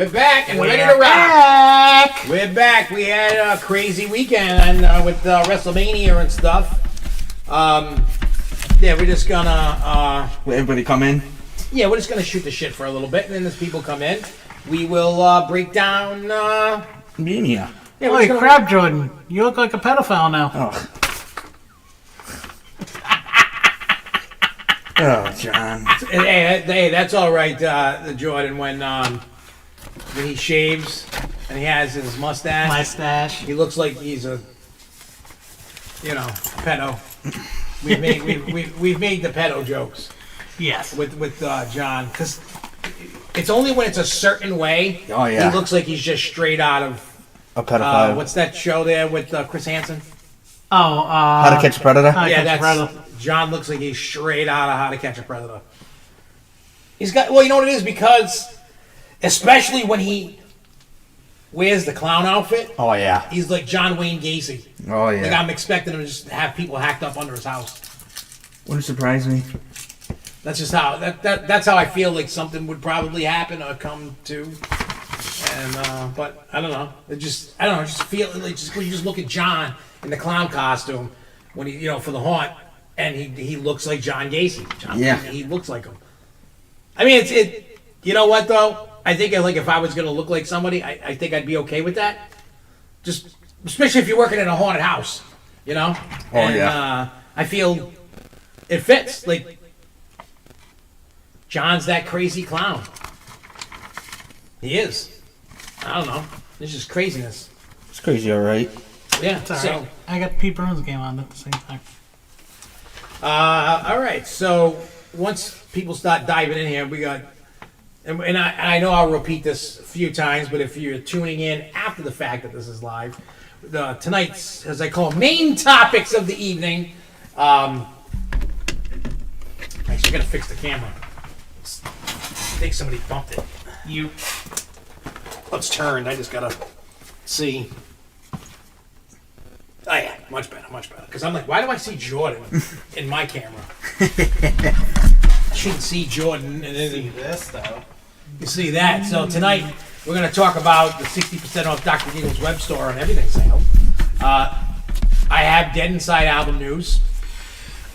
We're back and we're ready to rock. Back. We're back. We had a crazy weekend with WrestleMania and stuff. Yeah, we're just gonna Let everybody come in. Yeah, we're just gonna shoot the shit for a little bit, and then as people come in, we will break down. Mania. Yeah, Holy crap, Jordan! You look like a pedophile now. Oh. Oh, John. Hey, that's all right, Jordan. When he shaves and he has his mustache, he looks like he's a pedo. We've made the pedo jokes. Yes. With John, because it's only when it's a certain way. Oh yeah. He looks like he's just straight out of a pedophile. What's that show there with Chris Hansen? Oh, How to Catch a Predator? John looks like he's straight out of How to Catch a Predator. He's got, well, you know what it is? Because, especially when he wears the clown outfit. Oh, yeah. He's like John Wayne Gacy. Oh, yeah. Like, I'm expecting him to just have people hacked up under his house. Wouldn't surprise me. That's just how, that's how I feel like something would probably happen or come to. And, but, I don't know. I just feel like, when you just look at John in the clown costume, when he, for the haunt, and he looks like John Gacy. He looks like him. I mean, you know what though? I think like if I was gonna look like somebody, I think I'd be okay with that. Just especially if you're working in a haunted house, Oh yeah. I feel it fits. Like John's that crazy clown. He is. I don't know. It's just craziness. It's crazy, all right. Yeah. It's all right. I got Pete Burns game on at the same time. All right. So once people start diving in here, we got, and I know I'll repeat this a few times, but if you're tuning in after the fact that this is live, tonight's, as I call, main topics of the evening. Actually, I gotta fix the camera. I think somebody bumped it. Let's turn. I just gotta see. Oh yeah, much better. Because I'm like, why do I see Jordan in my camera? I shouldn't see Jordan. See this though. You see that. So tonight we're going to talk about the 60% off Dr. Giggle's web store and everything sale. I have Dead Inside album news.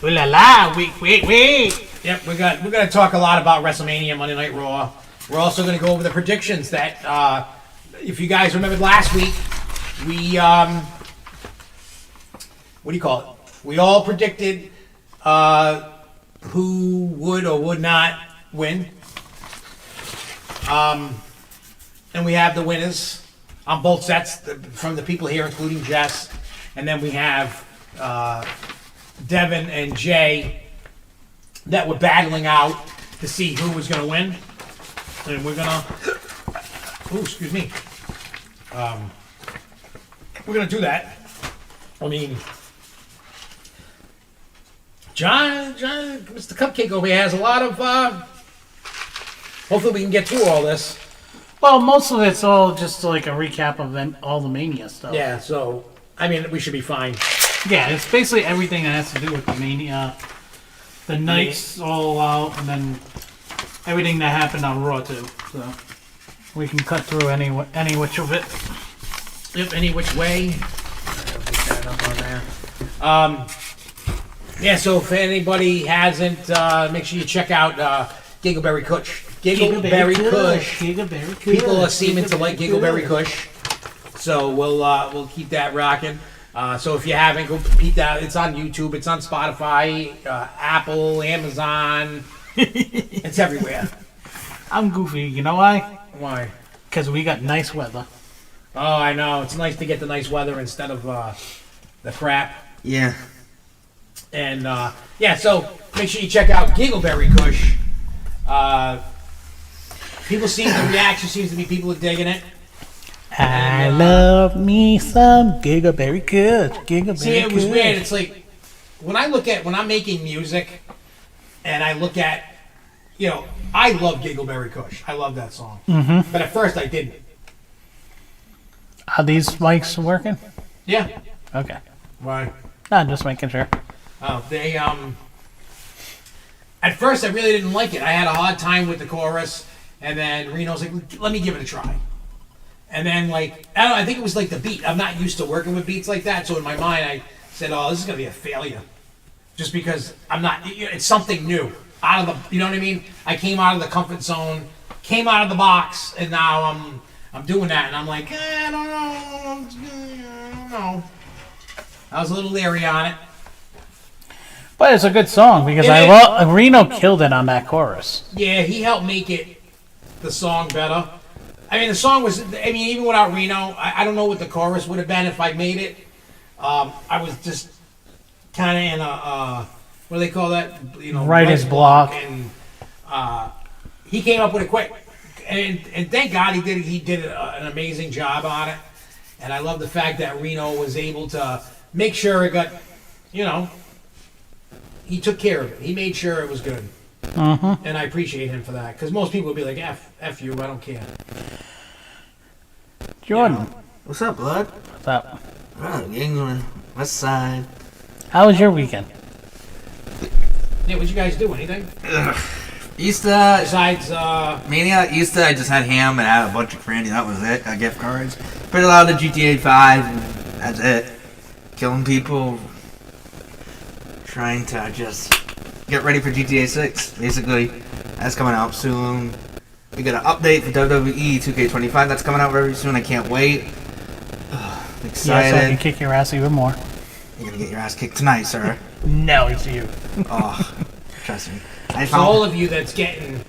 Ooh la la! Wait! Yep, we're going to talk a lot about WrestleMania, Monday Night Raw. We're also going to go over the predictions that, if you guys remembered last week, we what do you call it? We all predicted who would or would not win. And we have the winners on both sets from the people here, including Jess. And then we have Devin and Jay that were battling out to see who was going to win. And we're going to... Oh, excuse me. We're going to do that. I mean... John, Mr. Cupcake over here has a lot of, hopefully we can get through all this. Well, most of it's all just like a recap of all the Mania stuff. Yeah, so, I mean, we should be fine. Yeah, it's basically everything that has to do with the Mania. The nights all out, and then everything that happened on Raw too. So, we can cut through any which of it. Yep, any which way. I'll get that up on there. Yeah, so if anybody hasn't, make sure you check out Giggleberry Kush. Giggleberry Kush. People are seeming to like Giggleberry Kush, so we'll keep that rocking. So if you haven't, go peep that. It's on YouTube. It's on Spotify, Apple, Amazon. It's everywhere. I'm goofy. You know why? Why? Because we got nice weather. Oh, I know. It's nice to get the nice weather instead of the crap. Yeah. And, yeah, so make sure you check out Giggleberry Kush. The reaction seems to be people are digging it. I love me some Giggleberry Kush. See, it was weird. It's like, when I'm making music, and I look at, I love Giggleberry Kush. I love that song. Mm-hmm. But at first I didn't. Are these mics working? Yeah. Okay. Why? No, I'm just making sure. Oh, at first I really didn't like it. I had a hard time with the chorus, And then Reno's like, let me give it a try. And then, like, I don't know, I think it was like the beat. I'm not used to working with beats like that. So in my mind, I said, oh, this is going to be a failure. Just because I'm not, it's something new. Out of the, you know what I mean? I came out of the comfort zone, came out of the box, and now I'm doing that. And I'm like, I don't know. I was a little leery on it. But it's a good song because Reno killed it on that chorus. Yeah, he helped make it, the song, better. I mean, the song was, I mean, even without Reno, I don't know what the chorus would have been if I made it. I was just kind of in a, what do they call that? You know, Writer's block. And he came up with it quick. And thank God he did an amazing job on it. And I love the fact that Reno was able to make sure it got, you know, he took care of it. He made sure it was good. And I appreciate him for that. Because most people would be like, F you, I don't care. Jordan. You know? What's up, blood? What's up? Oh, England, West Side. How was your weekend? Yeah, what'd you guys do? Anything? Easter. Besides, Mania, Easter, I just had ham and I had a bunch of candy. That was it. Got gift cards. Played a lot of GTA 5. And that's it. Killing people. Trying to just get ready for GTA 6. Basically, that's coming out soon. We got an update for WWE 2K25. That's coming out very soon. I can't wait. I'm excited. Yeah, so I can kick your ass even more. You're gonna get your ass kicked tonight, sir. No, it's you. Oh, trust me. for all of you that's getting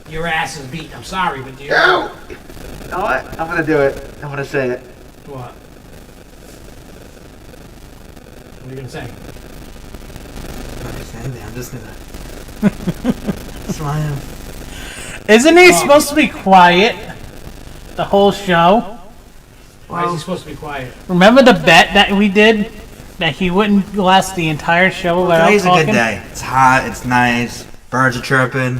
your asses beat, I'm sorry, but you. No! You know what? I'm gonna do it. I'm gonna say it. What? What are you gonna say? I'm just gonna smile. Isn't he supposed to be quiet the whole show? Why is he supposed to be quiet? Remember the bet that we did? That he wouldn't last the entire show without Today's talking? a good day. It's hot, it's nice, birds are chirping.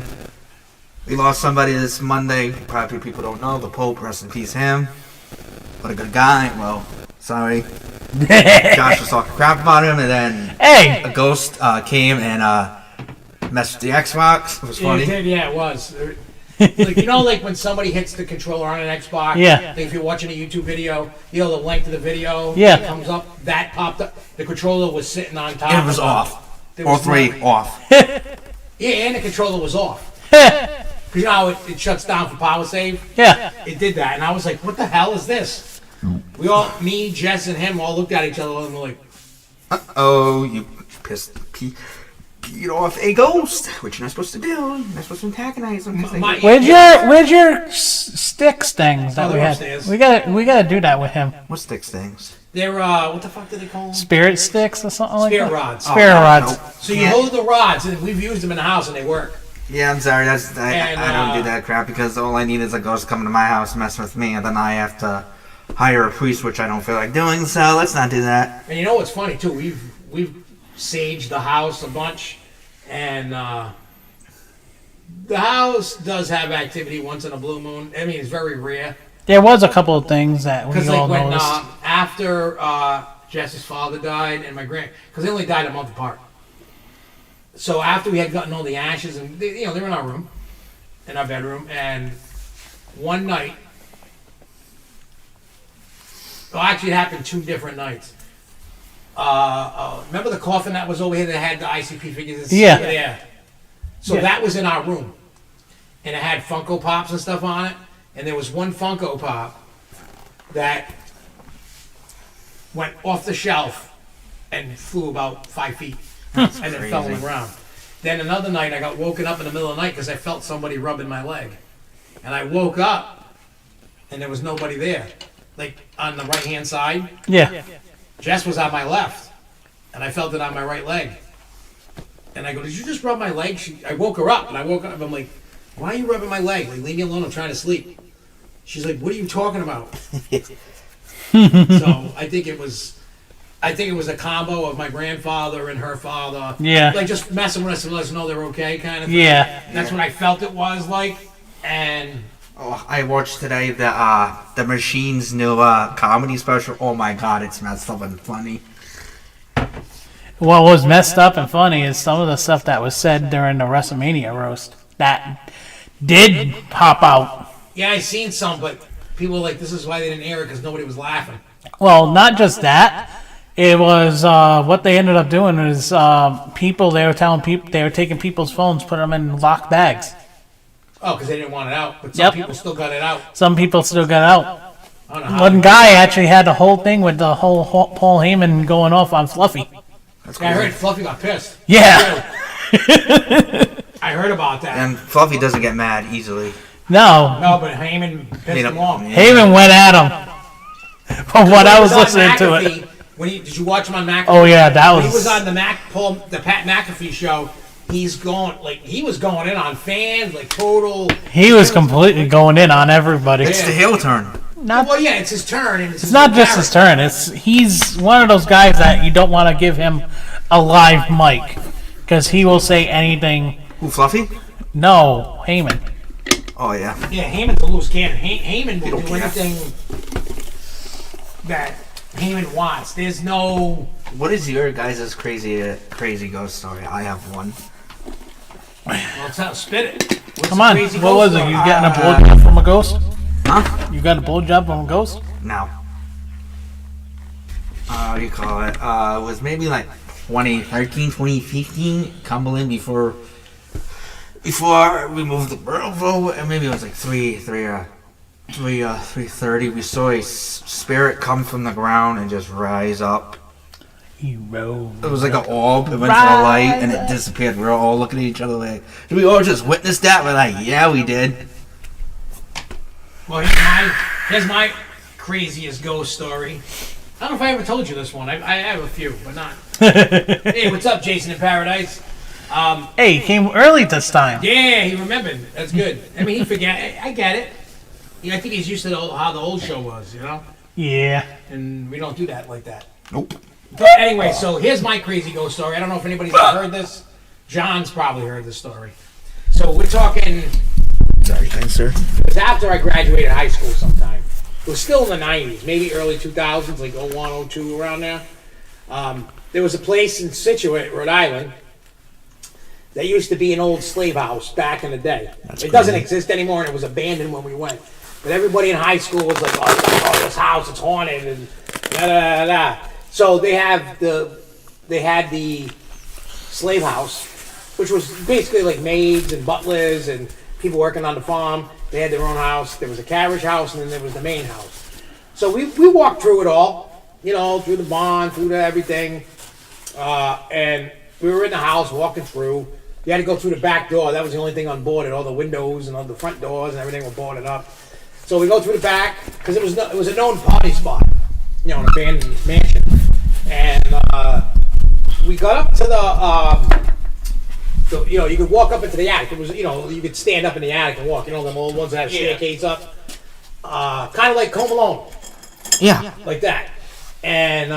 We lost somebody this Monday. Probably people don't know. The Pope, rest in peace him. What a good guy. Well, sorry. Josh was talking crap about him, and then Hey! a ghost came and messed with the Xbox. It was funny. It did, yeah, it was. Like, you know, like when somebody hits the controller on an Xbox. Yeah. Like if you're watching a YouTube video, you know the length of the video. Yeah. That comes up. That popped up. The controller was sitting on top. It was off. There All was three nothing. off. Yeah, and the controller was off. Because you know how it shuts down for power save? Yeah. It did that, and I was like, what the hell is this? We all, me, Jess, and him all looked at each other and were like, Uh-oh, you peed off a ghost, which you're not supposed to do. You're not supposed to antagonize them. Where's your sticks things that Oh, we they're had? upstairs. We gotta do that with him. What sticks things? they're, what the fuck do they call them? Spirit sticks or something like Spirit that? rods. Spirit rods. Nope. So you hold the rods, and we've used them in the house, and they work. Yeah, I'm sorry. I And, don't do that crap because all I need is a ghost coming to my house and messing with me, and then I have to hire a priest, which I don't feel like doing. So let's not do that. And you know what's funny, too? We've saged the house a bunch, and the house does have activity once in a blue moon. I mean, it's very rare. There was a couple of things that we Because all like when noticed. after Jess's father died and my because they only died a month apart. So after we had gotten all the ashes and they were in our room, in our bedroom, and one night, well, actually it happened 2 different nights. Remember the coffin that was over here that had the ICP figures? Yeah. Yeah. So Yeah. that was in our room, and it had Funko Pops and stuff on it. And there was one Funko Pop that went off the shelf and flew about 5 feet and then fell on the ground. Then another night I got woken up in the middle of the night because I felt somebody rubbing my leg. And I woke up and there was nobody there. Like on the right hand side, Yeah. Jess was on my left and I felt it on my right leg. And I go, did you just rub my leg? I woke her up and I woke up and I'm like, why are you rubbing my leg? Like, leave me alone, I'm trying to sleep. She's like, what are you talking about? So I think it was a combo of my grandfather and her father. Yeah. Like just messing with us to let us know they're okay kind of thing. Yeah. And that's what I felt it was like. And Oh, I watched today the Machine's new comedy special. Oh my god, it's messed up and funny. What was messed up and funny is some of the stuff that was said during the WrestleMania roast. That did pop out. Yeah, I seen some, but people were like, this is why they didn't air it, because nobody was laughing. Well, not just that. It was what they ended up doing is people. They were telling people they were taking people's phones, putting them in locked bags. Oh, because they didn't want it out, but some people still got it out. Some people still got out. I don't know how. One guy actually had the whole thing with the whole Paul Heyman going off on Fluffy. That's Yeah, I crazy. heard Fluffy got pissed. Yeah. I heard about that. And Fluffy doesn't get mad easily. No. No, but Heyman pissed him off. Heyman went at him. From what I was on listening to McAfee, it. Did you watch him on McAfee? Oh yeah, that When he was. was on the Pat McAfee show. He was going in on fans, like total. He was completely going in on everybody. It's the heel turn. Well, yeah, it's his turn, and It's not just his turn. He's one of those guys that you don't want to give him a live mic because he will say anything. Who, Fluffy? No, Heyman. Oh, yeah. Yeah, Heyman's a loose cannon. Heyman will don't do care. anything that Heyman wants. There's no. What is your guys' crazy ghost story? I have one. Well, spit it. What's Come the on, crazy what ghost was it? story? You getting a blowjob from a ghost? Huh? You got a blowjob from a ghost? No. What do you call it? It was maybe like 2013, 2015, Cumberland before we moved to Burnville, and maybe it was like 3:30. We saw a spirit come from the ground and just rise up. He rose. It was like an orb. It went to the light and it disappeared. We were all looking at each other like, did we all just witness that? We're like, yeah, we did. Well, here's my craziest ghost story. I don't know if I ever told you this one. I have a few, but not. Hey, what's up, Jason in Paradise? Hey, he came early this time. Yeah, he remembered. That's good. I mean, he forget. I get it. You know, I think he's used to how the old show was, you know? Yeah. And we don't do that like that. Nope. But anyway, so here's my crazy ghost story. I don't know if anybody's ever heard this. John's probably heard this story. So we're talking. Sorry, thanks, sir. It was after I graduated high school sometime. It was still in the 90s, maybe early 2000s, like 01, 02, around there. There was a place in Situate, Rhode Island, that used to be an old slave house back in the day. It doesn't exist anymore, and it was abandoned when we went. But everybody in high school was like, oh, this house, it's haunted, and da-da-da-da. So they had the slave house, which was basically like maids and butlers and people working on the farm. They had their own house. There was a carriage house, and then there was the main house. So we walked through it all, you know, through the barn, through everything. And we were in the house walking through. You had to go through the back door. That was the only thing unboarded. All the windows and all the front doors and everything were boarded up. So we go through the back because it was a known party spot, you know, an abandoned mansion. And we got up to you know, you could walk up into the attic. It was, you know, you could stand up in the attic and walk. You know, them old ones that have staircase up, kind of like Home Alone. Yeah. Like that. And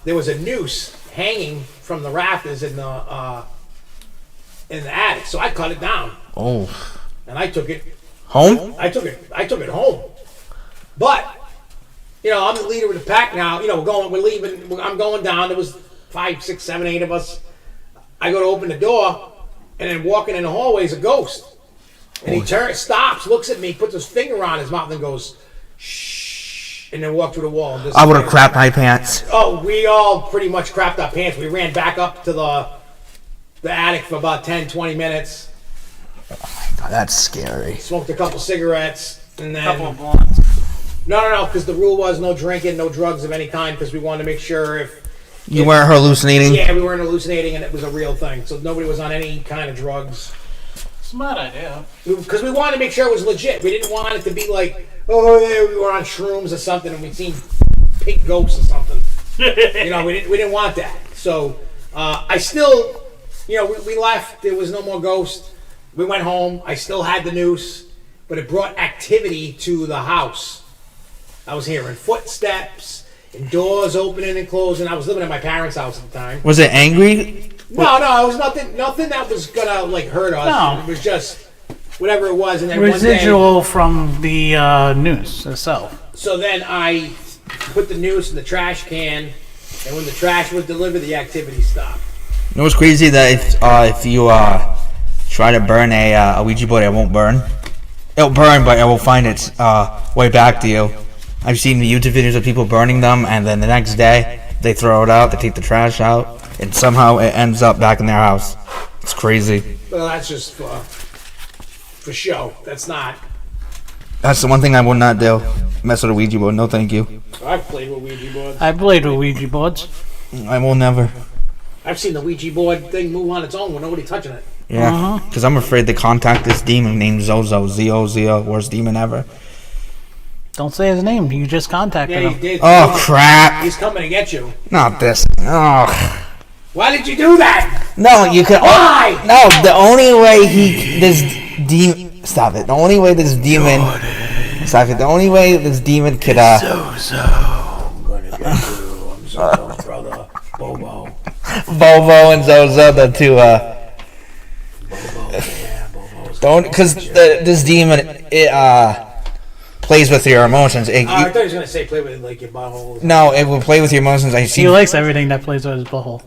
there was a noose hanging from the rafters in the attic. So I cut it down. Oh. And I took it Home? I took it home. But you know, I'm the leader of the pack now. You know, we're leaving. I'm going down. There was 5, 6, 7, 8 of us. I go to open the door, and then walking in the hallway is a ghost. And he stops, looks at me, puts his finger on his mouth, and goes, shh, and then walked through the wall. And I would have crapped my pants. Oh, we all pretty much crapped our pants. We ran back up to the attic for about 10, 20 minutes. God, that's scary. Smoked a couple cigarettes, and then Couple of blondes. no, because the rule was no drinking, no drugs of any kind, because we wanted to make sure if You weren't hallucinating? we weren't hallucinating and it was a real thing, so nobody was on any kind of drugs. Smart idea. Because we wanted to make sure it was legit. We didn't want it to be like, oh yeah, we were on shrooms or something and we'd seen pink ghosts or something. You know, we didn't want that. So I still, you know, we left. There was no more ghosts. We went home. I still had the noose, but it brought activity to the house. I was hearing footsteps and doors opening and closing. I was living at my parents' house at the time. Was it angry? No, it was nothing that was gonna like hurt us. No. It was just whatever it was, and then Residual from the noose itself. so then I put the noose in the trash can, and when the trash was delivered, the activity stopped. You know what's crazy? That if you try to burn a Ouija board, it won't burn. It'll burn, but it will find its way back to you. I've seen the YouTube videos of people burning them, and then the next day they throw it out, they take the trash out, and somehow it ends up back in their house. It's crazy. Well, that's just for show. That's not. That's the one thing I would not do. Mess with a Ouija board. No, thank you. I've played with Ouija boards. I played with Ouija boards. I will never. I've seen the Ouija board thing move on its own with nobody touching it. Yeah, because I'm afraid to contact this demon named Zozo. Z-O-Z-O, worst demon ever. Don't say his name. You just contacted Yeah, he him. did. Oh, crap. He's coming to get you. Not this. Oh. Why did you do that? No, you can. Why? No, the only way this demon. Stop it. The only way this demon. Stop it. The only way this demon could. Zozo. I'm gonna get you. I'm Zozo's brother, Bobo. Bobo and Zozo, the two. Bobo, yeah, Bobo's. Don't, because this demon plays with your emotions. I thought he was gonna say play with like your butthole. No, it will play with your emotions. I see. He likes everything that plays with his butthole.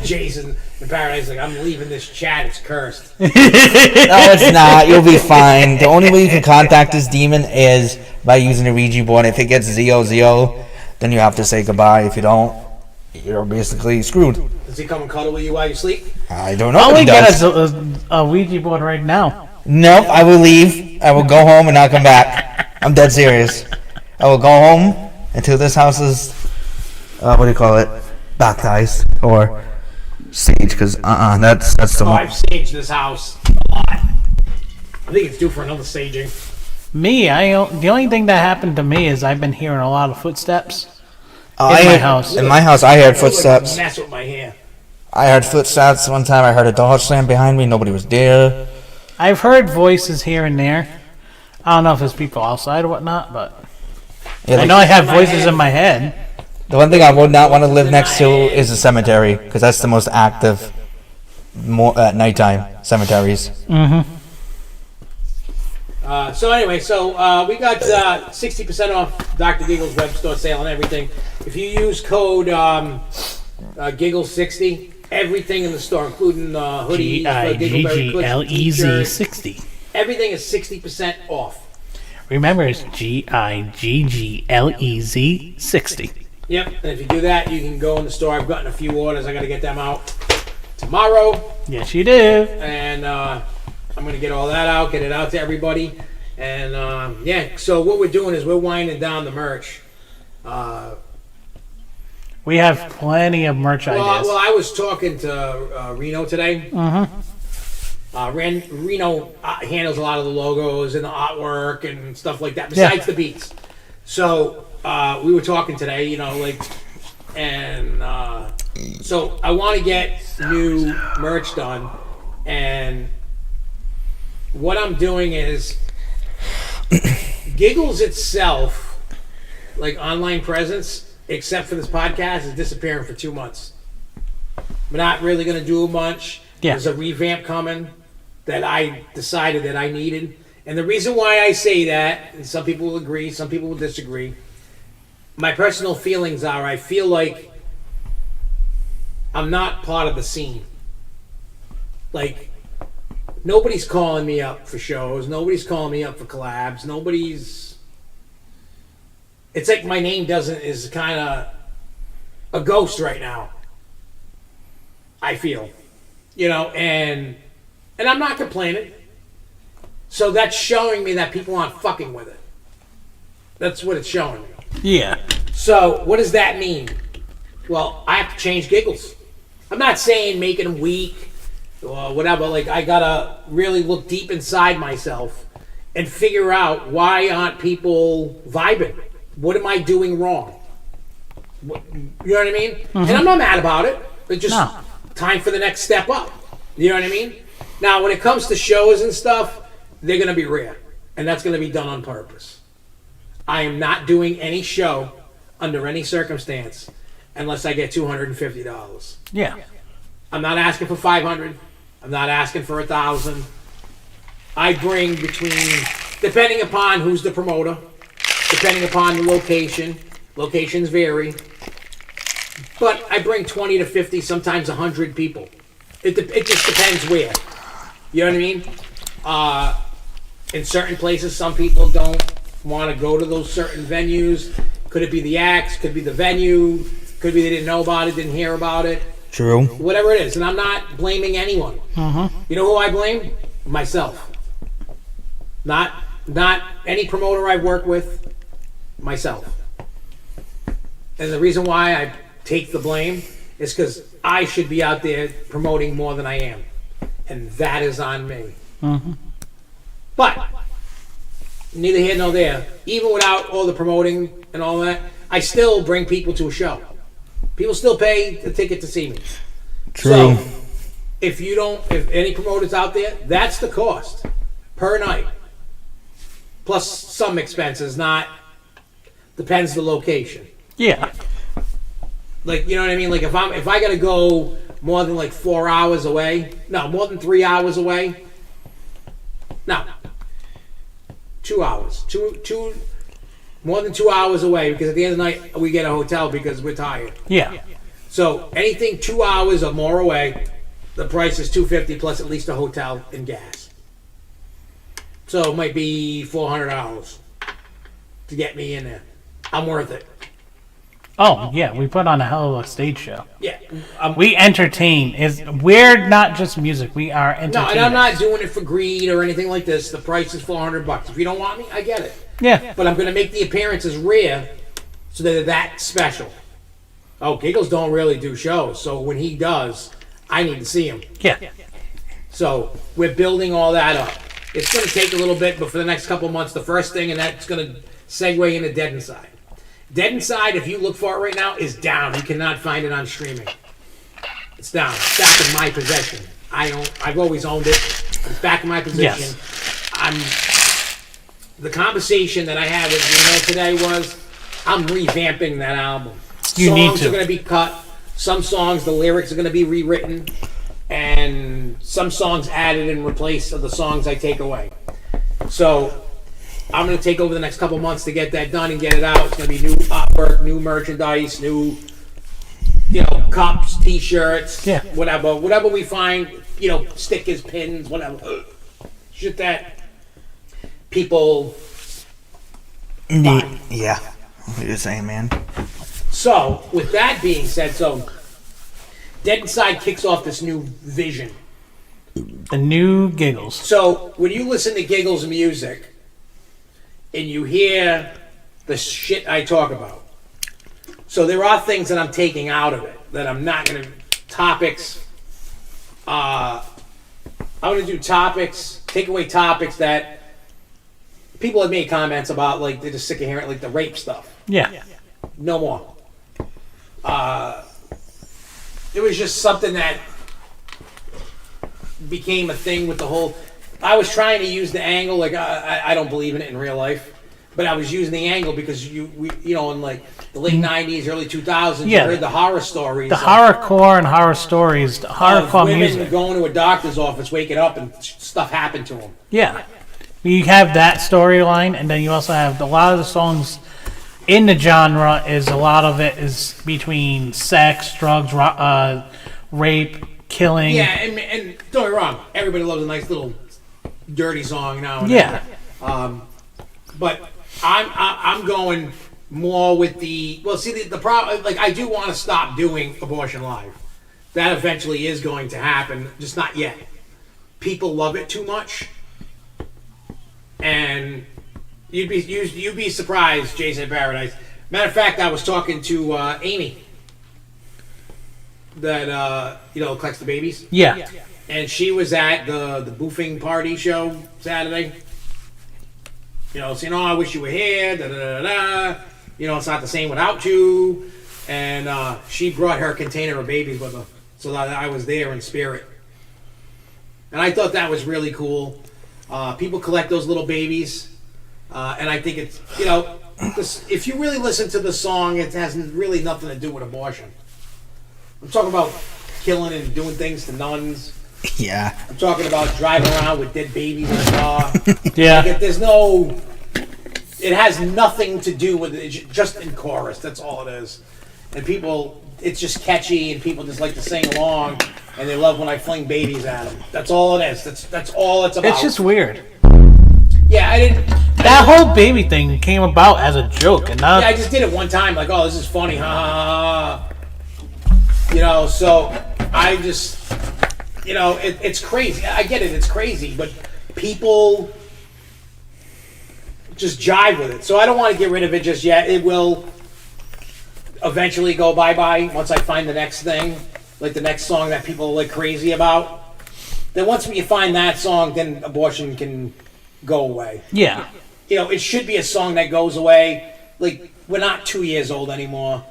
Jason in Paradise, like, I'm leaving this chat. It's cursed. No, it's not. You'll be fine. The only way you can contact this demon is by using a Ouija board. If it gets Z-O-Z-O, then you have to say goodbye. If you don't, you're basically screwed. Does he come and cuddle with you while you sleep? I don't know. Why if don't he we get does. us a Ouija board right now? Nope, I will leave. I will go home and not come back. I'm dead serious. I will go home until this house is, what do you call it? Baptized or sage, because that's the one. I've saged this house a lot. I think it's due for another saging. Me, the only thing that happened to me is I've been hearing a lot of footsteps in my house. In my house, I heard It looks like a footsteps. mess with my hair. I heard footsteps one time. I heard a door slam behind me. Nobody was there. I've heard voices here and there. I don't know if it's people outside or whatnot, but Yeah, I like, know I have voices in my head. the one thing I would not want to live next to is a cemetery, because that's the most active, at nighttime cemeteries. Mm-hmm. So anyway, we got 60% off Dr. Giggle's web store sale and everything. If you use code Giggle60, everything in the store, including hoodies, Giggleberry GIGGLEZ 60. everything is 60% off. Remember, it's GIGGLEZ 60. Yep, and if you do that, you can go in the store. I've gotten a few orders. I got to get them out tomorrow. Yes, you do. And I'm going to get all that out, get it out to everybody. And yeah, so what we're doing is we're winding down the merch. We have plenty of merch ideas. Well, I was talking to Reno today. Mm-hmm. Reno handles a lot of the logos and the artwork and stuff like that, besides the beats. So we were talking today, and so I want to get new merch done. And what I'm doing is Giggles itself, like online presence, except for this podcast, is disappearing for 2 months. We're not really going to do much. Yeah. There's a revamp coming that I decided that I needed. And the reason why I say that, and some people will agree, some people will disagree, my personal feelings are I feel like I'm not part of the scene. Like, nobody's calling me up for shows. Nobody's calling me up for collabs. Nobody's... It's like my name is kind of a ghost right now. I feel. And I'm not complaining. So that's showing me that people aren't fucking with it. That's what it's showing me. Yeah. So what does that mean? Well, I have to change Giggles. I'm not saying making them weak or whatever. Like, I gotta really look deep inside myself and figure out why aren't people vibing? What am I doing wrong? You know what I mean? Mm-hmm. And I'm not mad about it. It's just time for the next step up. You know what I mean? Now, when it comes to shows and stuff, they're going to be rare. And that's going to be done on purpose. I am not doing any show under any circumstance unless I get $250. Yeah. I'm not asking for $500. I'm not asking for $1,000. I bring between, depending upon who's the promoter, depending upon the location. Locations vary. But I bring 20 to 50, sometimes 100 people. It just depends where. You know what I mean? In certain places, some people don't want to go to those certain venues. Could it be the acts? Could it be the venue? Could be they didn't know about it, didn't hear about it. True. Whatever it is. And I'm not blaming anyone. You know who I blame? Myself. Not any promoter I've worked with. Myself. And the reason why I take the blame is because I should be out there promoting more than I am. And that is on me. But, neither here nor there. Even without all the promoting and all that, I still bring people to a show. People still pay the ticket to see me. True. So, if any promoters out there, that's the cost per night. Plus some expenses, depends the location. Yeah. Like, you know what I mean? Like, if I gotta go more than like 4 hours away, no, more than 3 hours away, no, 2 hours, more than 2 hours away, because at the end of the night we get a hotel because we're tired. Yeah. So anything 2 hours or more away, the price is $250 plus at least a hotel and gas. So it might be $400 to get me in there. I'm worth it. Oh, yeah, we put on a hell of a stage show. Yeah. We entertain. We're not just music. We are entertainers. No, and I'm not doing it for greed or anything like this. The price is $400. If you don't want me, I get it. Yeah. But I'm going to make the appearances rare so that they're that special. Oh, Giggles don't really do shows, so when he does, I need to see him. Yeah. So we're building all that up. It's going to take a little bit, but for the next couple of months, the first thing, and that's going to segue into Dead Inside. Dead Inside, if you look for it right now, is down. You cannot find it on streaming. It's down. It's back in my possession. I've always owned it. It's back in my possession. Yes. The conversation that I had with today was, I'm revamping that album. You need Songs to. are going to be cut. Some songs, the lyrics are going to be rewritten. And some songs added in replace of the songs I take away. So I'm going to take over the next couple months to get that done and get it out. It's going to be new artwork, new merchandise, new, cups, T-shirts, whatever we find, stickers, pins, whatever. Shit that people buy. Yeah. What you're saying, man. So, with that being said, Dead Inside kicks off this new vision. The new Giggles. So, when you listen to Giggles music and you hear the shit I talk about, so there are things that I'm taking out of it that I'm not going to... Topics. I'm going to do topics, take away topics that people have made comments about, like, they're just sick of hearing, like, the rape stuff. Yeah. No more. It was just something that became a thing with the whole... I was trying to use the angle, like, I don't believe in it in real life, but I was using the angle because, in, like, the late 90s, early 2000s, you heard the horror stories. The horrorcore and horror stories, the horrorcore women music. going to a doctor's office, waking up, and stuff happened to them. Yeah. You have that storyline, and then you also have a lot of the songs in the genre is a lot of it is between sex, drugs, rape, killing. Yeah, and don't get me wrong, everybody loves a nice little dirty song now and yeah. then. But I'm going more with the... Well, see, the problem... Like, I do want to stop doing Abortion Live. That eventually is going to happen, just not yet. People love it too much. And you'd be surprised, Jason Paradise. Matter of fact, I was talking to Amy, that collects the babies. Yeah. And she was at the boofing party show Saturday. Saying, "Oh, I wish you were here." Da da da da. It's not the same without you. And she brought her container of babies with her, so that I was there in spirit. And I thought that was really cool. People collect those little babies. And I think it's, if you really listen to the song, it has really nothing to do with abortion. I'm talking about killing and doing things to nuns. Yeah. I'm talking about driving around with dead babies in the car. Yeah. Like, it has nothing to do with it, it's just in chorus, that's all it is. And people, it's just catchy and people just like to sing along. and they love when I fling babies at them. That's all it is. That's all it's about. It's just weird. Yeah, I didn't. That whole baby thing came about as a joke, and now Yeah, I just did it one time. Like, oh, this is funny, ha ha ha. You know, so I just, you know, it's crazy. I get it, it's crazy, but people just jive with it. So I don't want to get rid of it just yet. It will eventually go bye-bye once I find the next thing, like the next song that people are like crazy about. Then once you find that song, then abortion can go away. yeah. You know, it should be a song that goes away. Like, we're not 2 years old anymore.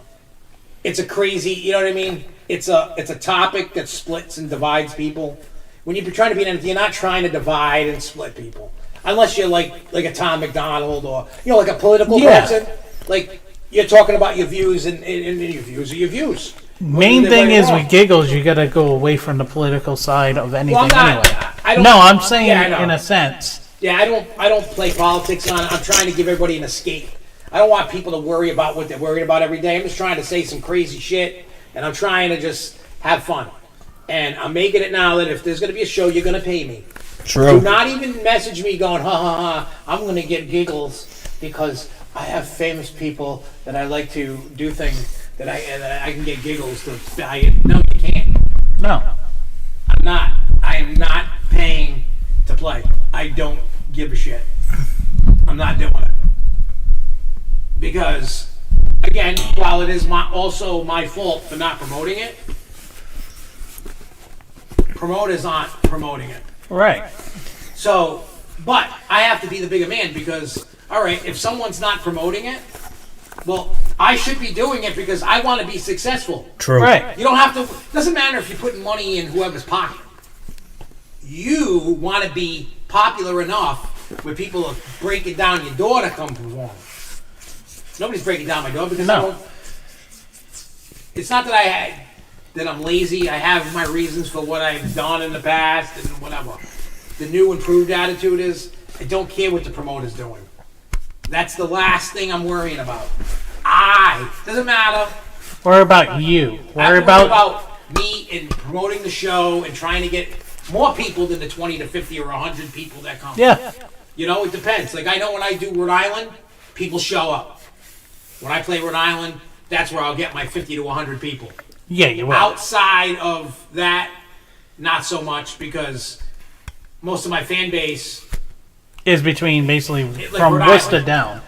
It's a crazy, you know what I mean? It's a topic that splits and divides people. When you're trying to be you're not trying to divide and split people. Unless you're like a Tom McDonald or, you know, like a political person. Like, you're talking about your views and your views are your views. Main They're thing right or is wrong. with giggles, you gotta go away from the political side of anything Well, I'm not, anyway. I don't, No, I'm saying Yeah, I know. in a sense. Yeah, I don't play politics on it. I'm trying to give everybody an escape. I don't want people to worry about what they're worried about every day. I'm just trying to say some crazy shit, and I'm trying to just have fun. And I'm making it now that if there's going to be a show, you're going to pay me. True. Do not even message me going, ha ha ha, I'm going to get giggles because I have famous people that I like to do things that I can get giggles to. No, you can't. No. I am not paying to play. I don't give a shit. I'm not doing it. Because, again, while it is also my fault for not promoting it, promoters aren't promoting it. Right. So, but I have to be the bigger man because, all right, if someone's not promoting it, well, I should be doing it because I want to be successful. True. Right. You don't have to, doesn't matter if you're putting money in whoever's pocket. You want to be popular enough where people are breaking down your door to come perform. Nobody's breaking down my door because I No. don't. It's not that I'm lazy. I have my reasons for what I've done in the past and whatever. The new improved attitude is I don't care what the promoter's doing. That's the last thing I'm worrying about. Doesn't matter. Worry about you. I'm Worry worried about me and promoting the show and trying to get more people than the 20 to 50 or 100 people that come. yeah. You know, it depends. Like, I know when I do Rhode Island, people show up. When I play Rhode Island, that's where I'll get my 50 to 100 people. Yeah, you will. Outside of that, not so much because most of my fan base, Is between basically like from Rhode Worcester Island. down.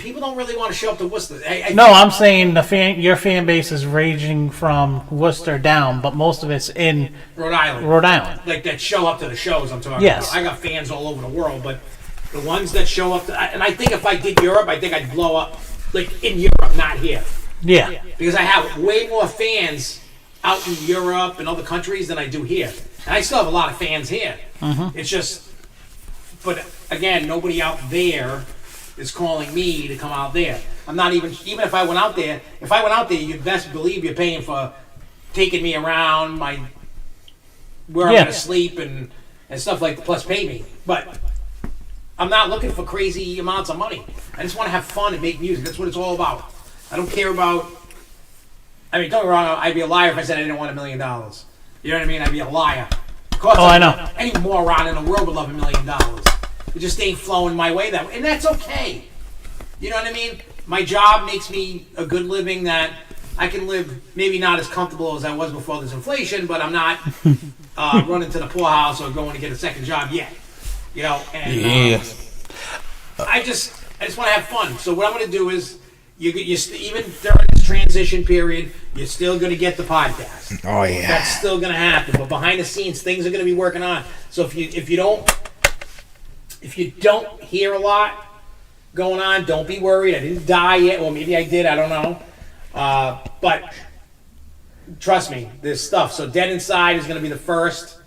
people don't really want to show up to Worcester. No, I'm saying your fan base is ranging from Worcester down, but most of it's in Rhode Island. Rhode Island. Like that show up to the shows I'm talking Yes. about. I got fans all over the world, but the ones that show up, and I think if I did Europe, I think I'd blow up like in Europe, not here. Yeah. Because I have way more fans out in Europe and other countries than I do here. And I still have a lot of fans here. Mm-hmm. It's just, but again, nobody out there is calling me to come out there. I'm not even if I went out there, you best believe you're paying for taking me around, where I'm Yeah. gonna sleep and stuff like that, plus pay me. But I'm not looking for crazy amounts of money. I just want to have fun and make music. That's what it's all about. I don't care about, I mean, don't get me wrong, I'd be a liar if I said I didn't want $1 million. You know what I mean? I'd be a liar. Of course, Oh, I know. Any moron in the world would love $1 million. It just ain't flowing my way that way. And that's okay. You know what I mean? My job makes me a good living that I can live maybe not as comfortable as I was before this inflation, but I'm not running to the poorhouse or going to get a second job yet. You know? And I just want to have fun. So what I'm going to do is, even during this transition period, you're still going to get the podcast. Oh yeah. That's still going to happen. But behind the scenes, things are going to be working on. So if you don't hear a lot going on, don't be worried. I didn't die yet. Well, maybe I did. I don't know. But trust me, there's stuff. So Dead Inside is going to be the first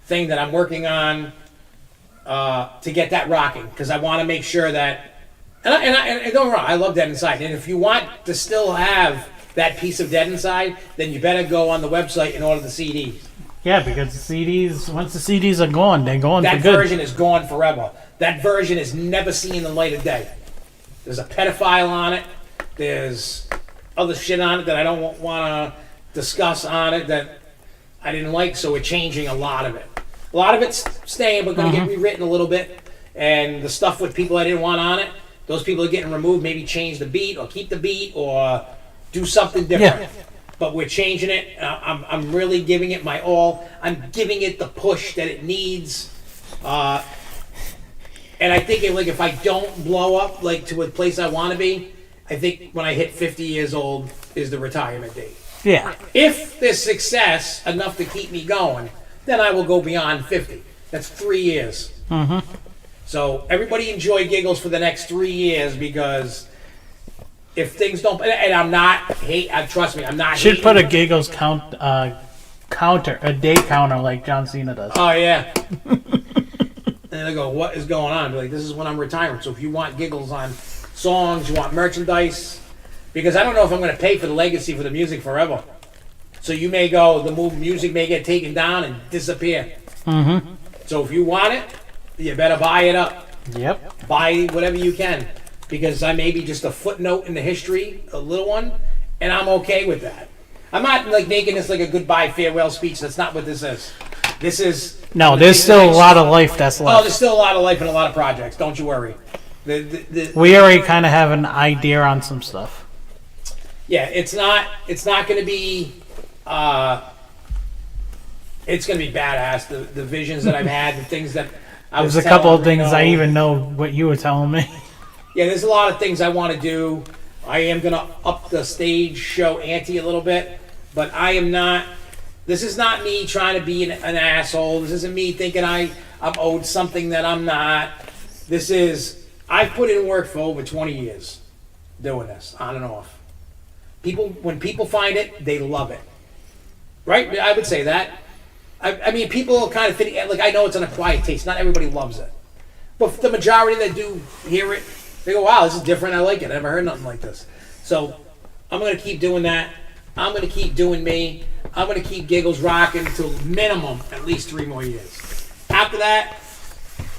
thing that I'm working on to get that rocking, because I want to make sure that. And don't get me wrong, I love Dead Inside. And if you want to still have that piece of Dead Inside, then you better go on the website and order the CDs. Yeah, because the CDs, once the CDs are gone, they're gone That for good. version is gone forever. That version is never seen the light of day. There's a pedophile on it. There's other shit on it that I don't want to discuss on it that I didn't like, so we're changing a lot of it. A lot of it's staying, but going to get rewritten a little bit. And the stuff with people I didn't want on it, those people are getting removed. Maybe change the beat or keep the beat or do something different. Yeah. But we're changing it. I'm really giving it my all. I'm giving it the push that it needs. And I think if I don't blow up like to a place I want to be, I think when I hit 50 years old is the retirement date. Yeah. If there's success enough to keep me going, then I will go beyond 50. That's 3 years. Mm-hmm. So everybody enjoy Giggles for the next 3 years, because if things don't, and I'm not trust me, I'm not. Should hating. put a Giggles counter, a day counter like John Cena does. Oh yeah. And they go, what is going on? I'll be like, this is when I'm retiring. So if you want Giggles on songs, you want merchandise, because I don't know if I'm going to pay for the legacy for the music forever. So you may go, the music may get taken down and disappear. Mm-hmm. So if you want it, you better buy it up. Yep. Buy whatever you can, because I may be just a footnote in the history, a little one, and I'm okay with that. I'm not like making this like a goodbye farewell speech. That's not what this is. This is No, there's still a lot of life that's Oh, left. there's still a lot of life and a lot of projects. Don't you worry. We already kind of have an idea on some stuff. Yeah, it's not going to be. It's going to be badass. The visions that I've had, the things that I was. There's a couple of telling things I even know what you were telling me. Yeah, there's a lot of things I want to do. I am going to up the stage show ante a little bit, but I am not. This is not me trying to be an asshole. This isn't me thinking I'm owed something that I'm not. This is, I've put in work for over 20 years doing this, on and off. When people find it, they love it. Right? I would say that. I mean, people kind of think, like, I know it's an acquired taste. Not everybody loves it. But the majority that do hear it, they go, wow, this is different. I like it. I never heard nothing like this. So I'm going to keep doing that. I'm going to keep doing me. I'm going to keep Giggles rocking until minimum at least 3 more years. After that,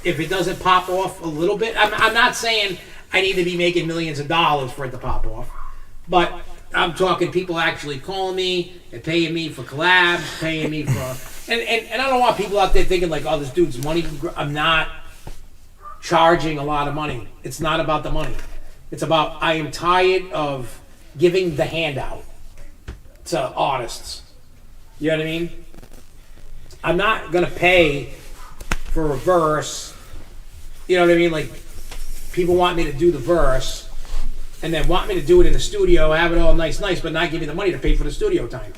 if it doesn't pop off a little bit, I'm not saying I need to be making millions of dollars for it to pop off, but I'm talking people actually calling me and paying me for collabs, paying me for, and I don't want people out there thinking like, oh, this dude's money. I'm not charging a lot of money. It's not about the money. It's about, I am tired of giving the handout to artists. You know what I mean? I'm not gonna pay for a verse. You know what I mean? Like, people want me to do the verse and then want me to do it in the studio, have it all nice, but not give me the money to pay for the studio time.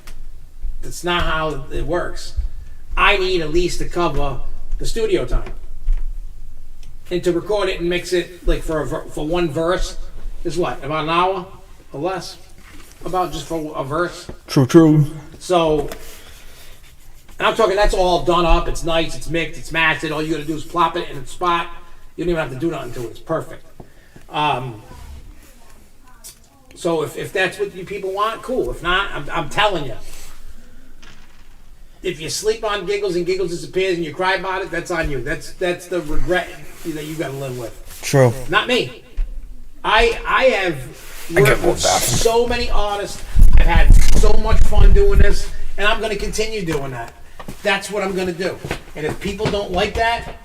That's not how it works. I need at least to cover the studio time. And to record it and mix it, like for one verse, is what? About an hour or less? About just for a verse? True. So, and I'm talking, that's all done up, it's nice, it's mixed, it's mastered, all you gotta do is plop it in its spot. You don't even have to do nothing to it, it's perfect. So if that's what you people want, cool. If not, I'm telling you. If you sleep on Giggles and Giggles disappears and you cry about it, that's on you. That's the regret that you gotta live with. True. Not me. I have worked with so many artists. I've had so much fun doing this, and I'm going to continue doing that. That's what I'm going to do. And if people don't like that,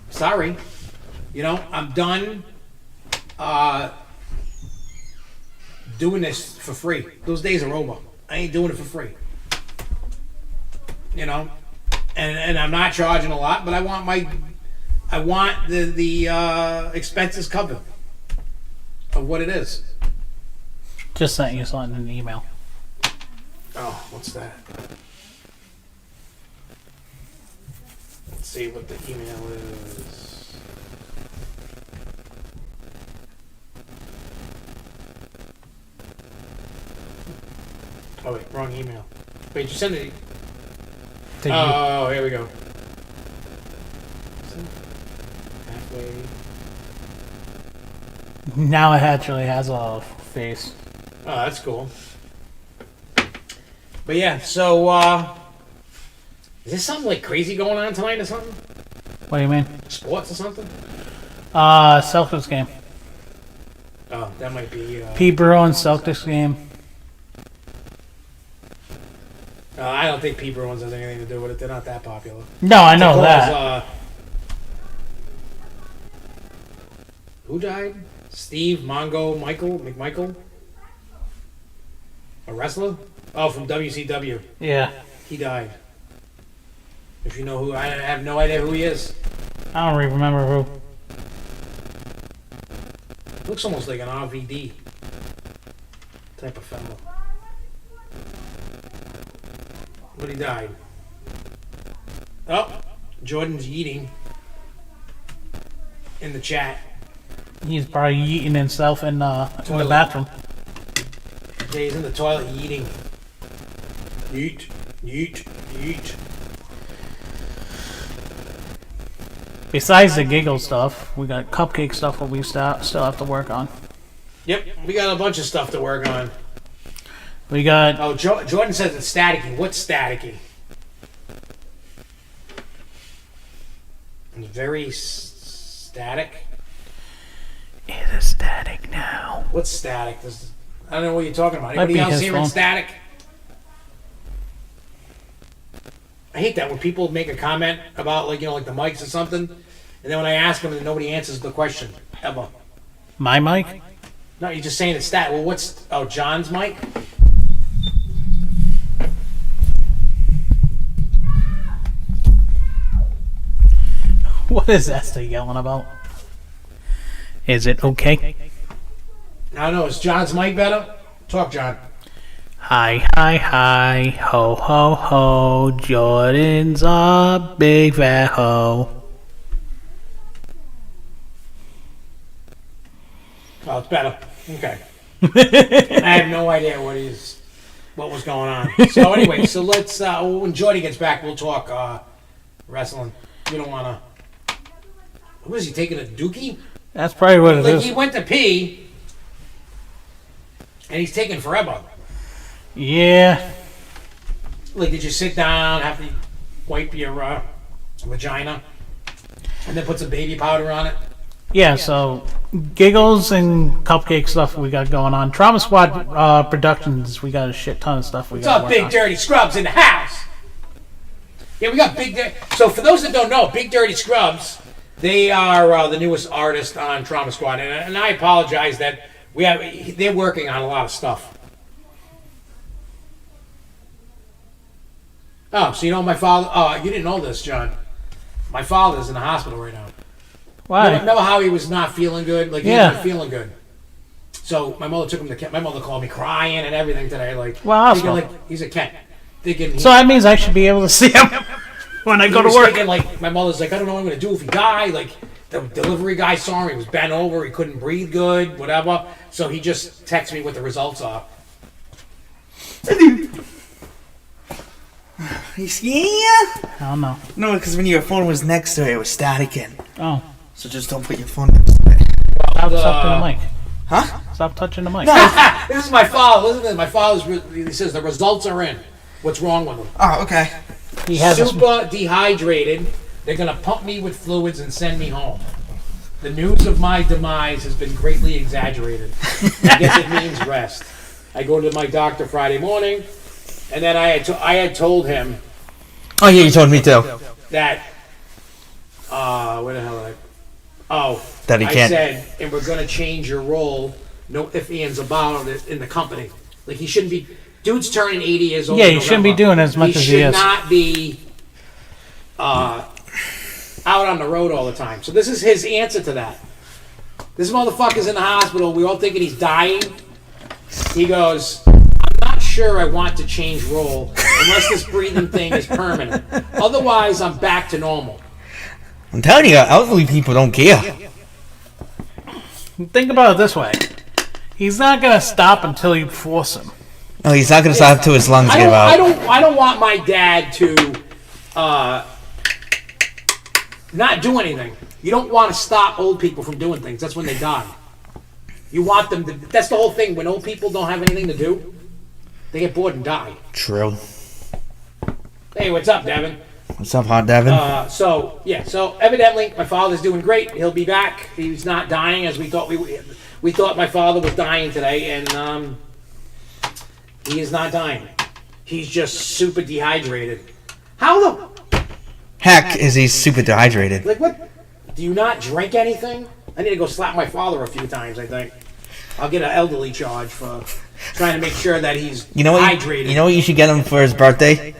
sorry. You know, I'm done doing this for free. Those days are over. I ain't doing it for free. You know, and I'm not charging a lot, but I want the expenses covered of what it is. Just sent you something in an email. Oh, what's that? Let's see what the email is. Oh wait, wrong email. Wait, you sent it. Oh, here we go. Halfway. Now it actually has a face. Oh, that's cool. But yeah, so is there something like crazy going on tonight or something? What do you mean? Sports or something? Celtics game. Oh, that might be P. BRON Celtics game. I don't think Pete Bruins has anything to do with it. They're not that popular. No, I know that. Who died? Steve McMichael? A wrestler? Oh, from WCW. Yeah. He died. If you know who, I have no idea who he is. I don't even remember who. Looks almost like an RVD type of fellow. But he died. Oh, Jordan's eating in the chat. He's probably eating himself in the bathroom. Yeah, he's in the toilet eating. Eat. Besides the giggle stuff, we got cupcake stuff that we still have to work on. Yep, we got a bunch of stuff to work on. We got... Oh, Jordan says it's staticky. What's staticky? It's very static. It is static now. What's static? I don't know what you're talking about. Might Anybody be else his hearing phone. static? I hate that when people make a comment about, like, like the mics or something, and then when I ask them, nobody answers the question ever. My mic? No, you're just saying it's static. Well, what's... Oh, John's mic? What is Esther yelling about? Is it okay? I don't know. Is John's mic better? Talk, John. Hi, ho, ho, ho, Jordan's a big fat ho. Oh, it's better. Okay. I have no idea what was going on. So anyway, so let's, when Jordan gets back, we'll talk wrestling. We don't want to... What is he, taking a dookie? That's probably what it Like, is. he went to pee, and he's taking forever. Yeah. Like, did you sit down, have to wipe your vagina, and then put some baby powder on it? Yeah, so giggles and cupcake stuff we got going on. Trauma Squad Productions, we got a shit ton of stuff we What's got up, Big Dirty Scrubs in the house? Yeah, we got Big Dirty... So for those that don't know, Big Dirty Scrubs, they are the newest artist on Trauma Squad, and I apologize that they're working on a lot of stuff. Oh, so you know my father... Oh, you didn't know this, John. My father's in the hospital right now. Why? Remember how he was not feeling good? Like, he Yeah. wasn't feeling good. So my mother took him to... My mother called me crying and everything today. Like, Well, thinking, hospital. like, he's a cat. Thinking So that means I should be able to see him when I go to was work. Thinking, like, my mother's like, I don't know what I'm going to do if he died. Like, the delivery guy saw him. He was bent over. He couldn't breathe good, whatever. So he just texted me what the results are. You scared? I don't know. No, because when your phone was next to it, it was staticking. Oh. So just don't put your phone next to it. Stop touching the mic. Huh? Stop touching the mic. This is my father. Listen to this. My father's... He says the results are in. What's wrong with him? Oh, okay. He has a, Super dehydrated. They're going to pump me with fluids and send me home. The news of my demise has been greatly exaggerated. I guess it means rest. I go to my doctor Friday morning, and then I had told him Oh, yeah, you told me too. that, where the hell did I... Oh, That he I can't. said, and we're going to change your role, no ifs, ands, about it in the company. Like, he shouldn't be... Dude's turning 80 years old. Yeah, in you shouldn't be November. doing as much as he should is. not be out on the road all the time. So this is his answer to that. This motherfucker's in the hospital. We're all thinking he's dying. He goes, I'm not sure I want to change role unless this breathing thing is permanent. Otherwise, I'm back to normal. I'm telling you, elderly people don't care. think about it this way. He's not going to stop until you force him. No, he's not going to stop until his lungs give out. I don't want my dad to not do anything. You don't want to stop old people from doing things. That's when they die. You want them to... That's the whole thing. When old people don't have anything to do, they get bored and die. True. Hey, what's up, Devin? What's up, Hot Devin? So evidently my father's doing great. He'll be back. He's not dying as we thought. We thought my father was dying today, and he is not dying. he's just super dehydrated. How the Heck is he super dehydrated? like what? Do you not drink anything? I need to go slap my father a few times. I think I'll get an elderly charge for trying to make sure that he's hydrated. You know what you should get him for his birthday?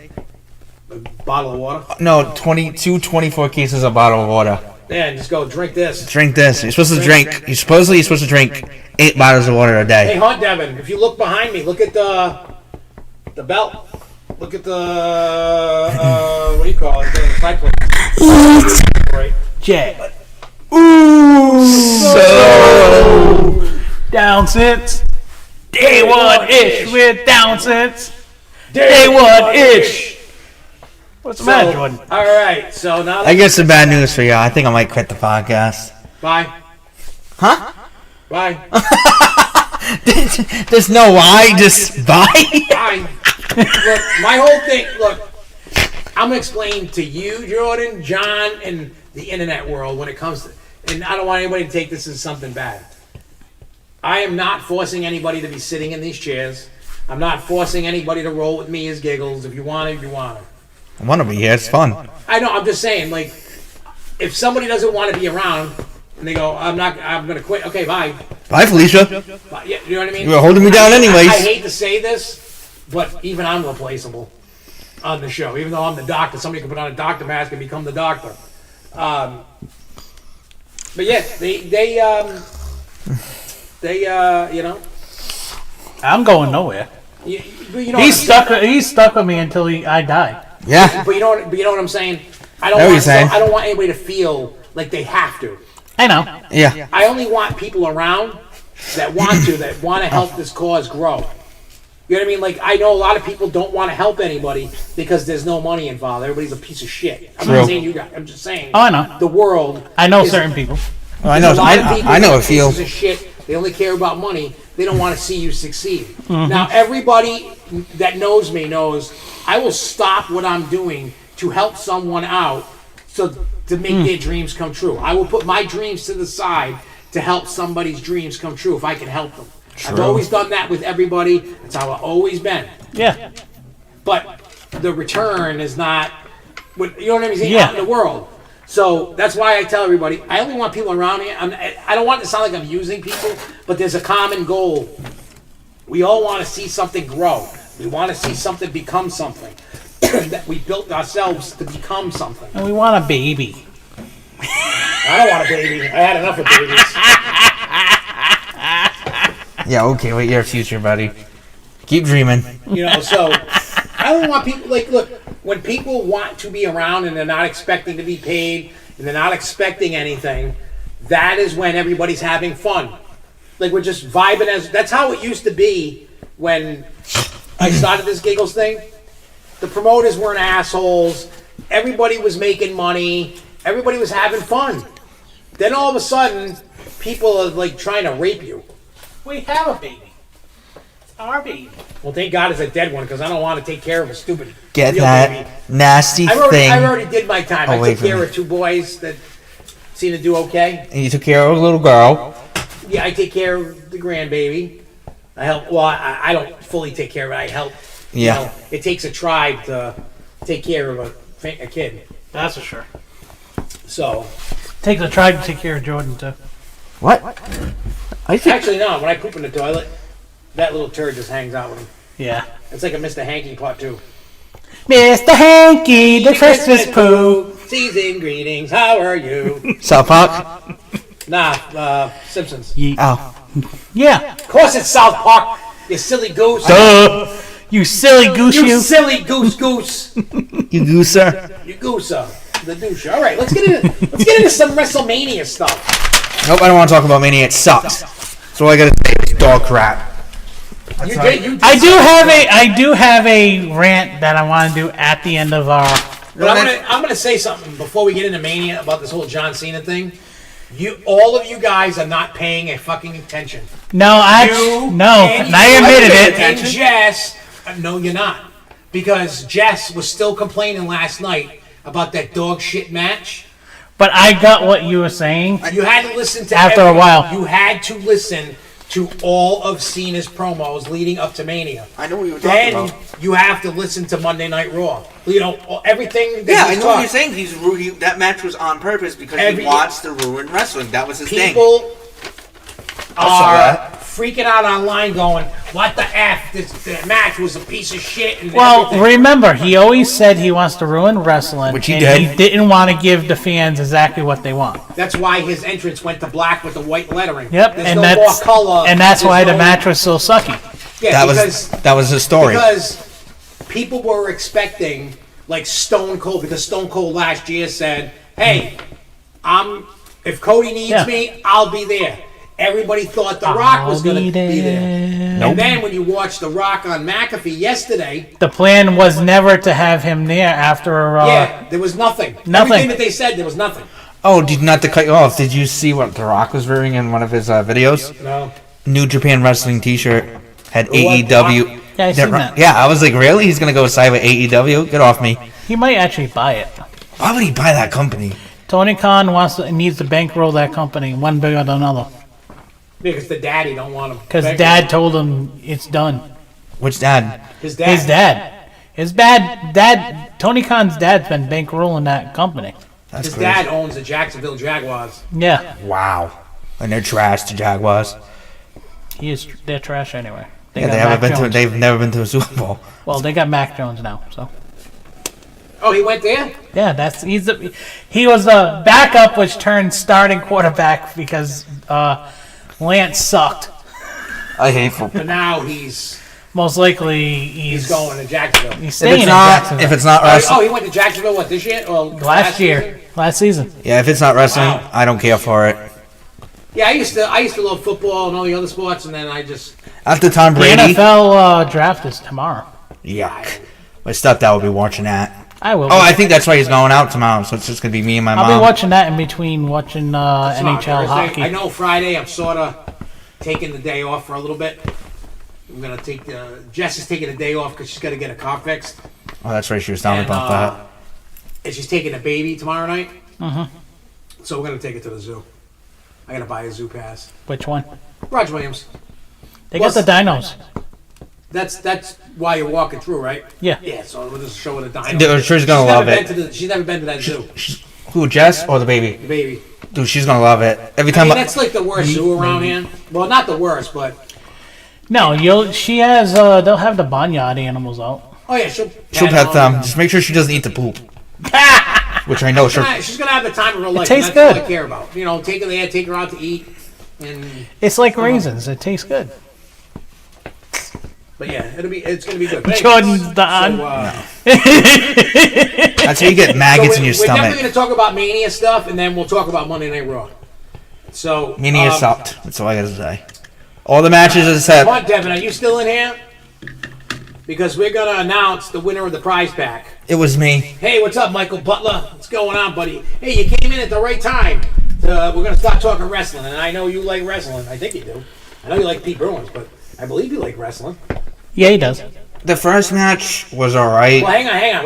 A bottle of water. No, 24 cases of bottle of water. Yeah, and just go drink this. Drink this. You're supposed to drink. You're supposed to drink 8 bottles of water a Hey, day. Hunt Devin, if you look behind me, look at the belt. Look at the what do you call it? The side plate. Right. Jay. Ooh. So Down sits. Day one ish with down sits. Day one ish. What's the matter, Jordan? All right, so now I got some bad news for you. I think I might quit the podcast. bye. Huh? Bye. There's no why. Just bye. Bye. Look, my whole thing. Look, I'm gonna explain to you, Jordan, John, and the internet world when it comes to. And I don't want anybody to take this as something bad. I am not forcing anybody to be sitting in these chairs. I'm not forcing anybody to roll with me as giggles. If you want it, you want it. I want to be here. It's fun. I know. I'm just saying, like, if somebody doesn't want to be around and they go, I'm gonna quit. Okay, bye. Bye, Felicia. Bye. Yeah, you know what I mean? You were holding me down anyways. I hate to say this, but even I'm replaceable on the show. Even though I'm the doctor, somebody can put on a doctor mask and become the doctor. But yeah, they you know. I'm going nowhere. You He's stuck with me until I die. Yeah. But you know what I'm saying? I Know what you're saying. I don't want anybody to feel like they have to. I know. Yeah. I only want people around that want to help this cause grow. You know what I mean? Like, I know a lot of people don't want to help anybody because there's no money involved. Everybody's a piece of shit. I'm True. not saying you guys. I'm just saying. Oh, I know. The world. I know is- certain people. I know. a lot of people I know that a are few. pieces of shit. They only care about money. They don't want to see you succeed. Mm-hmm. Now, everybody that knows me knows I will stop what I'm doing to help someone out to make their dreams come true. I will put my dreams to the side to help somebody's dreams come true if I can help them. I've always done that with everybody. That's how I've always been. Yeah. But the return is not, what you know what I'm saying, Yeah. out in the world. So that's why I tell everybody, I only want people around me. I don't want it to sound like I'm using people, but there's a common goal. We all want to see something grow. We want to see something become something. That we built ourselves to become something. And we want a baby. I don't want a baby. I had enough of babies. Yeah. Okay. Wait, your future, buddy. Keep dreaming. You know, so I don't want people, like, look, when people want to be around and they're not expecting to be paid and they're not expecting anything, that is when everybody's having fun. Like, we're just vibing that's how it used to be when I started this Giggles thing. The promoters weren't assholes. Everybody was making money. Everybody was having fun. Then all of a sudden, people are like trying to rape you. We have a baby. It's our baby. Well, thank God it's a dead one because I don't want to take care of a stupid Get real that baby. nasty I thing. already did my time. I away took from care me. of 2 boys that seem to do okay. And you took care of a little girl. Yeah, I take care of the grandbaby. I help. Well, I don't fully take care of it. I help. Yeah. You know, it takes a tribe to take care of a kid. That's for sure. So Takes a tribe to take care of Jordan, too. What? I think. actually, no. When I poop in the toilet, that little turd just hangs out with him. Yeah. It's like a Mr. Hanky pot too. Mr. Hanky, the Christmas poo. Season greetings. How are you? South Park. Nah, Simpsons. Oh. Yeah. Of course, it's South Park. You silly goose. Duh. You silly goose, You you. silly goose. You gooser. You gooser. The douche. All right, let's get into some WrestleMania stuff. Nope, I don't want to talk about Mania. It sucks. That's all I gotta say. It's dog crap. You did I do have a rant that I want to do at the end of our. But I'm gonna say something before we get into Mania about this whole John Cena thing. All of you guys are not paying a fucking attention. No, I admitted it. And Jess, no, you're not, because Jess was still complaining last night about that dog shit match. But I got what you were saying. You had to listen to After a while. You had to listen to all of Cena's promos leading up to Mania. I know what you were talking Then about. you have to listen to Monday Night Raw. You know, everything that Yeah, I he's know what talked. you're saying. That match was on purpose because he wants to ruin wrestling. That was his thing. People I saw are that. freaking out online going, what the F? This match was a piece of shit. And Well, everything. remember, he always said he wants to ruin wrestling, Which he and did. he didn't want to give the fans exactly what they want. That's why his entrance went to black with the white lettering. Yep, There's and no that's more color. and that's There's why the no- match was so sucky. Yeah, That was his story. Because people were expecting like Stone Cold, because Stone Cold last year said, "Hey, if Cody needs Yeah. me, I'll be there." Everybody thought The Rock was going to be there. Nope. And then when you watch The Rock on McAfee yesterday, The plan was never to have him there after. yeah, there was nothing. Nothing. Everything that they said, there was nothing. Oh, not to cut you off. Did you see what The Rock was wearing in one of his videos? No. New Japan Wrestling T-shirt had What, AEW. Yeah, I seen that. Yeah, I was like, really? He's gonna go side with AEW? Get off me! He might actually buy it. Why would he buy that company? Tony Khan needs to bankroll that company, one bigger than another. Because the daddy don't want him. Because Dad told him it's done. Which dad? His dad. His dad. Tony Khan's dad's been bankrolling that company. That's His crazy. dad owns the Jacksonville Jaguars. Yeah, Wow. And they're trash, the Jaguars. they're trash anyway. Yeah, got they haven't Mac been to. Jones. They've never been to a Super Bowl. Well, they got Mac Jones now, so Oh, he went there? yeah, he was a backup, which turned starting quarterback because Lance sucked. I hate football. But now he's Most likely, he's going to Jacksonville. He's If staying it's in not, Jacksonville. if it's not Oh, wrestling, he went to Jacksonville, what, this year? Or last season. yeah, if it's not wrestling, Wow. I don't care for it. Yeah, I used to love football and all the other sports, and then I just... After Tom The Brady, NFL draft is tomorrow. yuck. My stepdad will be watching that. I will. Oh, I think that's why he's going out tomorrow. So it's just gonna be me and my I'll mom. be watching that in between watching Tomorrow, NHL Thursday. hockey. I know Friday I'm sort of taking the day off for a little bit. I'm going to take Jess is taking a day off because she's got to get a car fixed. Oh, that's right. She was telling me And, about that. And she's taking a baby tomorrow night. So we're going to take it to the zoo. I got to buy a zoo pass. Which one? Roger Williams. They got the dinos. That's why you're walking through, right? Yeah. Yeah, so we'll just show her the dino. Dude, she's gonna love it. She's never been to that zoo. Who, Jess or the baby? The baby. Dude, she's gonna love it. Every I time mean, that's like the worst zoo around here. Well, not the worst, but... No, she has. They'll have the barnyard animals out. Oh, yeah, she'll pet them. them. Just make sure she doesn't eat the poop. Which I know she'll. She's going to have the time of her life. tastes and that's good. all I care about. You know, take her there, take her out to eat. And... It's like raisins. It tastes good. But yeah, it's gonna be good. But Jordan's done. That's how you get maggots in your We're definitely stomach. gonna talk about Mania stuff, and then we'll talk about Monday Night Raw. So Mania sucked. That's all I gotta say. All the matches, as I said. Come on, Devin, are you still in here? Because we're gonna announce the winner of the prize pack. It was me. Hey, what's up, Michael Butler? What's going on, buddy? Hey, you came in at the right time. We're gonna start talking wrestling, and I know you like wrestling. I think you do. I know you like Pete Bruins, but I believe you like wrestling. Yeah, he does. The first match was alright. Well, hang on.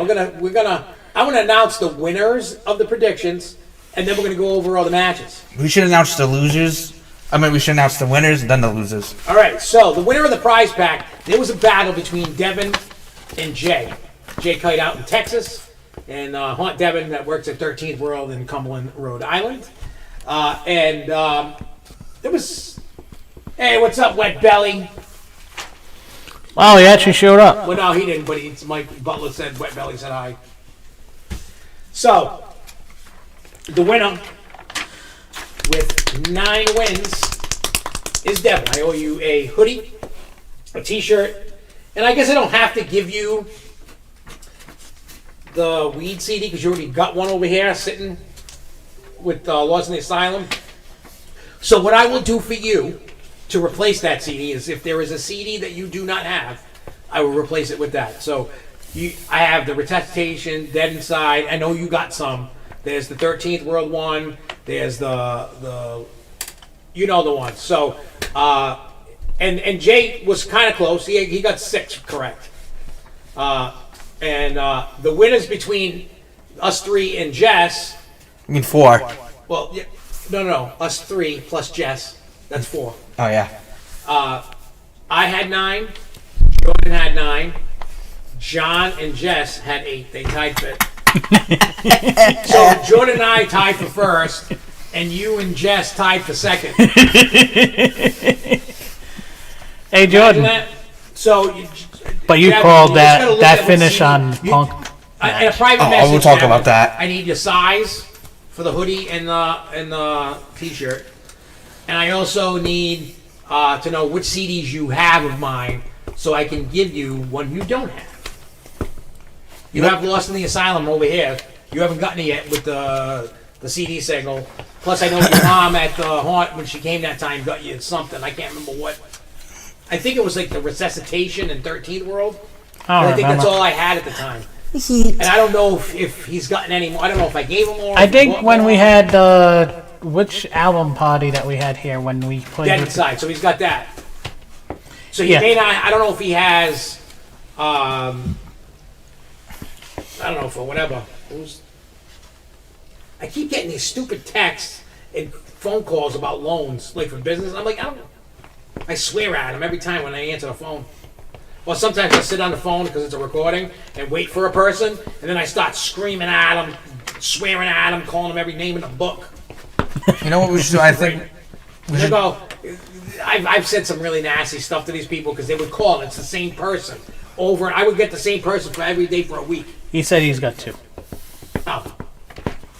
I'm gonna announce the winners of the predictions, and then we're gonna go over all the matches. We should announce the losers. We should announce the winners and then the losers. All right. So the winner of the prize pack, there was a battle between Devin and Jay. Jay Kite out in Texas, and Haunt Devin that works at 13th World in Cumberland, Rhode Island. It was, hey, what's up, Wet Belly? Wow, he actually showed up. Well, no, he didn't, but Mike Butler said, Wet Belly said hi. So, the winner with 9 wins is Devin. I owe you a hoodie, a t-shirt, and I guess I don't have to give you the weed CD because you already got one over here sitting with Lost in the Asylum. So what I will do for you to replace that CD is if there is a CD that you do not have, I will replace it with that. So I have the Resuscitation, Dead Inside. I know you got some. There's the 13th World one. There's the you know the one. So and Jay was kind of close. He got 6 correct. And the winners between us 3 and Jess. 4. Well, yeah, no, us 3 plus Jess. That's 4. Oh, yeah. I had 9. Jordan had 9. John and Jess had 8. They tied for it. So Jordan and I tied for first, and you and Jess tied for second. Hey, Jordan. That? So, But you called that finish on Punk. In a private message, we'll talk about that. I need your size for the hoodie and the t-shirt, and I also need to know which CDs you have of mine, so I can give you one you don't have. You have Lost in the Asylum over here. You haven't gotten it yet with the CD single. Plus, I know your mom at the Haunt when she came that time got you something. I can't remember what. I think it was like the Resuscitation in 13th World. I think that's all I had at the time. And I don't know if he's gotten any more. I don't know if I gave him more. I think when we had which album party that we had here when we played Dead Inside, so he's got that. So he may not. I don't know if he has. I don't know, for whatever. I keep getting these stupid texts and phone calls about loans, like for business. I'm like, I swear at him every time when I answer the phone. Well, sometimes I sit on the phone because it's a recording and wait for a person, and then I start screaming at them, swearing at them, calling them every name in the book. You know what we should do? I think we should go. I've said some really nasty stuff to these people because they would call. It's the same person over, and I would get the same person for every day for a week. He said he's got 2.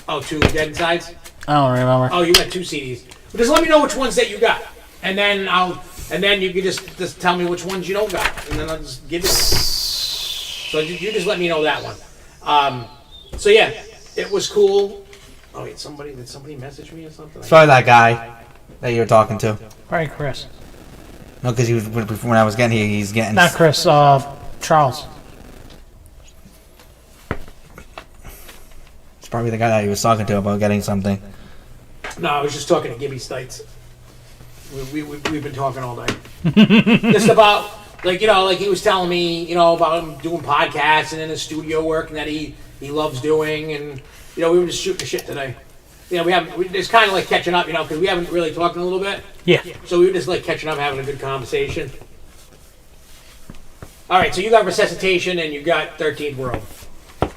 Oh, 2 Dead Insides? I don't remember. Oh, you got 2 CDs. But just let me know which ones that you got, and then you can just tell me which ones you don't got, and then I'll just give it to you. So you just let me know that one. So yeah, it was cool. Oh wait, did somebody message me or something? Sorry, that guy that you were talking to. Probably Chris. No, because when I was getting here, he's getting. Not Chris. Charles. It's probably the guy that he was talking to about getting something. No, I was just talking to Gibby Stites. We've been talking all night. Just about, like he was telling me, about him doing podcasts and in his studio work and that he loves doing, and we were just shooting the shit today. It's kind of like catching up, because we haven't really talked in a little bit. Yeah. So we were just like catching up, having a good conversation. All right, so you got Resuscitation and you got 13th World.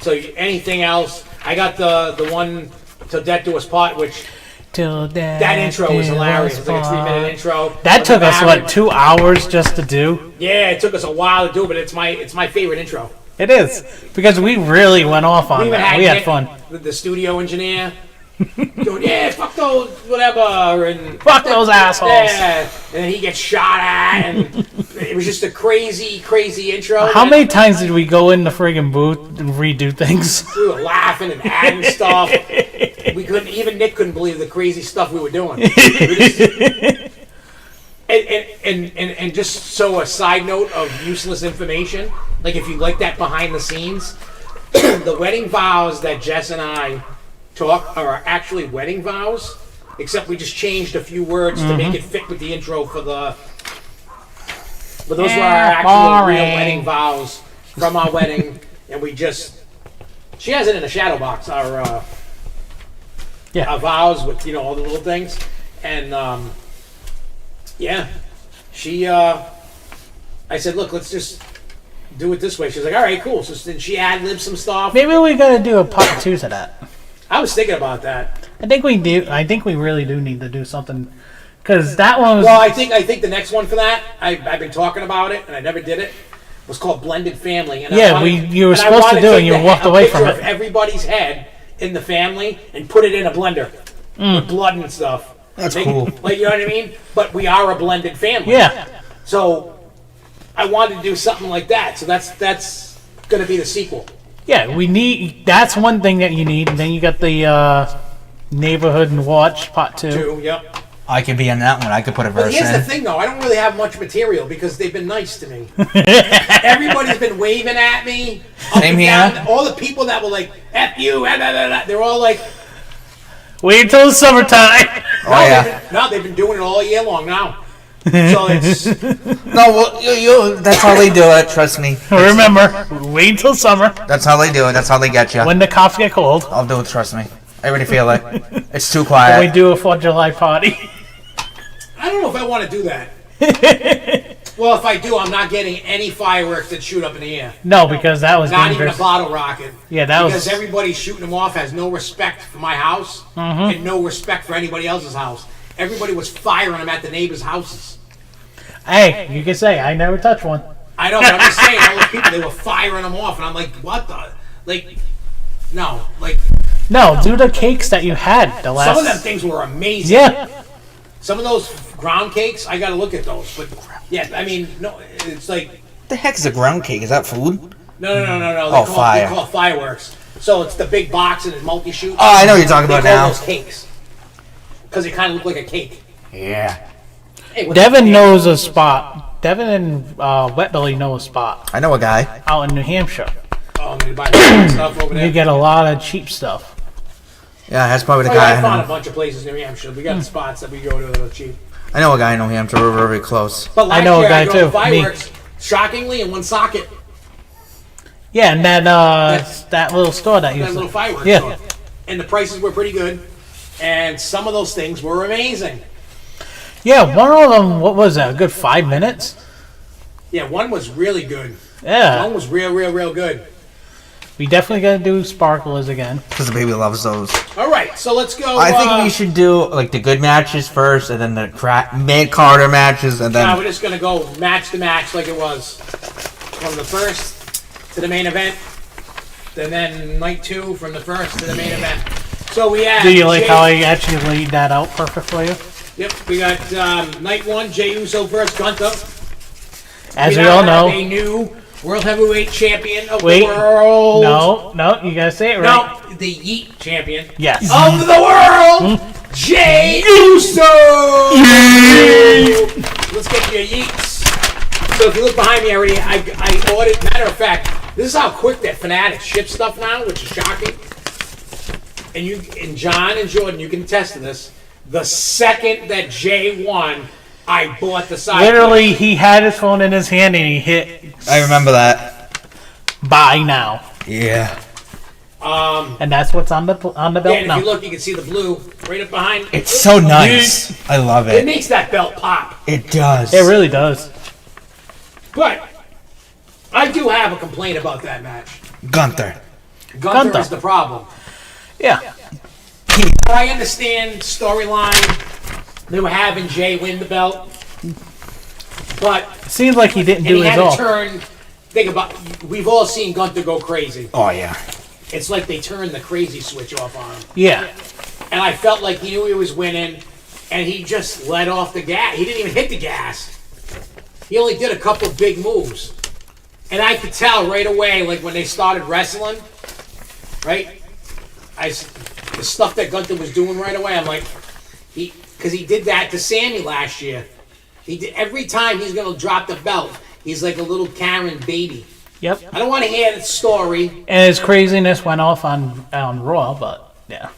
So anything else? I got the one Till Death Do Us Part, which that intro was hilarious. It's like a 3-minute intro. That took us 2 hours just to do? Yeah, it took us a while to do, but it's my favorite intro. It is, because we really went off on that. We had fun. The studio engineer going, yeah, fuck those, whatever, and fuck those assholes. Yeah, and then he gets shot at, and it was just a crazy, crazy intro. How many times did we go in the friggin' booth and redo things? We were laughing and adding stuff. Even Nick couldn't believe the crazy stuff we were doing. And just so a side note of useless information, like if you like that behind the scenes, the wedding vows that Jess and I talk are actually wedding vows, except we just changed a few words to make it fit with the intro for the. But those were our actual real wedding vows from our wedding, and she has it in a shadow box. Our vows with all the little things, and I said, look, let's just do it this way. She's like, all right, cool. So then she ad-libbed some stuff. Maybe we gotta do a part 2 to that. I was thinking about that. I think we do. I think we really do need to do something, because that one was. Well, I think the next one for that, I've been talking about it and I never did it. Was called Blended Family. And you were supposed to do it and you walked away from it. Of everybody's head in the family and put it in a blender with blood and stuff. That's cool. Like, you know what I mean? But we are a blended family. Yeah. So I wanted to do something like that. So that's going to be the sequel. Yeah, that's one thing that you need. And then you got the Neighborhood and Watch Part 2. Yep. I could be in that one. I could put a verse in. But here's the thing, though. I don't really have much material because they've been nice to me. Everybody's been waving at me. Same here. All the people that were like, F you, they're all like... Wait until the summertime. They've been doing it all year long now. So it's... that's how they do it. Trust me. Remember, wait until summer. That's how they do it. That's how they get you. When the cops get cold. I'll do it. Trust me. I already feel it. It's too quiet. We do a 4th of July party. I don't know if I want to do that. Well, if I do, I'm not getting any fireworks that shoot up in the air. No, because that was Not dangerous. even a bottle rocket. Yeah, that was... Because everybody shooting them off has no respect for my house and no respect for anybody else's house. Everybody was firing them at the neighbors' houses. Hey, you can say, I never touched one. I know, but I'm just saying, all those people, they were firing them off, and I'm like, what the? Like, no. Like, No, do the cakes that you had the last... some of them things were amazing. Yeah. Some of those ground cakes, I gotta look at those. But, yeah, I mean, no, it's like... The heck is a ground cake? Is that food? No. Oh, fire. They call it fireworks. So it's the big box and it's multi-shoot. Oh, I know what you're talking about They call now. those cakes. Because they kind of look like a cake. Yeah. Hey, what's Devin up, knows a spot. Devin and Wet Belly know a spot I know a guy. out in New Hampshire. Oh, I'm going to buy some stuff over there. You get a lot of cheap stuff. Yeah, that's probably the Oh, guy. yeah, I found I a know. bunch of places in New Hampshire. We got spots that we go to that are cheap. I know a guy in New Hampshire. We're very close. But last I know a year guy I got too, the fireworks, shockingly, in one socket. Yeah, and that little store that you That little fireworks Yeah. store. And the prices were pretty good. And some of those things were amazing. Yeah, one of them, what was that, a good 5 minutes? Yeah, one was really good. Yeah. One was real good. We definitely got to do sparklers again. Because the baby loves those. All right, so let's go. I think we should do like the good matches first, and then the mid-Carter matches, and Now then... we're just going to go match to match like it was. From the first to the main event. And then night 2 from the first to the main event. So we have... Do you like how I actually laid that out perfect for you? Yep, we got night 1, Jey Uso versus Gunther. As we now all have know. a new World Heavyweight Champion of Wait. the world. No, you gotta say it right. No, the Yeet Champion Yes. of the world, Jey Uso. Let's get your yeets. So if you look behind me already, I ordered. Matter of fact, this is how quick that Fanatics ship stuff now, which is shocking. And John and Jordan, you can attest to this. The second that Jay won, I bought the side. Literally, he had his phone in his hand and he hit I remember that. buy now. Yeah. And that's what's on the belt And if now. you look, you can see the blue right up behind. It's so nice. I love It it. makes that belt pop. It does. It really does. But I do have a complaint about that match. Gunther. Gunther Gunther. is the problem. Yeah. I understand storyline. They were having Jay win the belt, but It seems like he didn't and do he his had all. to turn. Think about. We've all seen Gunther go crazy. Oh, yeah. It's like they turned the crazy switch off on him, Yeah. and I felt like he knew he was winning, and he just let off the gas. He didn't even hit the gas. He only did a couple big moves, and I could tell right away, like when they started wrestling, right? The stuff that Gunther was doing right away, I'm like, because he did that to Sammy last year. He did every time he's gonna drop the belt. He's like a little Karen baby. Yep. I don't want to hear the story, And his craziness went off on Raw, but yeah.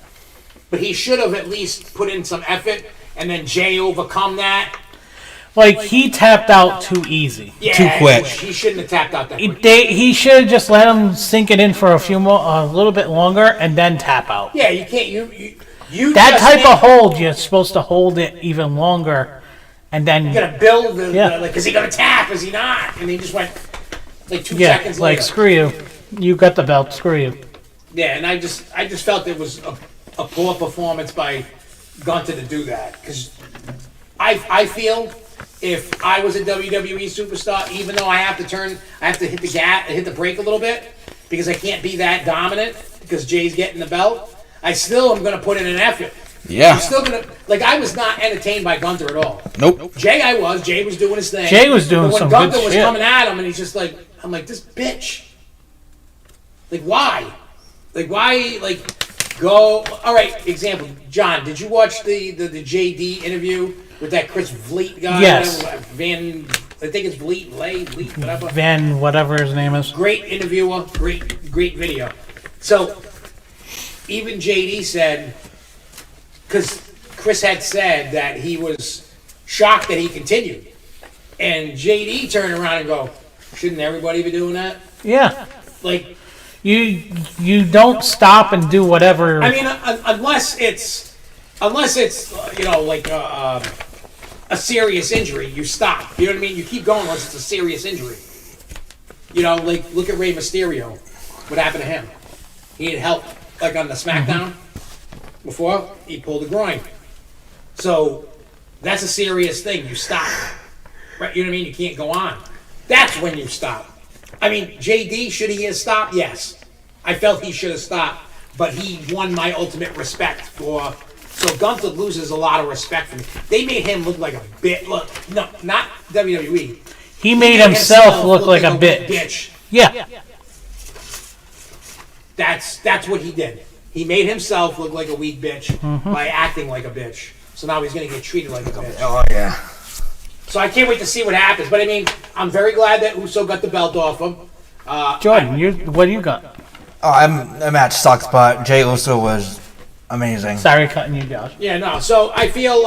but he should have at least put in some effort, and then Jay overcome that. Like, he tapped out too easy. Yeah, Too quick. He shouldn't have tapped out that quick. He should have just let him sink it in for a little bit longer, and then tap out. Yeah, you can't. You That just type can't- of hold, you're supposed to hold it even longer, and then You gotta build the Yeah. like. Is he gonna tap? Is he not? And he just went like 2 yeah, seconds like later. screw you, you got the belt, screw you. Yeah, and I just felt it was a poor performance by Gunther to do that, because I feel if I was a WWE superstar, even though I have to hit the hit the brake a little bit because I can't be that dominant because Jay's getting the belt. I still am gonna put in an effort. Yeah. I'm still gonna I was not entertained by Gunther at all. Nope. Jay was doing his thing. Jay was doing but when some Gunther good was shit. coming at him, and he's just like, I'm like, this bitch. Like, why? Go. All right, example. John, did you watch the JD interview with that Chris Vliet guy? Yes. I think it's Vliet, whatever. Van, whatever his name is. Great interviewer, great video. So, even JD said, because Chris had said that he was shocked that he continued. And JD turned around and go, shouldn't everybody be doing that? Yeah, Like, you don't stop and do whatever. I mean, unless it's like a serious injury, you stop. You know what I mean? You keep going unless it's a serious injury. You know, like, look at Rey Mysterio. What happened to him? He had help, like on the SmackDown before, he pulled the groin. So, that's a serious thing. You stop. Right? You know what I mean? You can't go on. That's when you stop. I mean, JD, should he have stopped? Yes. I felt he should have stopped, but he won my ultimate respect for... So Gunther loses a lot of respect for me. They made him look like a bitch. Look, no, not WWE. He made himself look like a bitch. Yeah. That's what he did. He made himself look like a weak bitch by acting like a bitch. So now he's going to get treated like a bitch. Oh, yeah. So I can't wait to see what happens. But I mean, I'm very glad that Uso got the belt off him. Jordan, what do you got? Oh, the match sucks, but Jey Uso was amazing. Sorry, cutting you, Josh. Yeah, no. So I feel,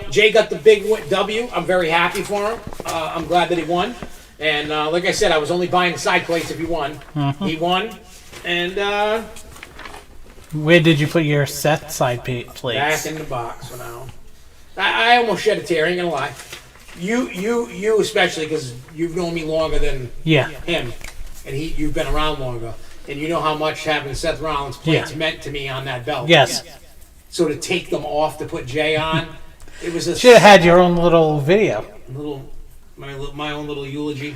Jay got the big W. I'm very happy for him. I'm glad that he won. And like I said, I was only buying side plates if he won. He won. And where did you put your Seth side plates? Back in the box for now. I almost shed a tear, ain't gonna lie. You especially, because you've known me longer than him. And you've been around longer. And you know how much having Seth Rollins plates meant to me on that belt. Yes. So to take them off to put Jay on, it was a... Should have had your own little video. My own little eulogy.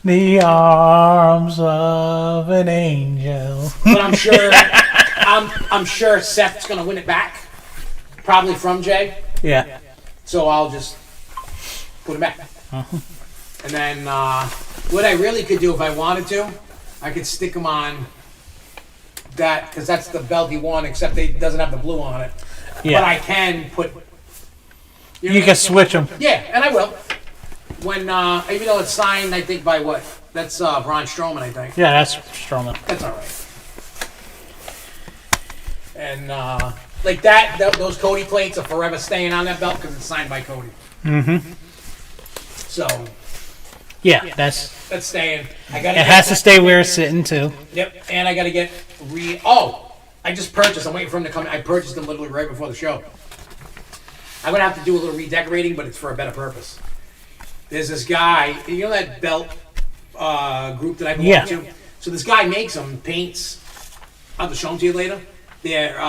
The arms of an angel. But I'm sure I'm sure Seth's gonna win it back. Probably from Jay. Yeah. So I'll just put him back. And then what I really could do if I wanted to, I could stick him on that, because that's the belt he won, except it doesn't have the blue on it. Yeah. But I can put... You can switch them. Yeah, and I will. When, even though it's signed, I think, by what? That's Braun Strowman, I think. Yeah, that's Strowman. That's all right. And, like that, those Cody plates are forever staying on that belt because it's signed by Cody. So... Yeah, that's staying. It has to stay where it's sitting, too. Yep, and I got to get I just purchased. I'm waiting for him to come. I purchased them literally right before the show. I'm going to have to do a little redecorating, but it's for a better purpose. There's this guy, you know that belt group that I belong to? So this guy makes them, paints. I'll just show them to you later. They're,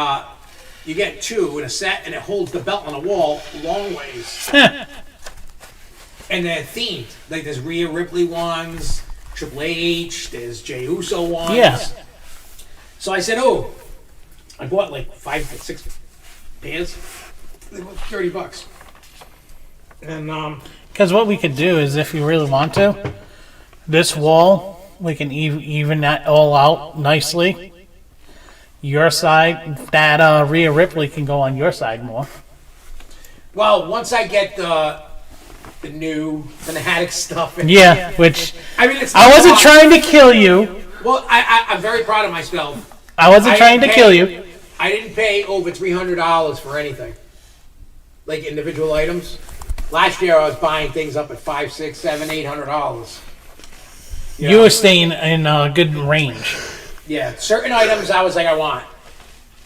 you get two in a set, and it holds the belt on a wall long ways. And they're themed. Like there's Rhea Ripley ones, Triple H, there's Jey Uso ones. Yeah. So I said, I bought like 5 or 6 pairs. They were $30. And because what we could do is, if you really want to, this wall, we can even that all out nicely. Your side, that Rhea Ripley can go on your side more. Well, once I get the new fanatic stuff. Yeah, which I mean, it's I wasn't trying to kill you. Well, I'm very proud of myself. I wasn't trying to kill you. I didn't pay over $300 for anything, like individual items. Last year, I was buying things up at $500, $600, $700, $800. You were staying in a good range. Yeah, certain items I was like, I want,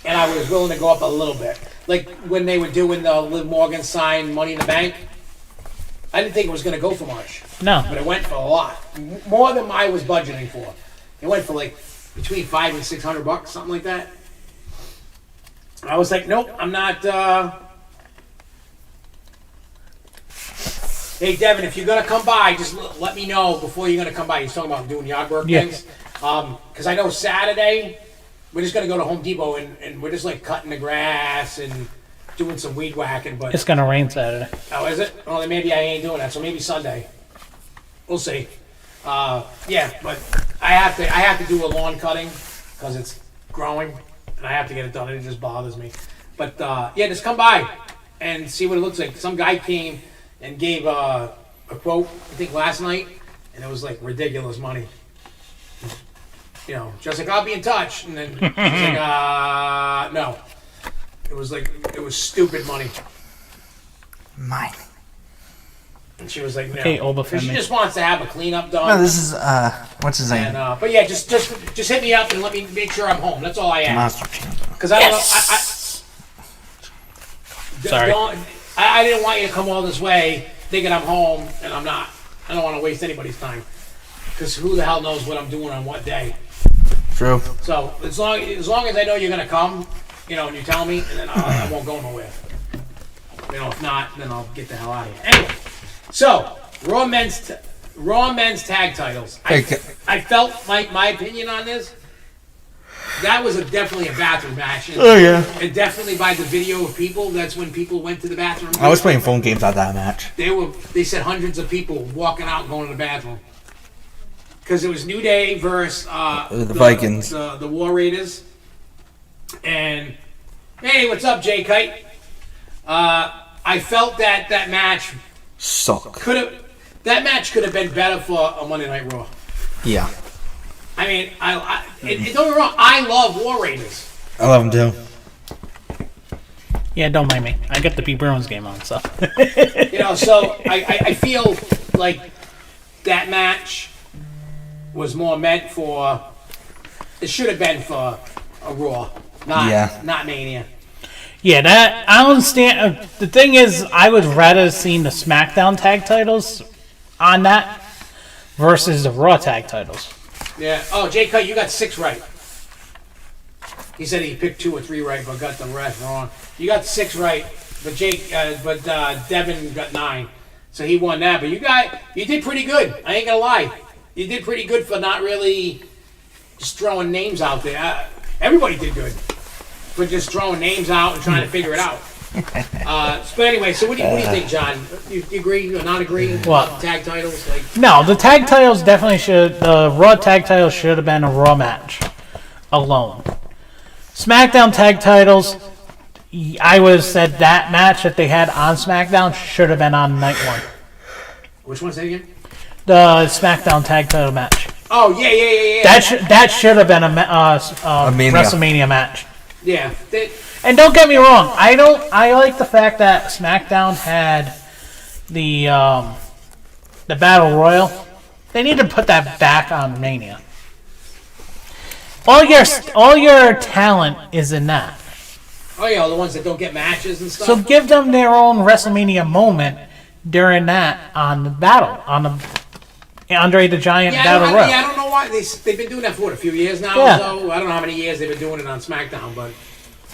and I was willing to go up a little bit. Like when they were doing the Liv Morgan signed Money in the Bank. I didn't think it was going to go for much. No. But it went for a lot. More than I was budgeting for. It went for like between $500 and $600, something like that. I was like, nope, I'm not. Hey, Devin, if you're going to come by, just let me know before you're going to come by. He's talking about doing yard work things. Because I know Saturday, we're just going to go to Home Depot and we're just like cutting the grass and doing some weed whacking, but it's gonna rain Saturday. Oh, is it? Well, then maybe I ain't doing that. So maybe Sunday. We'll see. Yeah, but I have to do a lawn cutting because it's growing, and I have to get it done. It just bothers me. But yeah, just come by and see what it looks like. Some guy came and gave a quote, I think last night, and it was like ridiculous money. You know, just like I'll be in touch, and then he's like, no. It was stupid money. Mine. And she was like, no. Okay, She just wants to have a cleanup done. No, this is, what's his name? And, but yeah, just hit me up and let me make sure I'm home. That's all I ask. Master Champ. Because I don't know. Sorry. I didn't want you to come all this way thinking I'm home and I'm not. I don't want to waste anybody's time. Because who the hell knows what I'm doing on what day. True. So as long as I know you're gonna come, you know, and you tell me, and then I won't go nowhere. You know, if not, then I'll get the hell out of here. Anyway, so Raw men's tag titles. I felt my opinion on this. That was definitely a bathroom match. And definitely by the video of people, that's when people went to the bathroom. I was playing phone games at that match. They said hundreds of people walking out and going to the bathroom. Because it was New Day versus the Vikings. The War Raiders. And, hey, what's up, Jay Kite? I felt that match that match could have been better for a Monday Night Raw. Yeah. I mean, don't get me wrong, I love War Raiders. I love them too. Yeah, don't mind me. I got the B Bruins game on, so. You know, so I feel like that match was more meant for. It should have been for a Raw, not Mania. Yeah, that I understand. The thing is, I would rather seen the SmackDown tag titles on that versus the Raw tag titles. Yeah. Oh, Jay Cut, you got 6 right. He said he picked 2 or 3 right, but got the rest wrong. You got 6 right, but Devin got 9, so he won that. But you did pretty good. I ain't gonna lie, you did pretty good for not really just throwing names out there. Everybody did good, but just throwing names out and trying to figure it out. But anyway, so what do you think, John? You agree or not agree? What? Tag titles? No, the tag titles definitely should. The Raw tag titles should have been a Raw match alone. SmackDown tag titles, I would have said that match that they had on SmackDown should have been on night 1. Which one's that again? The SmackDown tag title match. Oh yeah. That should have been a WrestleMania match. Yeah. And don't get me wrong, I like the fact that SmackDown had the Battle Royal. They need to put that back on Mania. All your talent is in that. Oh yeah, the ones that don't get matches and stuff. So give them their own WrestleMania moment during that on the Andre the Giant Battle Royal. I don't know why they've been doing that for a few years now. Yeah. So I don't know how many years they've been doing it on SmackDown, but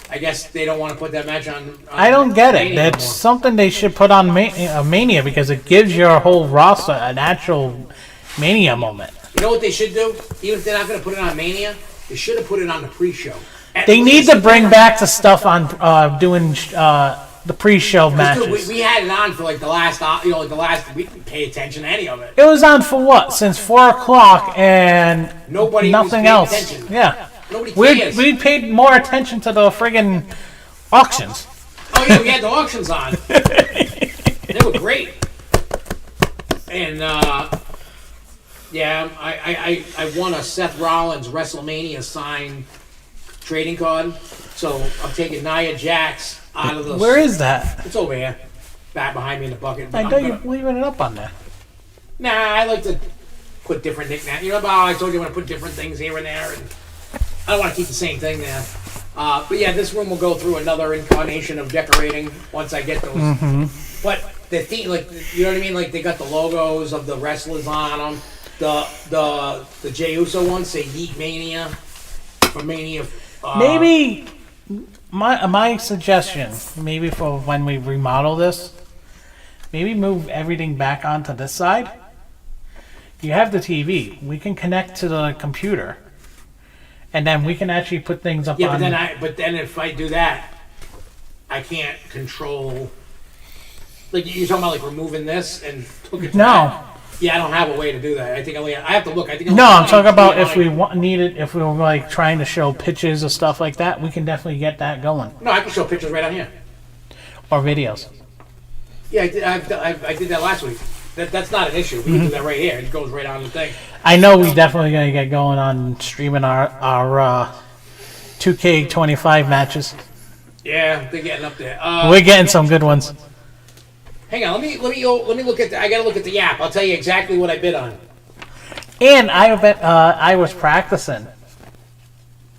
I guess they don't want to put that match on I don't get it. Mania That's anymore. something they should put on Mania because it gives your whole roster an actual Mania moment. You know what they should do? Even if they're not going to put it on Mania, they should have put it on the pre-show. They need to bring back the stuff on doing the pre-show matches. We had it on for like the last, we didn't pay attention to any of it. It was on for what? Since 4 o'clock and Nobody was nothing paying else. attention. Yeah. Nobody We cares. paid more attention to the friggin' auctions. Oh yeah, we had the auctions on. They were great. And yeah, I won a Seth Rollins WrestleMania signed trading card. So I'm taking Nia Jax out of the. Where is that? It's over here, back behind me in the bucket. I know you're leaving it up on there. Nah, I like to put different knickknacks. You know how I told you I want to put different things here and there, and I don't want to keep the same thing there. But yeah, this room will go through another incarnation of decorating once I get those. Mm-hmm. But the theme, like, you know what I mean? Like, they got the logos of the wrestlers on them. The Jey Uso ones say Yeet Mania for Mania. Maybe my suggestion, maybe for when we remodel this, maybe move everything back onto this side. You have the TV. We can connect to the computer, and then we can actually put things up. Yeah, on... but then if I do that, I can't control. Like, you're talking about like removing this and hook it to that? Yeah, I don't have a way to do that. I have to look. No, I'm talking about if we if we were like trying to show pictures or stuff like that, we can definitely get that going. No, I can show pictures right on here. Or videos. Yeah, I did that last week. That's not an issue. We can do that right here. It goes right on the thing. I know we definitely gonna get going on streaming our 2K25 matches. Yeah, they're getting up there. We're getting some good ones. Hang on, let me look at. I gotta look at the app. I'll tell you exactly what I bid on. And I was practicing.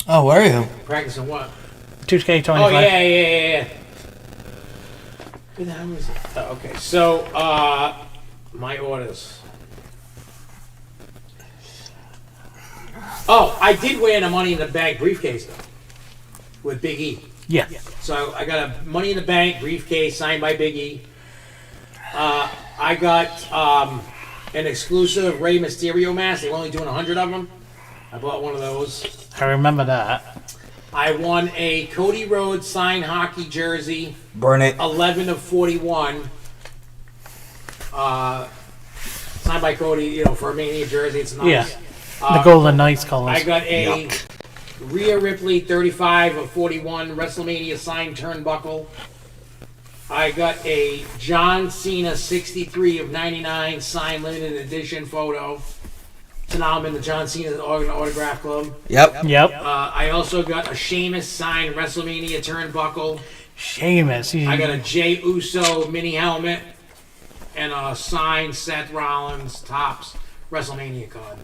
Oh, were you? Practicing what? 2K25. Oh yeah. What the hell is it? Oh, okay, so my orders. Oh, I did win a Money in the Bank briefcase though, with Big E. Yeah. So I got a Money in the Bank briefcase signed by Big E. I got an exclusive Rey Mysterio mask. They were only doing 100 of them. I bought one of those. I remember that. I won a Cody Rhodes signed hockey jersey. Burn it. 11 of 41. Signed by Cody, you know, for a Mania jersey. It's nice. Yeah. The Golden Knights colors. I got a Rhea Ripley 35 of 41 WrestleMania signed turnbuckle. I got a John Cena 63 of 99 signed limited edition photo. So now I'm in the John Cena autograph club. Yep. I also got a Sheamus signed WrestleMania turnbuckle. Sheamus. I got a Jey Uso mini helmet and a signed Seth Rollins Tops WrestleMania card.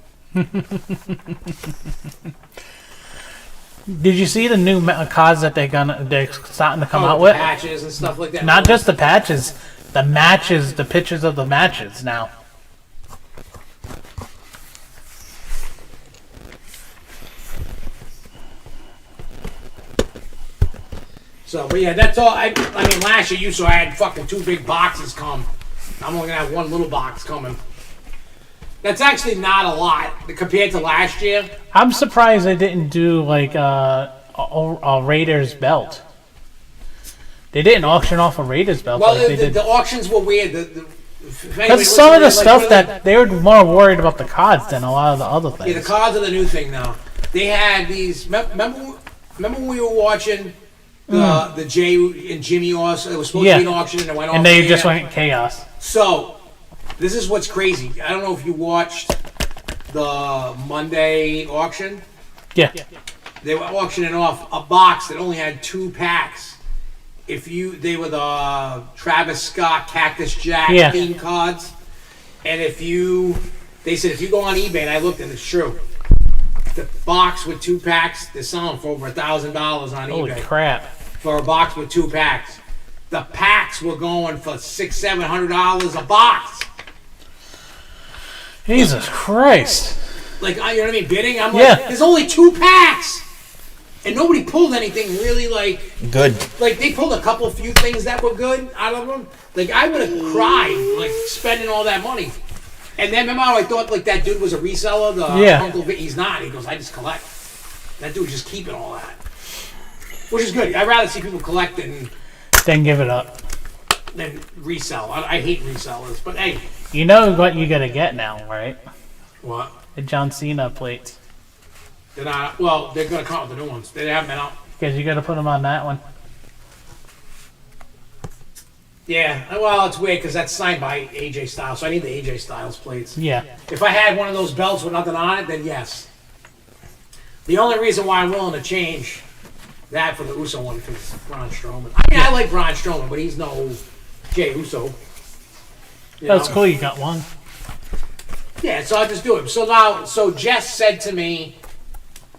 Did you see the new cards that they're starting to come out with? Patches and stuff like that. Not just the patches, the matches, the pictures of the matches now. So, but yeah, that's all. I mean, last year you saw I had fucking 2 big boxes come. I'm only gonna have 1 little box coming. That's actually not a lot compared to last year. I'm surprised they didn't do like a Raiders belt. They didn't auction off a Raiders belt. Well, like the auctions were weird. Because some of the stuff that they were more worried about the cards than a lot of the other things. Yeah, the cards are the new thing now. They had these. Remember when we were watching the Jay and Jimmy Austin? It was supposed to be an auction, and it went off. And they just went chaos. So, this is what's crazy. I don't know if you watched the Monday auction. Yeah. They were auctioning off a box that only had 2 packs. They were the Travis Scott Cactus Jack theme cards, and they said if you go on eBay, and I looked and it's true, the box with 2 packs, they're selling for over $1,000 on eBay. Holy crap! For a box with 2 packs, the packs were going for $600-700 a box. Jesus Christ! Like, you know what I mean? Bidding. I'm like, there's only 2 packs. And nobody pulled anything really, like... Good. Like, they pulled a few things that were good out of them. Like, I would have cried, like, spending all that money. And then, remember how I thought, like, that dude was a reseller? Uncle Vic, he's not. He goes, I just collect. That dude's just keeping all that. Which is good. I'd rather see people collect than give it up. Than resell. I hate resellers, but hey. You know what you gotta get now, right? What? The John Cena plates. They're not. Well, they're gonna come out with the new ones. They haven't been out. Because you gotta put them on that one. Yeah. Well, it's weird because that's signed by AJ Styles, so I need the AJ Styles plates. Yeah. If I had one of those belts with nothing on it, then yes. The only reason why I'm willing to change that for the Uso one is Braun Strowman. I mean, I like Braun Strowman, but he's no Jey Uso. That's cool. You got one. Yeah, so I'll just do it. So Jess said to me,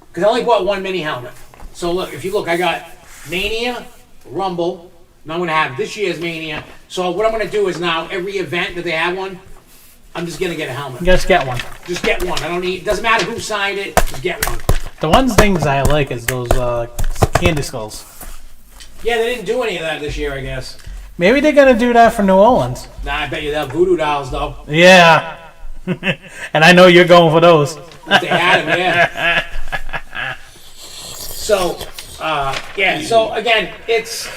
because I only bought 1 mini helmet. So look, if you look, I got Mania, Rumble, and I'm going to have this year's Mania. So what I'm going to do is now, every event that they have one, I'm just going to get a helmet. Just get one. Just get one. I don't need, doesn't matter who signed it, just get one. The things I like is those candy skulls. Yeah, they didn't do any of that this year, I guess. Maybe they're going to do that for New Orleans. Nah, I bet you they'll have voodoo dolls, though. Yeah. And I know you're going for those. If they had them, yeah. So, so again, it's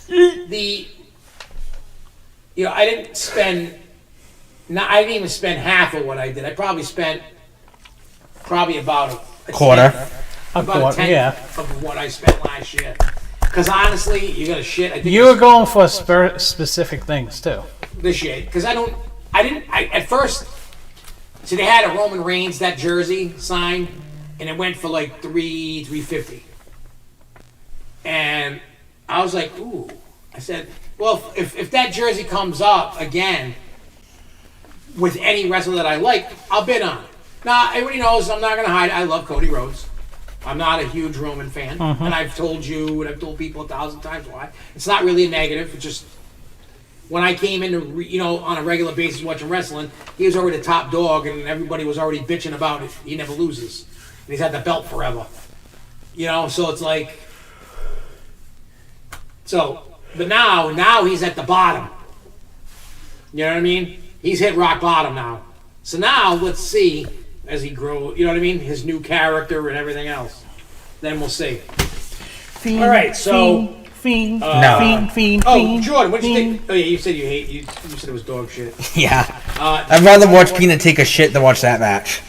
the, I didn't even spend half of what I did. I probably spent about a quarter. About a tenth of what I spent last year. Because honestly, you're gonna shit. I think you were going for specific things too. This year, because at first, see, they had a Roman Reigns, that jersey signed, and it went for like $350. And I was like, ooh. I said, well, if that jersey comes up again with any wrestler that I like, I'll bid on it. Now, everybody knows I'm not going to hide. I love Cody Rhodes. I'm not a huge Roman fan. And I've told you and I've told people 1,000 times why. It's not really a negative. It's just, when I came into, on a regular basis watching wrestling, he was already the top dog, and everybody was already bitching about it. He never loses. And he's had the belt forever. So it's like... But now he's at the bottom. You know what I mean? He's hit rock bottom now. So now, let's see, as he grows, his new character and everything else. Then we'll see. Fiend, all right, so... Fiend, Fiend. Jordan, what did you think? Oh, yeah, you said you said it was dog shit. Yeah. I'd rather watch Peanut take a shit than watch that match.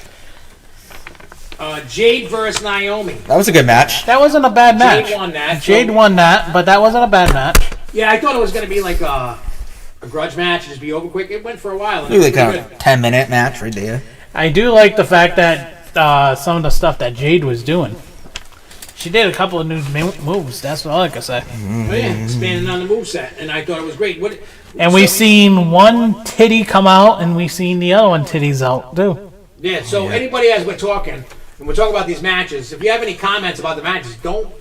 Jade versus Naomi. That was a good match. That wasn't a bad match. Jade won that. But that wasn't a bad match. Yeah, I thought it was going to be like a grudge match, just be over quick. It went for a while. It was like a 10-minute match right there. I do like the fact that some of the stuff that Jade was doing. She did a couple of new moves. That's all I can say. Oh, yeah, expanding on the moveset, and I thought it was great. We've seen one titty come out, and we've seen the other one titties out, too. Yeah, so anybody as we're talking, and we're talking about these matches, if you have any comments about the matches, don't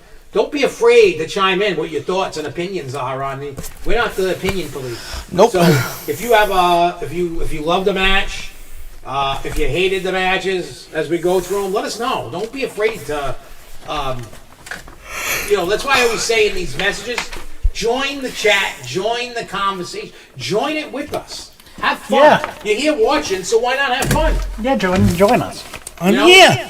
be afraid to chime in what your thoughts and opinions are on the... We're not the opinion police. Nope. So if you have if you love the match, if you hated the matches as we go through them, let us know. Don't be afraid to... that's why I always say in these messages, join the chat, join the conversation, join it with us. Have fun. Yeah. You're here watching, so why not have fun? Yeah, join us.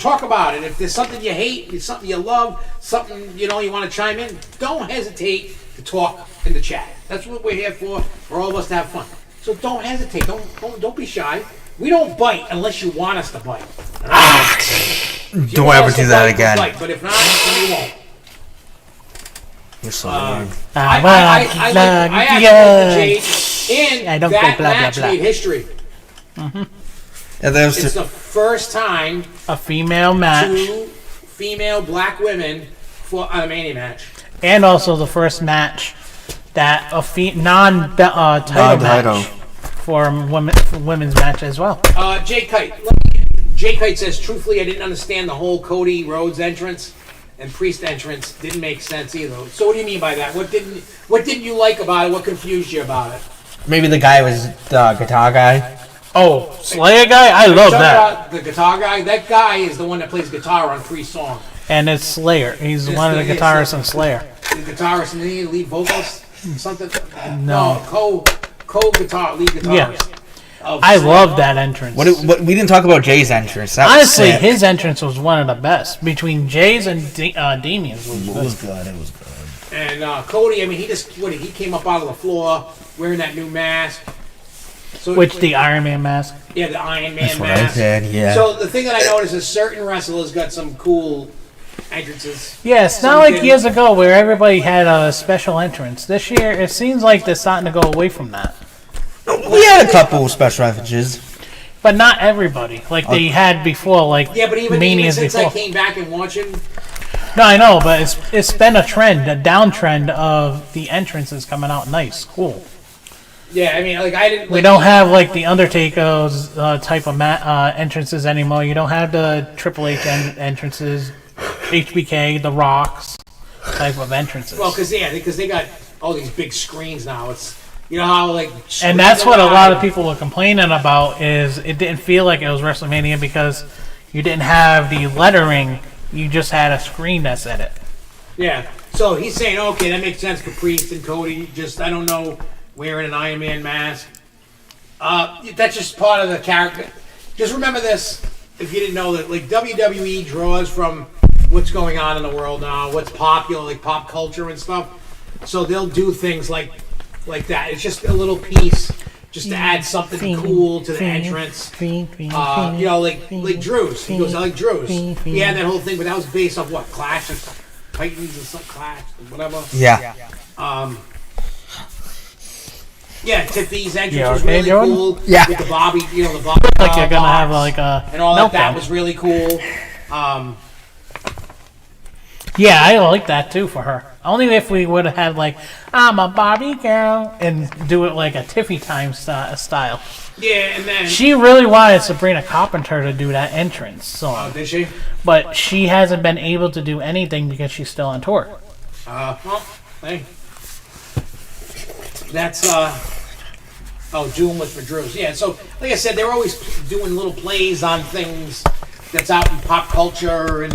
Talk about it. If there's something you hate, it's something you love, something you want to chime in, don't hesitate to talk in the chat. That's what we're here for all of us to have fun. So don't hesitate. Don't be shy. We don't bite unless you want us to bite. Don't ever do that again. Bite, but if not, then we won't. You're so weird. I actually like the Jade, and that match made history. Mm-hmm. It's the first time a female match, 2 female black women fought on a Mania match, and also the first match that a non-title match for women's match as well. Jay Kite says, truthfully, I didn't understand the whole Cody Rhodes entrance and Priest entrance. Didn't make sense either. So what do you mean by that? What didn't you like about it? What confused you about it? Maybe the guy was the guitar guy. Oh, Slayer guy? I love that. The guitar guy? That guy is the one that plays guitar on Priest's song. And it's Slayer. He's one of the guitarists in Slayer. The guitarist and the lead vocalist? Something? No. Co-guitar, lead guitarist. Yeah. I love that entrance. We didn't talk about Jay's entrance. Honestly, his entrance was one of the best. Between Jay's and Damien's it was good. It was good. And Cody, I mean, he came up out of the floor wearing that new mask. So the Iron Man mask? Yeah, the Iron Man That's what mask. I said, yeah. So the thing that I noticed is certain wrestlers got some cool entrances. Yeah, it's not like years ago where everybody had a special entrance. This year, it seems like they're starting to go away from that. We had a couple special entrances. But not everybody. Like they had before, like yeah, but even since before. I came back and watching... No, I know, but it's been a trend, a downtrend of the entrances coming out nice, cool. Yeah, I mean, like I didn't... We don't have like the Undertaker's type of entrances anymore. You don't have the Triple H entrances, HBK, The Rock's type of entrances. Well, because they got all these big screens now. It's... You know how, like... And that's what a lot of people were complaining about, is it didn't feel like it was WrestleMania because you didn't have the lettering, you just had a screen that said it. Yeah. So he's saying, okay, that makes sense for Priest and Cody, just, I don't know, wearing an Iron Man mask. That's just part of the character. Just remember this, if you didn't know that, like, WWE draws from what's going on in the world now, what's popular, like pop culture and stuff. So they'll do things like that. It's just a little piece, just to add something cool to the entrance. You know, like Drew's. He goes, I like Drew's. He had that whole thing, but that was based off what? Clash of Titans or some Clash or whatever. Yeah. Yeah, Tiffany's entrance was really cool. Yeah. With the Bobby, the Bobby. Like you're gonna have like a and all that was really cool. Yeah, I like that too for her. Only if we would have had like, I'm a Barbie girl, and do it like a Tiffy Time style. Yeah, and then... She really wanted Sabrina Carpenter to do that entrance song. Oh, did she? But she hasn't been able to do anything because she's still on tour. Well, hey. That's, Oh, Doom was for Drews. Yeah, so like I said, they're always doing little plays on things that's out in pop culture and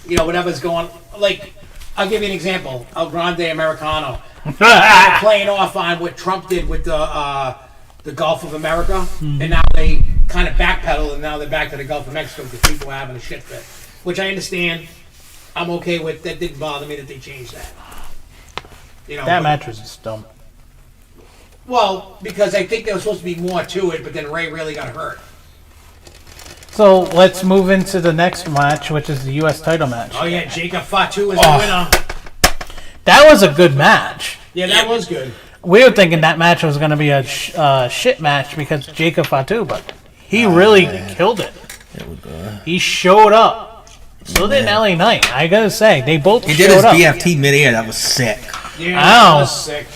whatever's going. Like, I'll give you an example: El Grande Americano. They're playing off on what Trump did with the Gulf of America, and now they kind of backpedal, and now they're back to the Gulf of Mexico because people are having a shit fit, which I understand. I'm okay with. That didn't bother me that they changed that. That match was just dumb. Well, because I think there was supposed to be more to it, but then Ray really got hurt. So let's move into the next match, which is the U.S. title match. Oh yeah, Jacob Fatu is the winner. That was a good match. Yeah, that was good. We were thinking that match was going to be a shit match because Jacob Fatu, but he really killed it. He showed up. So did LA Knight. I gotta say, they both He did his BFT midair. That was sick. Yeah, that was sick.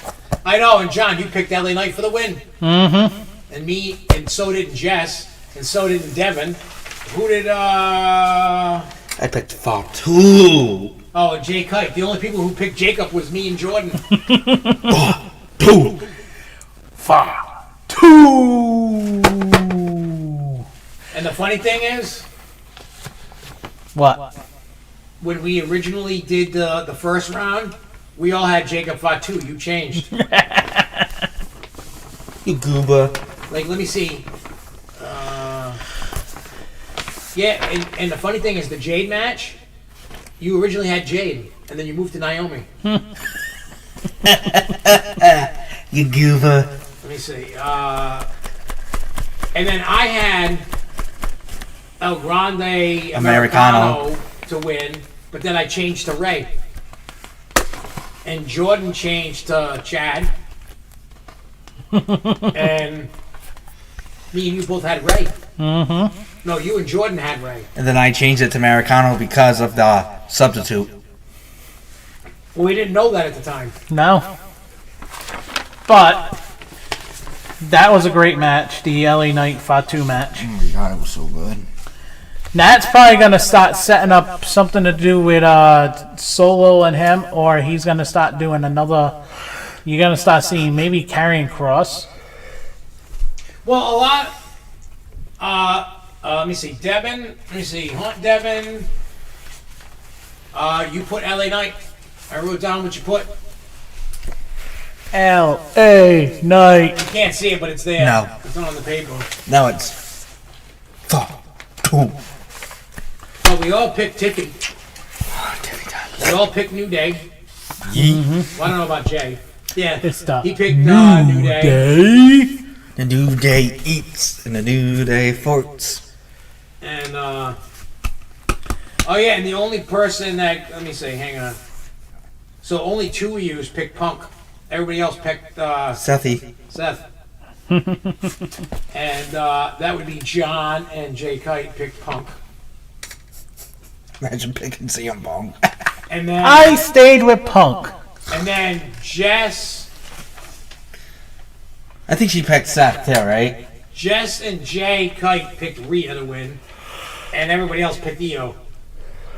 I know, and John, you picked LA Knight for the win. Mm-hmm. And me, and so did Jess, and so did Devin. Who did, I picked Fatu. Oh, and Jay Kite. The only people who picked Jacob was me and Jordan. Fatu. And the funny thing is, what? When we originally did the first round, we all had Jacob Fatu. You changed. You goober. Like, let me see. Yeah, and the funny thing is, the Jade match, you originally had Jade, and then you moved to Naomi. You goober. Let me see. And then I had El Grande Americano to win, but then I changed to Ray. And Jordan changed to Chad. And me and you both had Ray. Mm-hmm. No, you and Jordan had Ray. And then I changed it to Americano because of the substitute. Well, we didn't know that at the time. No. But that was a great match, the LA Knight Fatu match. Oh my god, it was so good. That's probably going to start setting up something to do with Solo and him, or he's going to start doing another. You're going to start seeing maybe Karrion Kross. Well, a lot. Let me see. Devin. Let me see. Hunt Devin. You put LA Knight. I wrote down what you put. LA Knight. You can't see it, but it's there. No. It's not on the paper. No, it's Fatu. But we all picked Tiffany. We all picked New Day. Mm-hmm. Well, I don't know about Jay. Yeah. It's the He picked New Day. The New Day eats and the New Day forts. And, oh yeah, and the only person that, let me see, hang on. So only two of you picked Punk. Everybody else picked, Sethy. Seth. And, that would be John and Jay Kite picked Punk. Imagine picking CM Punk. And then I stayed with Punk. And then Jess I think she picked Seth too, right? Jess and Jay Kite picked Rhea to win. And everybody else picked Io.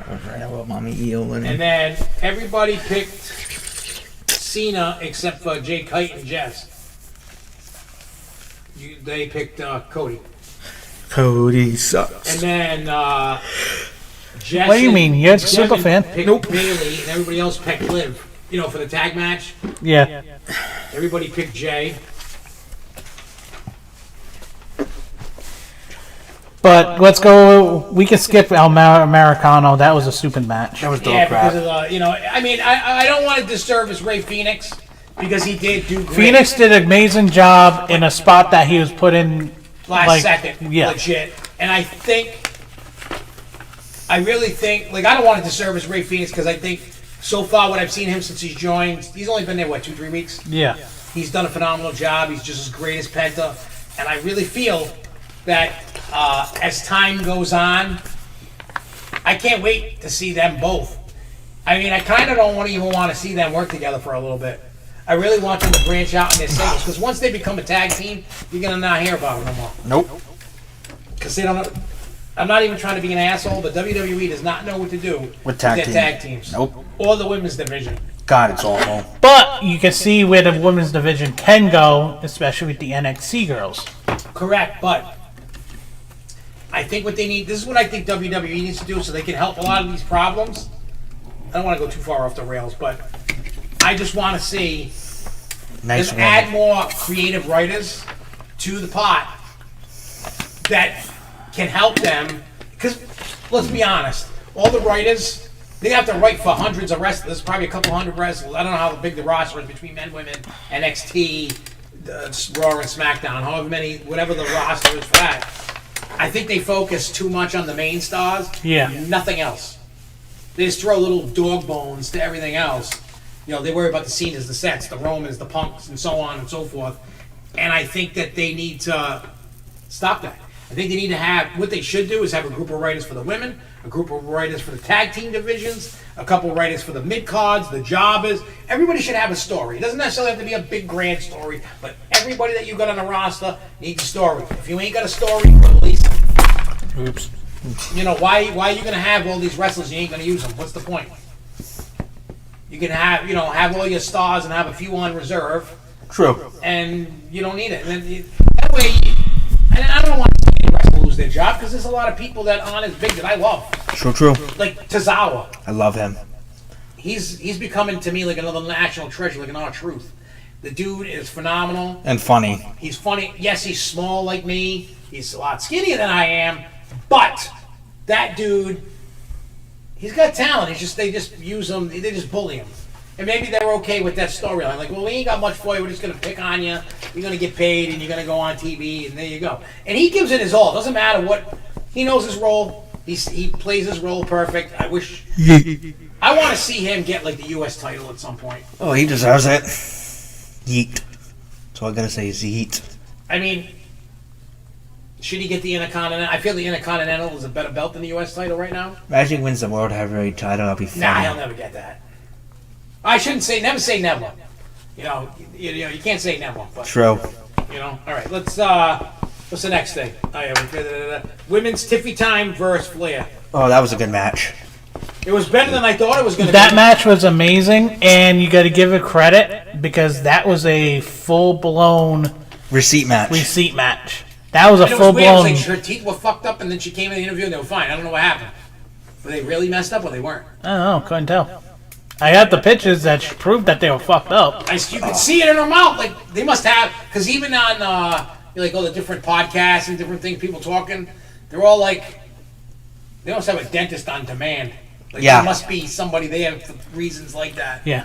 I was right about Mommy Io winning. And then everybody picked Cena except for Jay Kite and Jess. They picked Cody. Cody sucks. And then Jess. What do you mean? You're a super Devin fan? Picked Bailey, and everybody else picked Liv. For the tag match. Yeah. Everybody picked Jay. But let's go. We can skip El Americano. That was a stupid match. That was Yeah, dog crap. because of I mean, I don't want to disservice Ray Phoenix because he did do great. Phoenix did an amazing job in a spot that he was put in last second, yeah. legit. And I really think, I don't want to disservice Ray Phoenix because I think so far what I've seen him since he's joined, he's only been there, 2-3 weeks? Yeah. He's done a phenomenal job. He's just as great as Penta. And I really feel that as time goes on, I can't wait to see them both. I mean, I kind of don't even want to see them work together for a little bit. I really want them to branch out in their singles because once they become a tag team, you're going to not hear about them no more. Nope. Because they don't. I'm not even trying to be an asshole, but WWE does not know what to do With tag their team. tag teams. Nope. Or the women's division. God, it's awful. But you can see where the women's division can go, especially with the NXT girls. Correct, but I think what they need, this is what I think WWE needs to do so they can help a lot of these problems. I don't want to go too far off the rails, but I just want to see Nice them add more creative writers to the pot that can help them. Because, let's be honest, all the writers, they have to write for hundreds of wrestlers. There's probably a couple hundred wrestlers. I don't know how big the roster is between men, women, NXT, Raw and SmackDown, however many, whatever the roster is for that. I think they focus too much on the main stars. Yeah. Nothing else. They just throw little dog bones to everything else. You know, they worry about the Cenas, the Sets, the Romans, the Punks, and so on and so forth. And I think that they need to stop that. I think they need to have, what they should do is have a group of writers for the women, a group of writers for the tag team divisions, a couple of writers for the mid-cards, the jobbers. Everybody should have a story. It doesn't necessarily have to be a big, grand story, but everybody that you got on the roster needs a story. If you ain't got a story, release it. Oops. You know, why are you going to have all these wrestlers and you ain't going to use them? What's the point? You can have, you know, have all your stars and have a few on reserve. True. And you don't need it. And then that way, and I don't want to see any wrestler lose their job because there's a lot of people that aren't as big that I love. True. Like Tozawa. I love him. He's becoming to me like another national treasure, like an R-Truth. The dude is phenomenal. And funny. He's funny. Yes, he's small like me. He's a lot skinnier than I am. But that dude, he's got talent. They just use him. They just bully him. And maybe they're okay with that storyline. Like, well, we ain't got much for you. We're just going to pick on you. You're going to get paid, and you're going to go on TV, and there you go. And he gives it his all. Doesn't matter what. He knows his role. He plays his role perfect. I wish. I want to see him get, like, the U.S. title at some point. Oh, he deserves it. Yeet. That's all I got to say is yeet. I mean, should he get the Intercontinental? I feel the Intercontinental is a better belt than the U.S. title right now. Imagine he wins the World Heavyweight title. I'll be funny. Nah, he'll never get that. I shouldn't say, never say never. You know, you can't say never. But, True. You know, all right, let's, what's the next thing? Women's Tiffy Time versus Flair. Oh, that was a good match. It was better than I thought it was going to be. That match was amazing, and you got to give it credit because that was a full-blown Receipt match. That was a And it was weird. It full-blown. was like her teeth were fucked up, and then she came in the interview and they were fine. I don't know what happened. Were they really messed up or they weren't? I don't know, couldn't tell. I got the pictures that proved that they were fucked up. You could see it in her mouth. Like, they must have, because even on, like, all the different podcasts and different things, people talking, they're all like, they must have a dentist on demand. Like, Yeah. there must be somebody there for reasons like that. Yeah.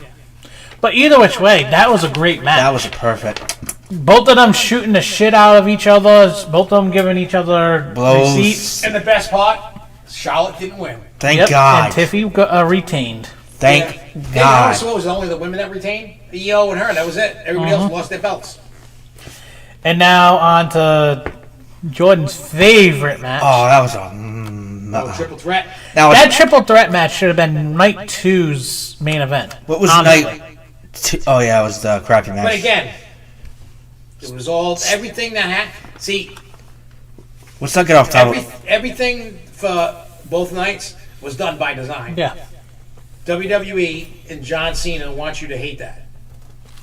But either which way, that was a great match. That was perfect. Both of them shooting the shit out of each other. Both of them giving each other Blows. receipts. And the best part, Charlotte didn't win. Thank God. And Tiffy retained. Thank Yeah, God. so it was only the women that retained? EO and her, that was it. Everybody else lost their belts. And now on to Jordan's favorite match. Oh, that was a... Triple threat. That triple threat match should have been Night 2's main event. What was honestly. Night... Oh, yeah, it was the crappy match. But again, it was all, everything that happened. See, Let's not get off topic. everything for both nights was done by design. Yeah. WWE and John Cena want you to hate that.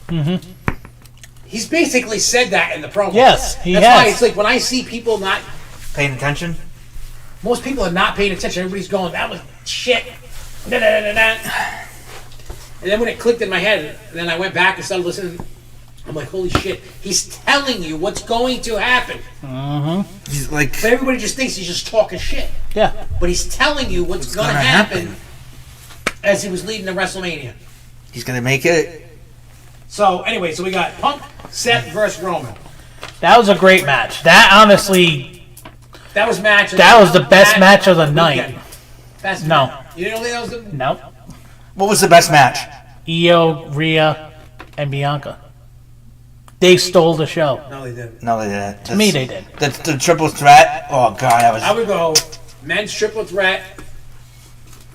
Mm-hmm. He's basically said that in the promo. Yes, he That's has. why it's like when I see people not, Paying attention? most people are not paying attention. Everybody's going, that was shit. Da, da, da, da, da. And then when it clicked in my head, and then I went back and started listening, I'm like, holy shit. He's telling you what's going to happen. He's like... But everybody just thinks he's just talking shit. Yeah. But he's telling you what's going to gonna happen happen. as he was leading to WrestleMania. He's going to make it. So, anyway, so we got Punk, Seth versus Roman. That was a great match. That honestly, That was match. that was the best match of the night. weekend. Best No. match. You didn't think that was the... Nope. What was the best match? Io, Rhea, and Bianca. They stole the show. No, they didn't. No, they didn't. To me, they did. The triple threat? Oh, God, that was... I would go men's triple threat,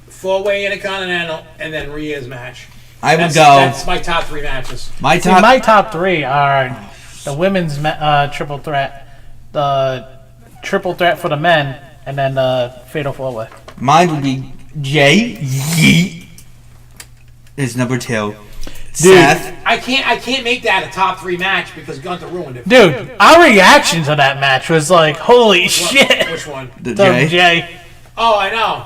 four-way Intercontinental, and then Rhea's match. I would That's go... That's my top three matches. My See, top... my top three are the women's triple threat, the triple threat for the men, and then the fatal four-way. Mine would be Jay, Yeet, is number 2. Dude. Seth. I can't make that a top 3 match because Gunther ruined it. Dude, our reaction to that match was like, holy shit. Which one? The The Jay. Jay. Oh, I know.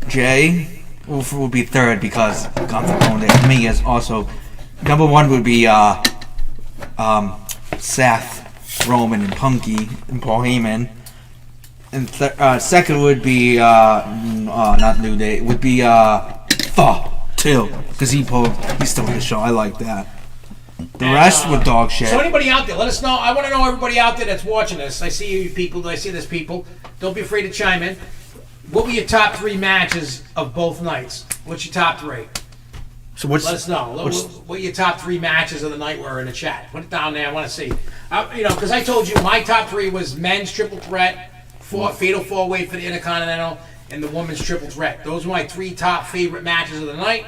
Jay will be 3rd because Gunther owned it. Me is also number 1 would be Seth, Roman, and Punky, and Paul Heyman. And 2nd would be not New Day. It would be too, because he stole the show. I like that. The rest were dog shit. So anybody out there, let us know. I want to know everybody out there that's watching this. I see you people. I see this people. Don't be afraid to chime in. What were your top 3 matches of both nights? What's your top 3? So what's Let us know. What your top 3 matches of the night were in the chat. Put it down there. I want to see. Because I told you my top 3 was men's triple threat, fatal 4-way for the Intercontinental, and the women's triple threat. Those were my 3 top favorite matches of the night.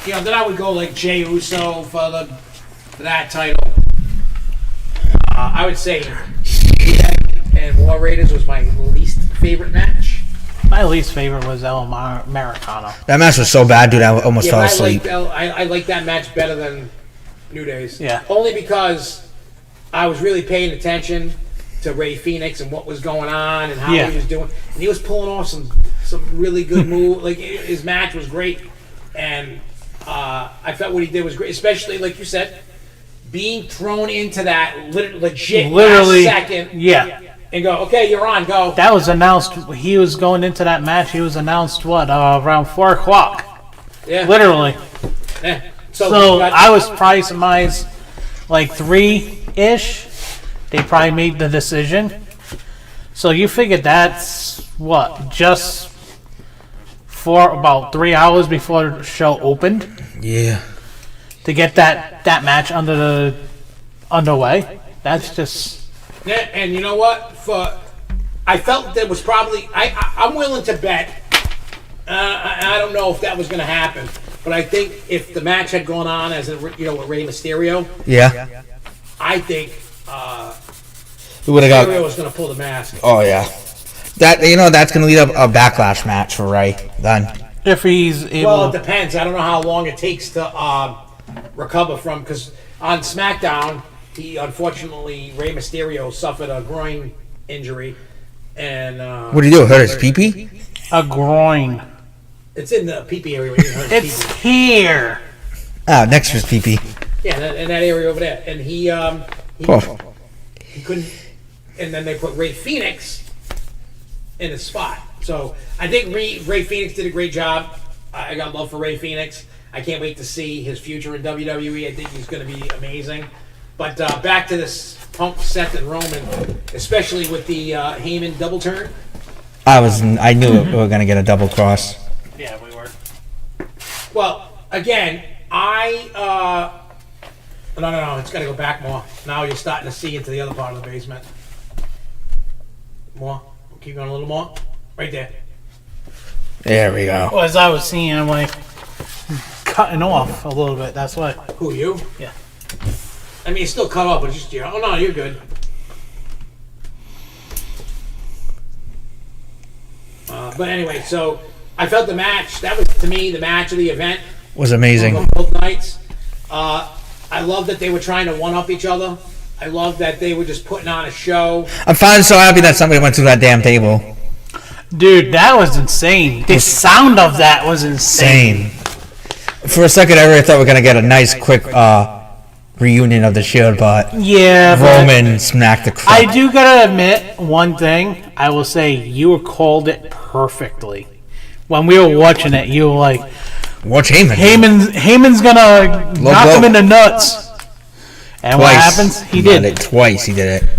Then I would go like Jey Uso for that title. I would say and War Raiders was my least favorite match. My least favorite was El Americano. that match was so bad, dude. I almost fell but asleep. I like that match better than New Day's. Yeah. Only because I was really paying attention to Ray Phoenix and what was going on and how he was doing. And he was pulling off some really good moves. Like, his match was great. And I felt what he did was great. Especially, like you said, being thrown into that legit last second. Yeah. And go, okay, you're on, go. That was announced. He was going into that match. He was announced, around 4 o'clock. Yeah. Literally. Yeah. So I was probably surmised like 3-ish. They probably made the decision. So you figured that's just for about 3 hours before the show opened Yeah. to get that match underway. That's just Yeah, and you know what? I felt there was probably I'm willing to bet. I don't know if that was going to happen, but I think if the match had gone on as with Rey Mysterio, Yeah. I think Who would have Mysterio got? was going to pull the mask. Oh yeah. That's gonna lead up a backlash match for Ray. Then. if he's able. Well, it depends. I don't know how long it takes to recover from, because on SmackDown, unfortunately Rey Mysterio suffered a groin injury, and What did he do? Hurt his pee-pee? a groin. it's in the pee area. Where you hurt his It's pee-pee. here. Ah, next to his pee-pee. Yeah, in that area over there, and he Oh. he couldn't, and then they put Ray Phoenix in his spot. So I think Ray Phoenix did a great job. I got love for Ray Phoenix. I can't wait to see his future in WWE. I think he's going to be amazing. But back to this Punk, Seth, and Roman, especially with the Heyman double turn. I knew we were gonna get a double cross. Yeah, we were. Well, again, no, it's got to go back more. Now you're starting to see into the other part of the basement. More. Keep going a little more. Right there. There we go. Well, as I was seeing, I'm like cutting off a little bit. That's why. Who, you? Yeah. I mean, it's still cut off, but just, oh no, you're good. But anyway, so I felt the match, that was to me the match of the event. Was amazing. On both nights. I love that they were trying to one-up each other. I love that they were just putting on a show. I'm finally so happy that somebody went through that damn table. Dude, that was insane. The sound of that was insane. Insane. For a second, I really thought we were gonna get a nice, quick reunion of the Shield, but Yeah, but Roman smacked the crap. I do gotta admit one thing. I will say you called it perfectly. When we were watching it, you were like, Watch Heyman. Heyman's gonna knock him in the nuts. And what happens? He did it twice. He did it.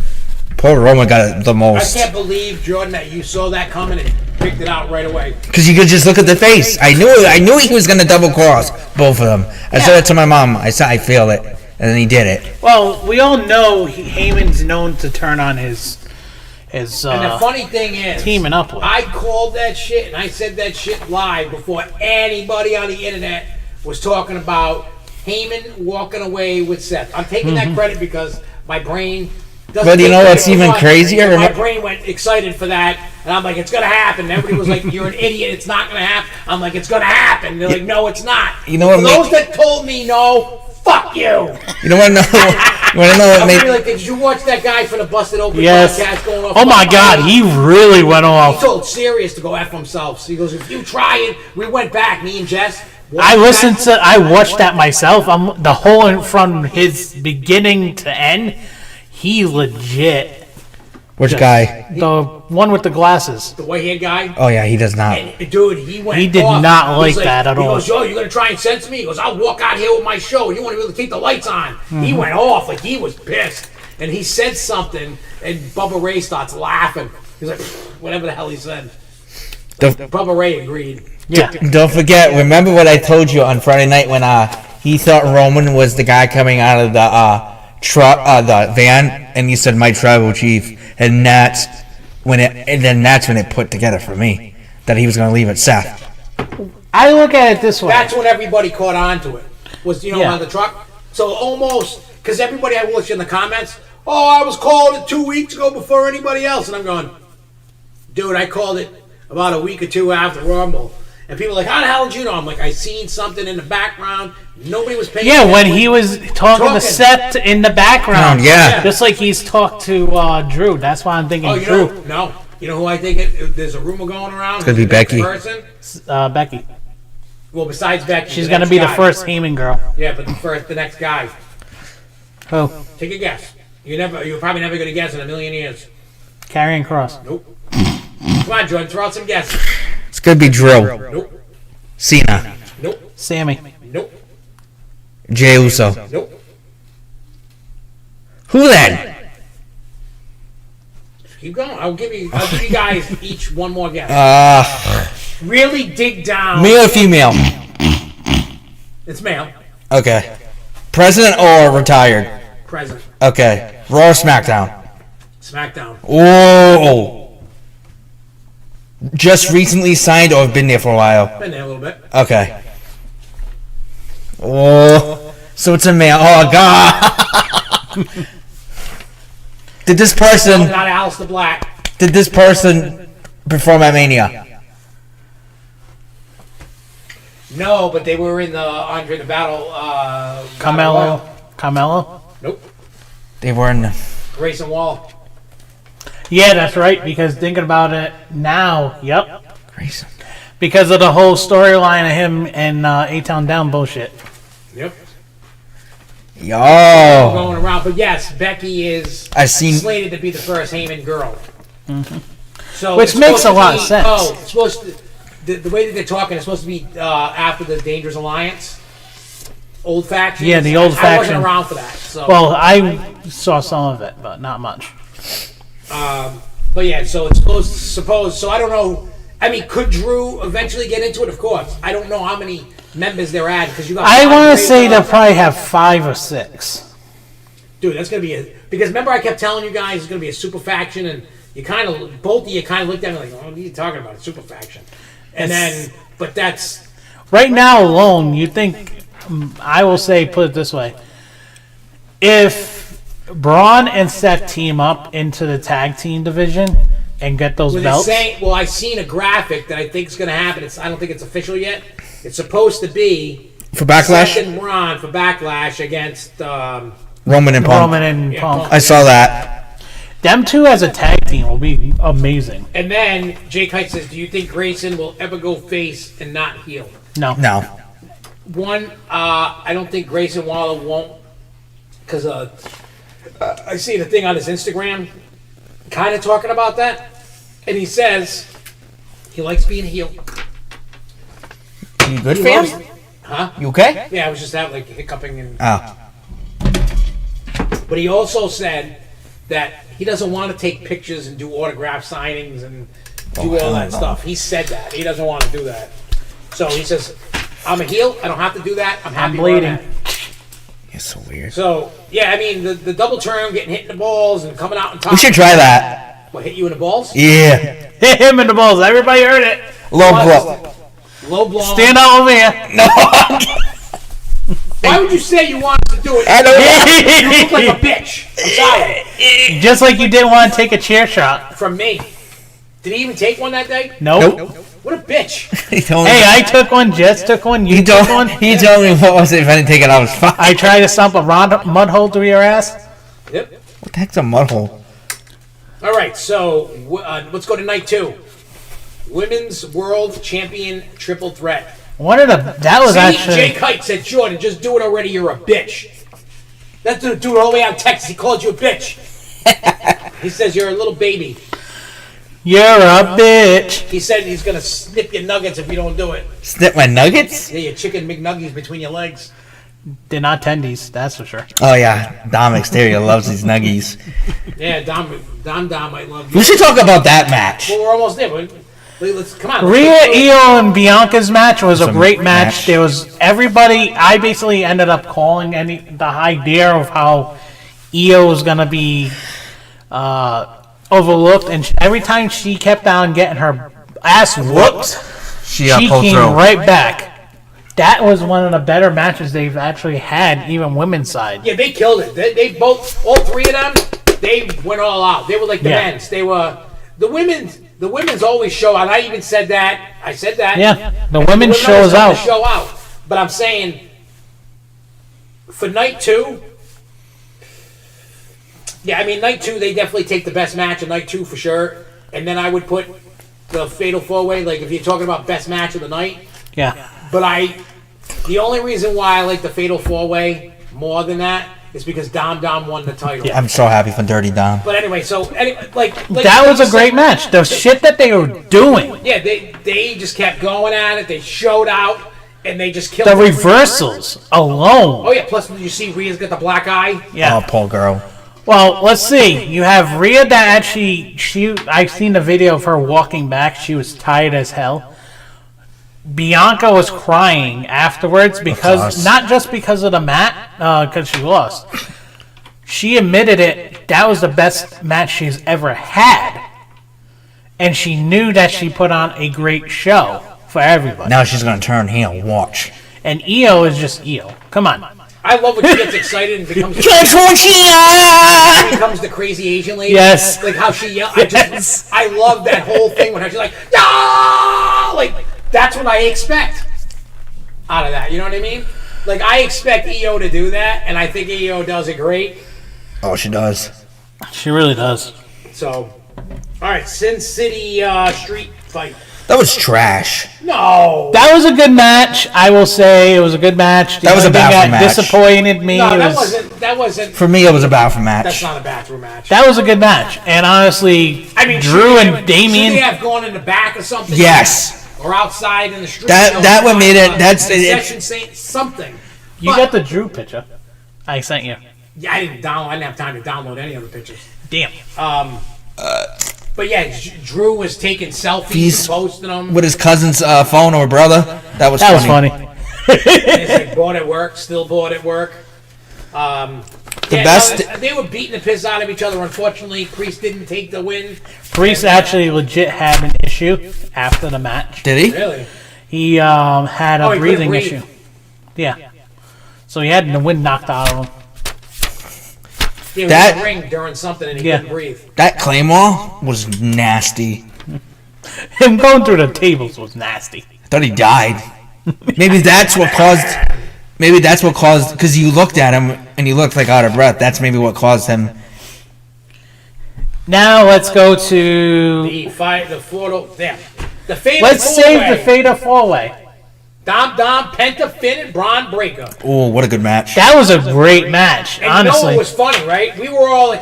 Poor Roman got it the I most. can't believe, Jordan, that you saw that coming and picked it out right away. Because you could just look at the face. I knew he was gonna double cross both of them. I said it to my mom. I said I feel it, and then he did it. Well, we all know Heyman's known to turn on his And the funny thing is, teaming up with. I called that shit and I said that shit live before anybody on the internet was talking about Heyman walking away with Seth. I'm taking that credit because my brain doesn't. But you know take what's credit for even one, crazier? and my brain went excited for that. And I'm like, it's going to happen. And everybody was like, you're an idiot. It's not going to happen. I'm like, it's going to happen. And they're like, no, it's not. You know what? For those that told me no, fuck you. You know what? You want to know what I'm made? really like, did you watch that guy for the Busted Open Yes. podcast going off? Oh my God, he really went He off. told Sirius to go F himself. So he goes, if you try it, we went back, me and Jess. I watched that myself. I'm the whole from his beginning to end. He legit. Which guy? The one with the glasses. The white-haired guy. Oh yeah, he does not. And, dude, he went He did off. not He's like that at all. He goes, yo, you going to try and censor me? He goes, I'll walk out here with my show. You want to really keep the lights on. He went off like he was pissed. And he said something, and Bubba Ray starts laughing. He's like, whatever the hell he said. Bubba Ray agreed. Yeah. Don't forget. Remember what I told you on Friday night when he thought Roman was the guy coming out of the truck, the van, and he said my tribal chief, and that's when it put together for me that he was going to leave at Seth. I look at it this way. That's when everybody caught on to it. Was, Yeah. on the truck. So almost, because everybody I watched in the comments, oh, I was called it 2 weeks ago before anybody else. And I'm going, dude, I called it about a week or two after Rumble. And people are like, how the hell did you know? I'm like, I seen something in the background. Nobody was paying Yeah, attention. when he was talking to Seth in the background. Yeah. Just like he's talked to Drew. That's why I'm thinking Oh, you Drew. know, no. You know who I think there's a rumor going around? It's gonna be Becky. Person? Becky. Well, besides Becky. She's the going to next be the guy. first Heyman girl. Yeah, but the next guy. Who? Take a guess. You're probably never going to guess in a million years. Karrion Cross. Nope. Come on, Jordan, throw out some guesses. It's going to be Drew, Nope. Cena, Nope. Sammy. Nope. Jey Uso. Nope. Who then? Keep going. I'll give you guys each one more guess. Really dig down. Male or female? It's male. Okay. President or retired? Present. Okay. Raw or SmackDown? SmackDown. Whoa. Just recently signed or have been there for a while? Been there a little bit. Okay. Oh, so it's a male. Oh God! Did this person Not Aleister Black. perform at Mania? No, but they were in the Andre the Battle. Carmelo. Nope. They were in. Grayson Waller. Yeah, that's right. Because thinking about it now, yep. Grayson. Because of the whole storyline of him and A-Town Down bullshit. Yep. Yo. Going around, but yes, Becky is I seen. slated to be the first Heyman girl. So Which it's makes supposed a to lot be- of sense. Oh, it's supposed to. The way that they're talking is supposed to be after the Dangerous Alliance, old faction. Yeah, the old I faction. wasn't around for that. So, Well, I saw some of it, but not much. but yeah, so it's supposed. So I don't know. I mean, could Drew eventually get into it? Of course. I don't know how many members they're at because you got. I want to Razor. say they'll probably have 5 or 6. Dude, that's gonna be because remember I kept telling you guys it's gonna be a super faction, and you both of you kind of looked at me like, oh, what are you talking about? A super faction, and then but that's Right now alone, you think, I will say, put it this way. If Braun and Seth team up into the tag team division and get those belts. well, I seen a graphic that I think is gonna happen. I don't think it's official yet. It's supposed to be For Backlash? Seth and Braun for Backlash against Roman and Punk. Roman and Yeah, Punk. Punk. I saw that. Them two as a tag team will be amazing. And then Jake Height says, "Do you think Grayson will ever go face and not heel?" No. No. One, I don't think Grayson Waller won't, because I see the thing on his Instagram, kind of talking about that, and he says he likes being a heel. You good, He fam? loves- Huh? You okay? Yeah, I was just out like hiccuping, and Oh. but he also said that he doesn't want to take pictures and do autograph signings and do all hell that no. stuff. He said that he doesn't want to do that. So he says, "I'm a heel. I don't have to do that. I'm happy where I'm bleeding." at." You're so weird. So yeah, I mean the double turn, getting hit in the balls and coming out on top. We should try that. What, hit you in the balls? Yeah. Hit him in the balls. Everybody heard it. Low blow. Low blow. Stand out over here. No. Why would you say you wanted to do it? I don't know. You look like a bitch. I'm sorry. Just like you didn't want to take a chair shot. From me. Did he even take one that day? Nope. What a bitch. He told me. Hey, I took one. Jess took one. You took one. He told me what was it? If I didn't take it, I was fine. I tried to stomp a mud hole through your ass. Yep. What the heck's a mud hole? All right, so let's go to night 2. Women's World Champion Triple Threat. That was actually. Jake Kite said, Jordan, just do it already. You're a bitch. That dude all the way out in Texas, he called you a bitch. He says you're a little baby. You're a bitch. He said he's going to snip your nuggets if you don't do it. Snip my nuggets? Yeah, your chicken McNuggies between your legs. They're not tendies, that's for sure. Oh, yeah. Dom Exterior loves these nuggies. Yeah, Dom, I love you. We should talk about that match. Well, we're almost there. Let's come on. Rhea, Io, and Bianca's match was a great match. There was everybody. I basically ended up calling the idea of how Io was gonna be overlooked, and every time she kept on getting her ass whooped, she came right back. That was one of the better matches they've actually had, even women's side. Yeah, they killed it. They both, all three of them, they went all out. They were like the men's. They were the women's. The women's always show out. I even said that. I said that. Yeah, the women shows out. Show out. But I'm saying for night 2. Yeah, I mean night 2 they definitely take the best match of night 2 for sure. And then I would put the Fatal 4-Way. Like if you're talking about best match of the night. Yeah. But the only reason why I like the Fatal 4-Way more than that is because Dom won the title. Yeah, I'm so happy for Dirty Dom. But anyway, that was a great match. The shit that they were doing. Yeah, they just kept going at it. They showed out, and they just killed the reversals alone. Oh yeah, plus you see Rhea's got the black eye. Yeah. Oh, poor girl. Well, let's see. You have Rhea that actually I've seen the video of her walking back. She was tired as hell. Bianca was crying afterwards because not just because of the match, because she lost. She admitted it. That was the best match she's ever had, and she knew that she put on a great show for everybody. Now she's gonna turn heel. Watch. And Io is just Io. Come on. I love when she gets excited and becomes the crazy Asian lady. Yes. Like how she yells. I love that whole thing when she's like, no! Like that's what I expect out of that. You know what I mean? Like I expect Io to do that, and I think Io does it great. Oh, she does. She really does. So, all right, Sin City Street Fight. That was trash. No. That was a good match. I will say it was a good match. That was a bathroom match. Disappointed me. No, that wasn't. For me, it was a bathroom match. That's not a bathroom match. That was a good match. And honestly, I mean, Drew and Damien. Should they have gone in the back or something? Yes. Or outside in the street. That what made it. That's section something. You got the Drew picture. I sent you. Yeah, I didn't have time to download any other pictures. Damn. But yeah, Drew was taking selfies and posting them with his cousin's phone or brother. That was funny. Like, bored at work, still bored at work. They were beating the piss out of each other. Unfortunately, Priest didn't take the win. Priest actually legit had an issue after the match. Did he? Really? He had a breathing issue. Yeah. So he had the wind knocked out of him. He was in the ring during something and he couldn't breathe. That Claymore was nasty. Him going through the tables was nasty. I thought he died. Maybe that's what caused. Because you looked at him and he looked like out of breath. That's maybe what caused him. Now let's go to the Fatal 4-Way. Let's save the Fatal 4-Way. Dom, Penta, Finn, and Braun Breaker. Oh, what a good match. That was a great match, and honestly. You know what was funny, right? We were all...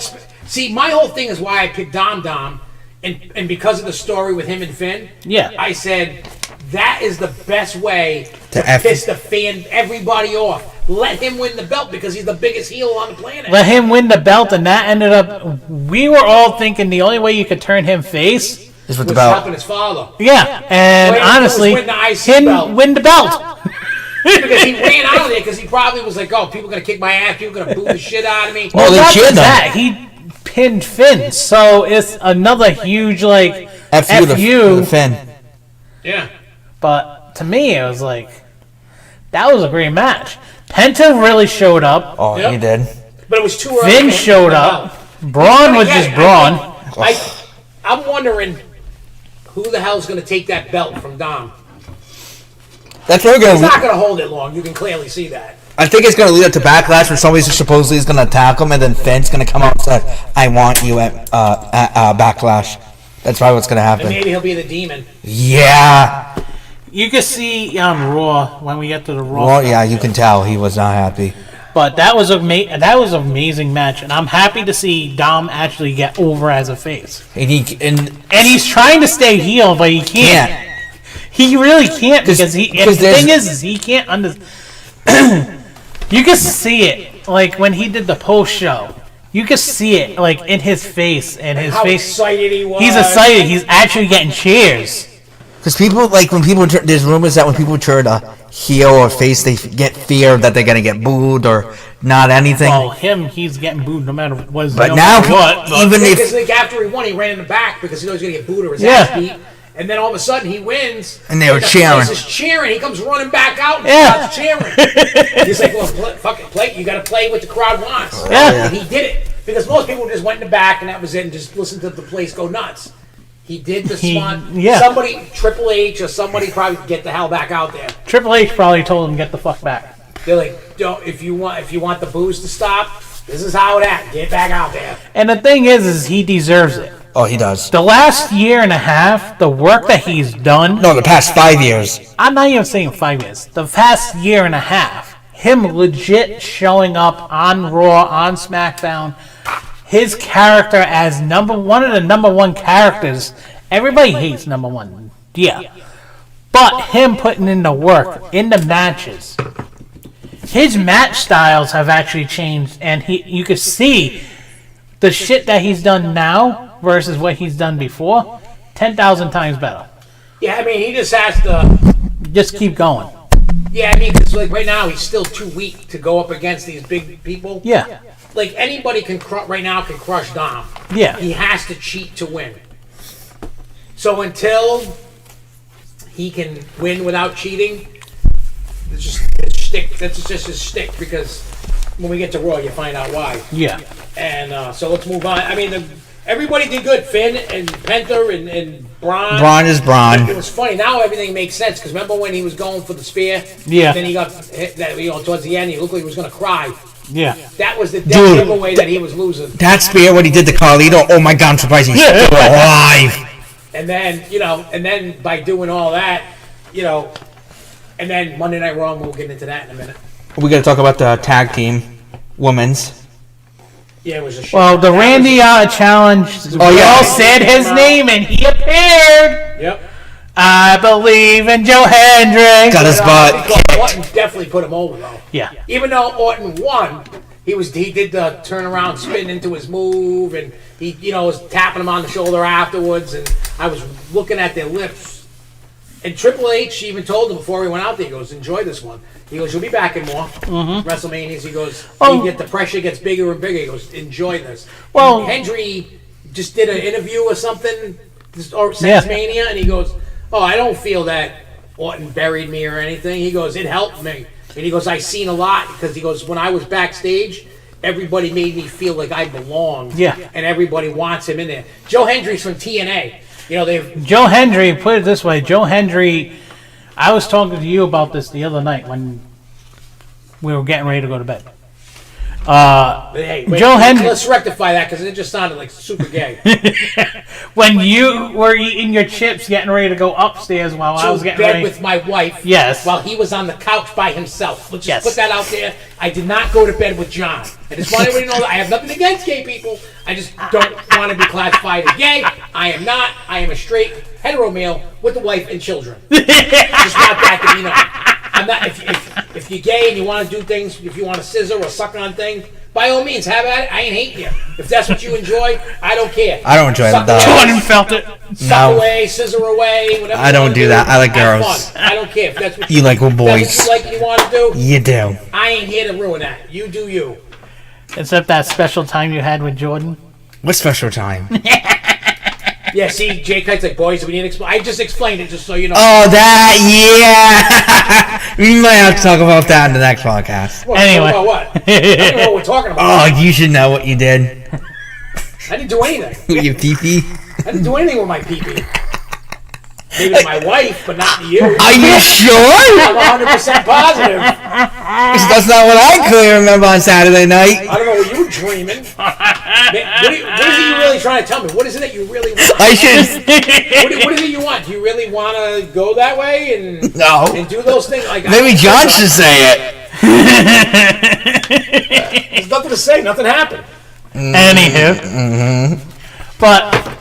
See, my whole thing is why I picked Dom, and because of the story with him and Finn, I said, that is the best way to piss the fan, everybody off. Let him win the belt because he's the biggest heel on the planet. Let him win the belt, and that ended up... We were all thinking the only way you could turn him face... is with the belt. Helping his father. Yeah, and honestly, win the belt. Because he ran out of there because he probably was like, oh, people are going to kick my ass, people are going to boo the shit out of me. Well, not just that. He pinned Finn, so it's another huge, like, F you. Finn. Yeah. But to me, it was like, that was a great match. Penta really showed up. Oh, he did. But it was too early. Finn showed up. Braun was just Braun. I'm wondering, who the hell's going to take that belt from Dom? That's what we're He's gonna. not going to hold it long. You can clearly see that. I think it's gonna lead up to Backlash, where somebody's supposedly is gonna attack him, and then Finn's gonna come out and say, "I want you at Backlash." That's probably what's gonna And happen. maybe he'll be the demon. Yeah. You can see on Raw when we get to the Raw. Well, yeah, you can tell he was not happy. But that was an amazing match, and I'm happy to see Dom actually get over as a face. And he's trying to stay heel, but he can't. He really can't because the thing is he can't You can see it, like when he did the post show. You can see it, like in his face, and his How face. excited he was. He's excited. He's actually getting cheers. Because people, like, there's rumors that when people turn a heel or face, they get fear that they're gonna get booed or not anything. Well, he's getting booed no matter what. But now, even because if like after he won, he ran in the back because he knows he's gonna get booed or his Yeah. ass beat. And then all of a sudden he wins, And they were the cheering. place is cheering. He comes running back out and Yeah. starts cheering. He's like, "Well, fuck it, play. You got to play what the crowd wants." Yeah. And he did it because most people just went in the back and that was it, and just listened to the place go nuts. He did the spot. yeah. Somebody, Triple H or somebody, probably get the hell back out there. Triple H probably told him get the fuck back. They're like, "Don't if you want the booze to stop, this is how it acts. Get back out there." And the thing is he deserves it. oh, he does. The last year and a half, the work that he's done. No, the past 5 years. I'm not even saying 5 years. The past year and a half, him legit showing up on Raw, on SmackDown, his character as one of the number one characters. Everybody hates number one, yeah. But him putting in the work, in the matches, his match styles have actually changed, and you can see the shit that he's done now versus what he's done before, 10,000 times better. Yeah, I mean, he just has to. Just keep going. Yeah, I mean, because like right now he's still too weak to go up against these big people. Yeah. Like anybody can right now can crush Dom. Yeah. He has to cheat to win. So until he can win without cheating, it's just his shtick. That's just his shtick. Because when we get to Raw, you find out why. Yeah. And so let's move on. I mean, everybody did good. Finn and Penta and Braun. Braun is Braun. It was funny. Now everything makes sense. Because remember when he was going for the spear? Yeah. Then he got hit. That towards the end, he looked like he was going to cry. Yeah. That was the Dude, giveaway that he was losing. That spear, what he did to Carlito, oh my god, I'm surprised he's still alive. And then by doing all that, and then Monday Night Raw, we'll get into that in a minute. We gotta talk about the tag team, women's. Yeah, it was a shit. Well, the Randy challenge. Oh, yeah. All said his name and he appeared. Yep. I believe in Joe Hendricks. Got his butt. Orton definitely put him over though. Yeah. Even though Orton won, he did the turnaround spin into his move, and he was tapping him on the shoulder afterwards, and I was looking at their lips. And Triple H even told him before he went out there, he goes, "Enjoy this one." He goes, "You'll be back in more WrestleManias." He goes, the pressure gets bigger and bigger. He goes, "Enjoy this." Well, and Hendry just did an interview or something, since Mania, and he goes, "Oh, I don't feel that Orton buried me or anything." He goes, "It helped me." And he goes, "I seen a lot," because he goes, "When I was backstage, everybody made me feel like I belonged." Yeah. And everybody wants him in there. Joe Hendry's from TNA. Joe Hendry, put it this way, Joe Hendry, I was talking to you about this the other night when we were getting ready to go to bed. Hey, wait, Joe Hendry. Let's rectify that because it just sounded like super gay. When you were eating your chips, getting ready to go upstairs while I was To getting bed ready. with my wife. Yes. While he was on the couch by himself. Let's just Yes. put that out there. I did not go to bed with John. I just want everybody to know that I have nothing against gay people. I just don't want to be classified as gay. I am not. I am a straight hetero male with a wife and children. Just want that to be known. I'm not. If you're gay and you want to do things, if you want to scissor or suck on things, by all means, have at it. I ain't hating you. If that's what you enjoy, I don't care. I don't enjoy Suck that. away, Jordan felt it. Suck away, scissor away, whatever. I you don't wanna do that. I like have girls. fun. I don't care if that's what You like with if boys. That's what you like and you want to do. You do. I ain't here to ruin that. You do you. Except that special time you had with Jordan. What special time? Yeah, see, Jay Kite's like, boys, we need to explain. I just explained it just so you know. Oh, that, yeah. We might have to talk about that in the next podcast. What, anyway. About what? I don't know what we're talking about. Oh, you should know what you did. I didn't do anything. With your pee-pee. I didn't do anything with my pee-pee. Maybe to my wife, but not to you. Are you sure? I'm 100% positive. That's not what I clearly remember on Saturday night. I don't know what you were dreaming. What is it you really trying to tell me? What is it that you really want? I should. What is it you want? Do you really want to go that way and do those things? Like Maybe John should say it. There's nothing to say. Nothing happened. Anywho. But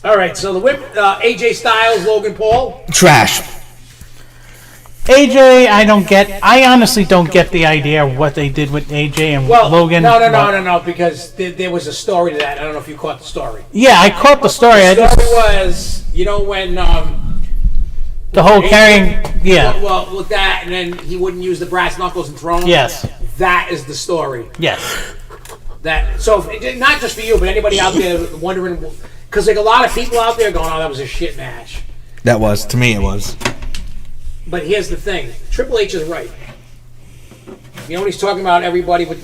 all right. So the women, AJ Styles, Logan Paul, Trash. AJ, I honestly don't get the idea of what they did with AJ and Logan. No, because there was a story to that. I don't know if you caught the story. Yeah, I caught the story. The story was, when the whole carrying, Well, with that, and then he wouldn't use the brass knuckles and throw them. Yes. That is the story. Yes. Not just for you, but anybody out there wondering, because like a lot of people out there going, "Oh, that was a shit match." That was, to me, it was. But here's the thing: Triple H is right. You know when he's talking about everybody with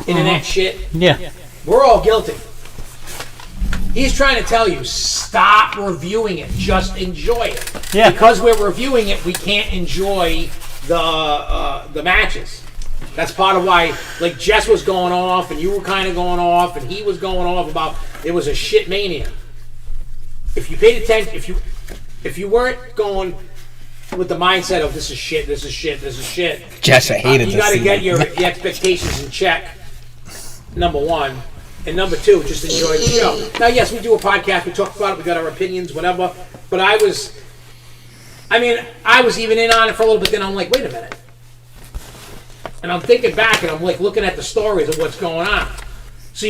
the internet shit? Yeah. We're all guilty. He's trying to tell you, stop reviewing it. Just enjoy it. Yeah. Because we're reviewing it, we can't enjoy the matches. That's part of why, like, Jess was going off, and you were kind of going off, and he was going off about it was a shit mania. If you paid attention, if you weren't going with the mindset of this is shit, this is shit, this is shit. Jess, I hated this. You got to get your scene. expectations in check. Number one. And number two, just enjoy the show. Now, yes, we do a podcast. We talk about it. We got our opinions, whatever. But I was even in on it for a little bit. Then I'm like, wait a minute. And I'm thinking back, and I'm like looking at the stories of what's going on. So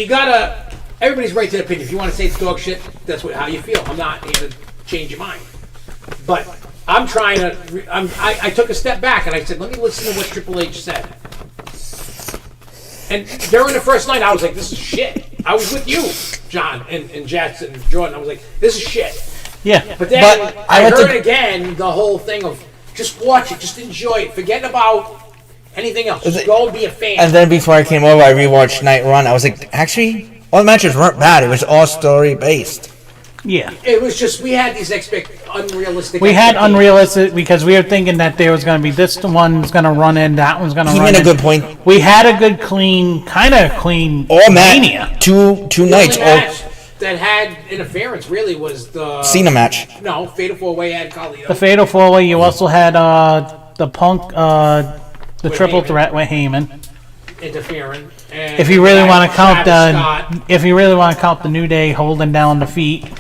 everybody's right to their opinion. If you want to say it's dog shit, that's how you feel. I'm not here to change your mind. But I'm trying to. I took a step back and I said, let me listen to what Triple H said. And during the first night, I was like, this is shit. I was with you, John, and Jets and Jordan. I was like, this is shit. Yeah. But then I heard again the whole thing of just watch it, just enjoy it. Forget about anything else. Just go and be a fan. And then before I came over, I rewatched Night Run. I was like, actually, all the matches weren't bad. It was all story-based. Yeah. It was just, we had these unrealistic. We had unrealistic because we were thinking that there was going to be this one's going to run in, that one's going to run in. He made a good point. We had a good clean all Mania. Two nights. The only match that had interference really was the CENA match. No, Fatal 4-Way had Carlito. The Fatal 4-Way. You also had the Punk, the Triple Threat with Heyman. Interfering. And if you really want to count Scott. the New Day holding down the feet.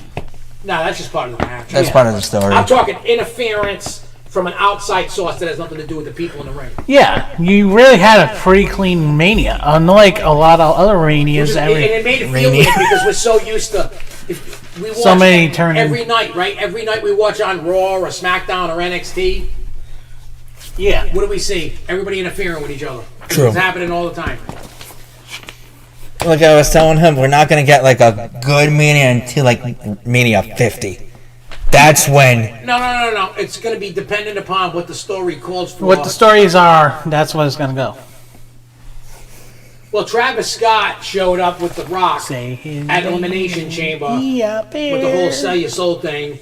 No, that's just part of the match. That's part of the story. I'm talking interference from an outside source that has nothing to do with the people in the ring. Yeah, you really had a pretty clean Mania, unlike a lot of other Manias. And it made it feel weird because we're so used to. We watch so many turning every night, right? Every night we watch on Raw or SmackDown or NXT. Yeah. What do we see? Everybody interfering with each other. True. It's happening all the time. Like I was telling him, we're not going to get like a good Mania until like Mania 50. That's when... No. It's going to be dependent upon what the story calls for. What the stories are, that's what it's going to go. Well, Travis Scott showed up with The Rock at Elimination Chamber with the whole sell your soul thing.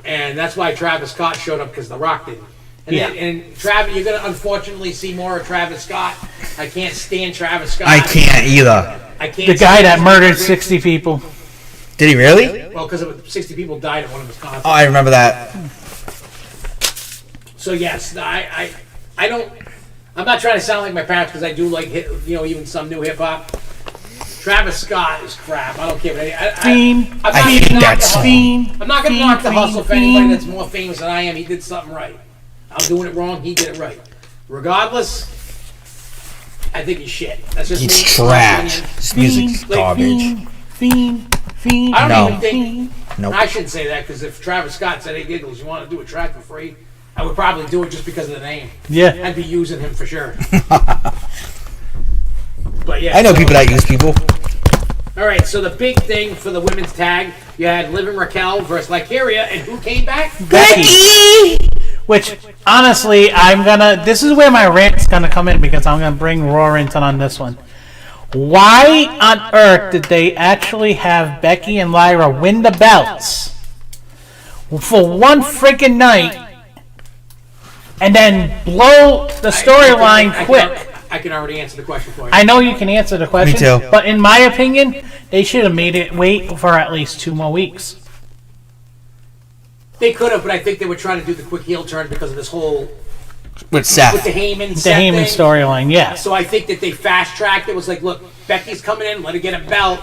And that's why Travis Scott showed up, because The Rock didn't. And Travis, you're going to unfortunately see more of Travis Scott. I can't stand Travis Scott. I can't either. I can't. The guy that murdered 60 people. Did he really? Well, because 60 people died at one of his concerts. Oh, I remember that. So yes, I don't. I'm not trying to sound like my parents because I do like even some new hip hop. Travis Scott is crap. I don't care. I'm not going to knock the hustle for anybody that's more famous than I am. He did something right. I'm doing it wrong. He did it right. Regardless, I think he's shit. That's just He's me. trash. His music's garbage. I don't even think. Nope. I shouldn't say that because if Travis Scott said, "Hey, Giggles, you want to do a track for free?" I would probably do it just because of the name. Yeah. I'd be using him for sure. But yeah. I know people that use people. All right, so the big thing for the women's tag, you had Liv and Raquel versus Lycaria, and who came back? Becky! Which, honestly, this is where my rant's gonna come in because I'm gonna bring Raw into on this one. Why on earth did they actually have Becky and Lyra win the belts for one freaking night and then blow the storyline quick. I can already answer the question for you. I know you can answer the question. Me too. But in my opinion, they should have made it wait for at least 2 more weeks. They could have, but I think they were trying to do the quick heel turn because of this whole With Seth. with the Heyman The Heyman thing. storyline, yeah. So I think that they fast tracked it. Was like, look, Becky's coming in, let her get a belt,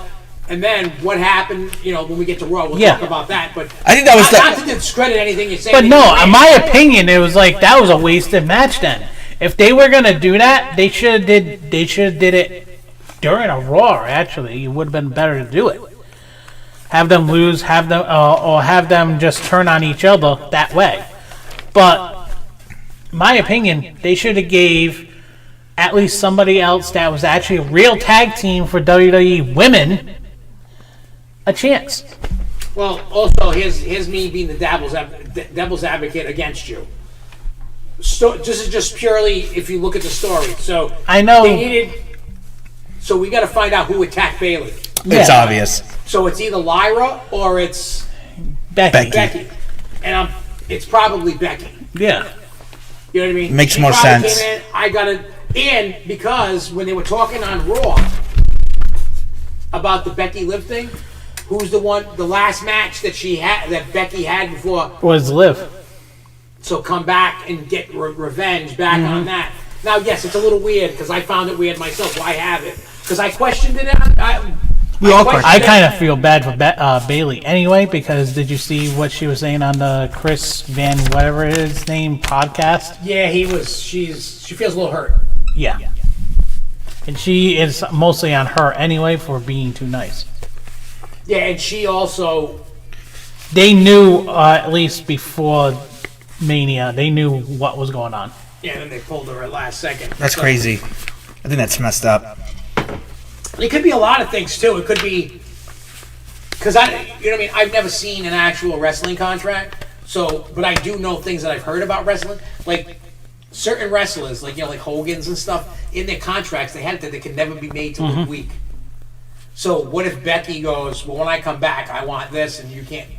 and then what happened? You know, when we get to Raw, we'll talk about that. But I think that was not to discredit anything you're saying. But no, in my opinion, it was like that was a wasted match. Then, if they were gonna do that, they should have did it during a Raw. Actually, it would have been better to do it. Have them lose, or have them just turn on each other that way. But my opinion, they should have gave at least somebody else that was actually a real tag team for WWE women a chance. Well, also here's me being the devil's advocate against you. So this is just purely if you look at the story. So I know. they needed. So we got to find out who attacked Bayley. It's obvious. So it's either Lyra or it's Becky. And it's probably Becky. Yeah. You know what I mean? Makes She more probably sense. Came in, I got it in because when they were talking on Raw about the Becky Liv thing, who's the last match that Becky had before? Was Liv. So come back and get revenge back on that. Now, yes, it's a little weird because I found it weird myself. Why have it? Because I questioned it. I kind of feel bad for Bayley anyway, because did you see what she was saying on the Chris Van whatever his name podcast? Yeah, she feels a little hurt. Yeah. And she is mostly on her anyway for being too nice. Yeah, and she also. They knew, at least before Mania, they knew what was going on. Yeah, and then they pulled her at last second. That's crazy. I think that's messed up. It could be a lot of things too. It could be because you know what I mean. I've never seen an actual wrestling contract, but I do know things that I've heard about wrestling. Like certain wrestlers, like like Hogan's and stuff, in their contracts they had it that they could never be made to look weak. So what if Becky goes, well, when I come back, I want this, and you can't?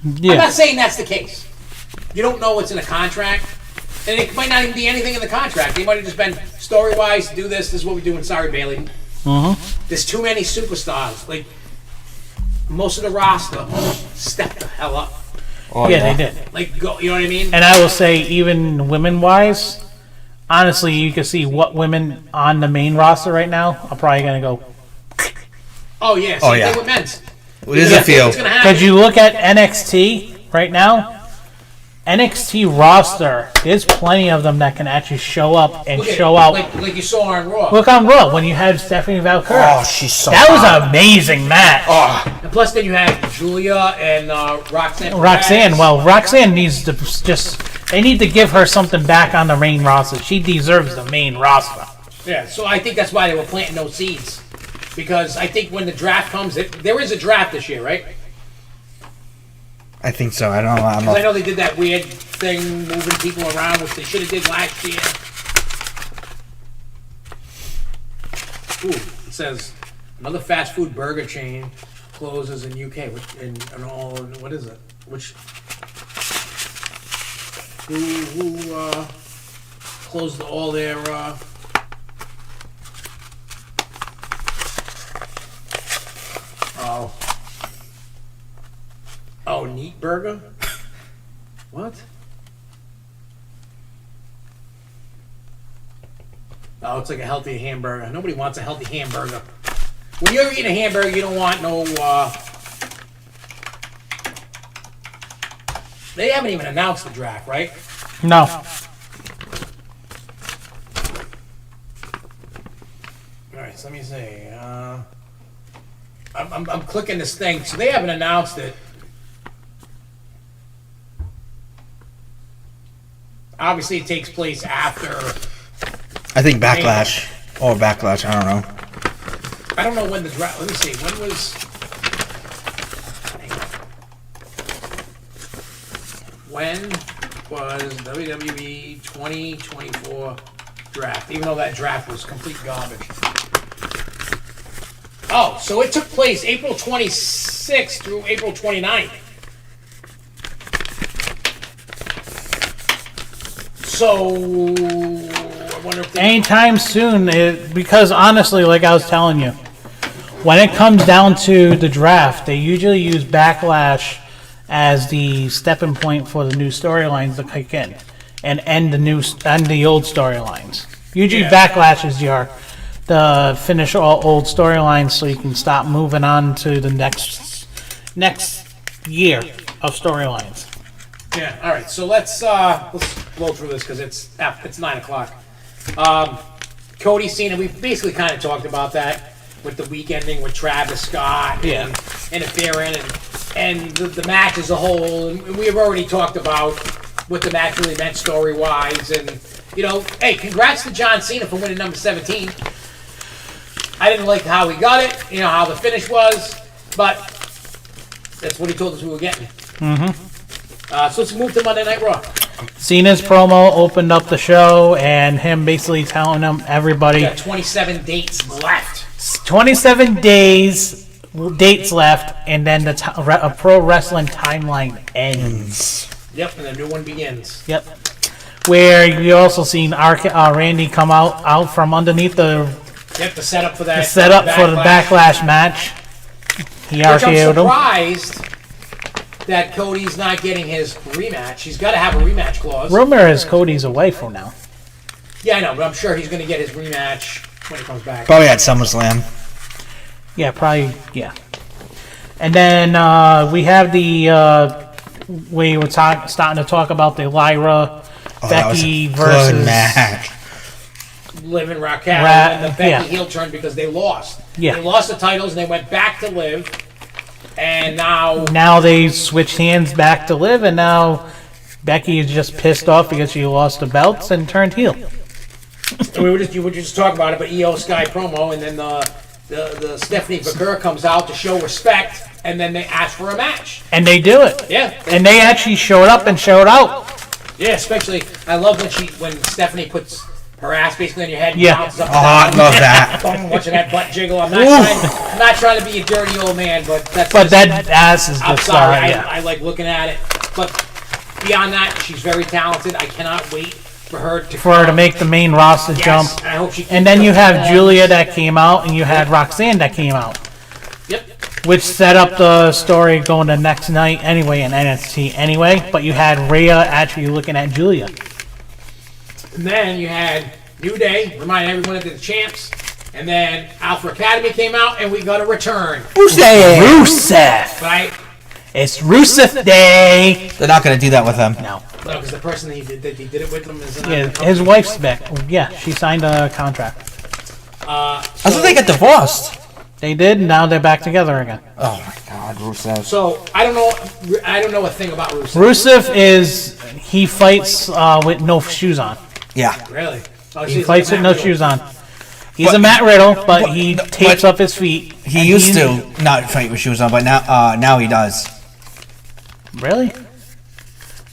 Yeah. I'm not saying that's the case. You don't know what's in a contract. And it might not even be anything in the contract. They might have just been story-wise, do this. This is what we're doing. Sorry, Bayley. There's too many superstars. Like most of the roster stepped the hell up. Oh, yeah, they did. Like go, you know what I mean? And I will say, even women-wise, honestly, you can see what women on the main roster right now are probably going to go. Oh yeah. Same thing with men's. What does it feel? Because you look at NXT right now, NXT roster, there's plenty of them that can actually show up and show out. Like you saw on Raw. Look on Raw when you had Stephanie Valkyrie. Oh, she's so that was hot. an amazing match. And plus, then you had Julia and Roxanne. Roxanne, well, Roxanne needs to they need to give her something back on the main roster. She deserves the main roster. Yeah, so I think that's why they were planting those seeds. Because I think when the draft comes, there is a draft this year, right? I think so. I don't know. Because I know they did that weird thing, moving people around, which they should have did last year. Ooh, it says another fast food burger chain closes in UK. What is it? Who closed all their? Oh, Neat Burger? What? Oh, it's like a healthy hamburger. Nobody wants a healthy hamburger. When you're eating a hamburger, you don't want no. They haven't even announced the draft, right? No. All right, so let me see. I'm clicking this thing, so they haven't announced it. Obviously, it takes place after. I think Backlash. Or Backlash, I don't know. I don't know when the draft. Let me see. When was. When was WWE 2024 draft? Even though that draft was complete garbage. Oh, so it took place April 26th through April 29th. So, I wonder if they... Anytime soon, because honestly, like I was telling you, when it comes down to the draft, they usually use Backlash as the stepping point for the new storylines to kick in and end the old storylines. Usually, Backlash is the finish all old storylines, so you can stop moving on to the next year of storylines. Yeah. All right. So let's blow through this because it's 9 o'clock. Cody Cena. We basically kind of talked about that with the week ending with Travis Scott and interfering and the match as a whole. And we have already talked about what the match really meant story wise. And hey, congrats to John Cena for winning number 17. I didn't like how he got it. How the finish was, but that's what he told us we were getting. So let's move to Monday Night Raw. Cena's promo opened up the show, and him basically telling them everybody. We got 27 dates left. 27 dates left, and then a pro wrestling timeline ends. Yep, and a new one begins. Yep. Where you also seen Randy come out from underneath the setup for that. The setup for the Backlash match. He I'm RKO'd him. surprised that Cody's not getting his rematch. He's got to have a rematch clause. Rumor is Cody's away from now. Yeah, I know, but I'm sure he's going to get his rematch when he comes back. Probably at SummerSlam. Yeah, probably, yeah. And then we have we were starting to talk about the Lyra, Becky versus... Good match. Liv and Raquel, and the Becky heel turn because they lost. Yeah. They lost the titles and they went back to Liv, and now... Now they switched hands back to Liv, and now Becky is just pissed off because she lost the belts and turned heel. You were just talking about it, but EO Sky promo, and then the Stephanie Vaquer comes out to show respect, and then they ask for a match. And they do it. Yeah. And they actually showed up and showed out. Yeah, especially, I love when Stephanie puts her ass basically on your head and Yeah. bounces up and I down. love that. Boom, watching that butt jiggle. I'm not trying to be a dirty old man, but that's But that ass is I'm just sorry. yeah. I like looking at it. But beyond that, she's very talented. I cannot wait for her to make the main roster jump. I hope she And then you have Julia that came out, and you had Roxanne that came out. Yep. Which set up the story going the next night anyway in NXT anyway. But you had Rhea actually looking at Julia. And then you had New Day, remind everyone that they're the champs. And then Alpha Academy came out, and we got a return. Rusev! Right? It's Rusev Day! They're not going to do that with him. No. No, because the person that he did it with them is His wife's back. Yeah, she signed a contract. I thought they got divorced. They did, and now they're back together again. Oh my God, Rusev. So I don't know a thing about Rusev. Rusev he fights with no shoes on. Yeah. Really? Oh, He fights with no shoes on. He's a Matt Riddle, but he tapes up his feet. He used to not fight with shoes on, but now he does. Really?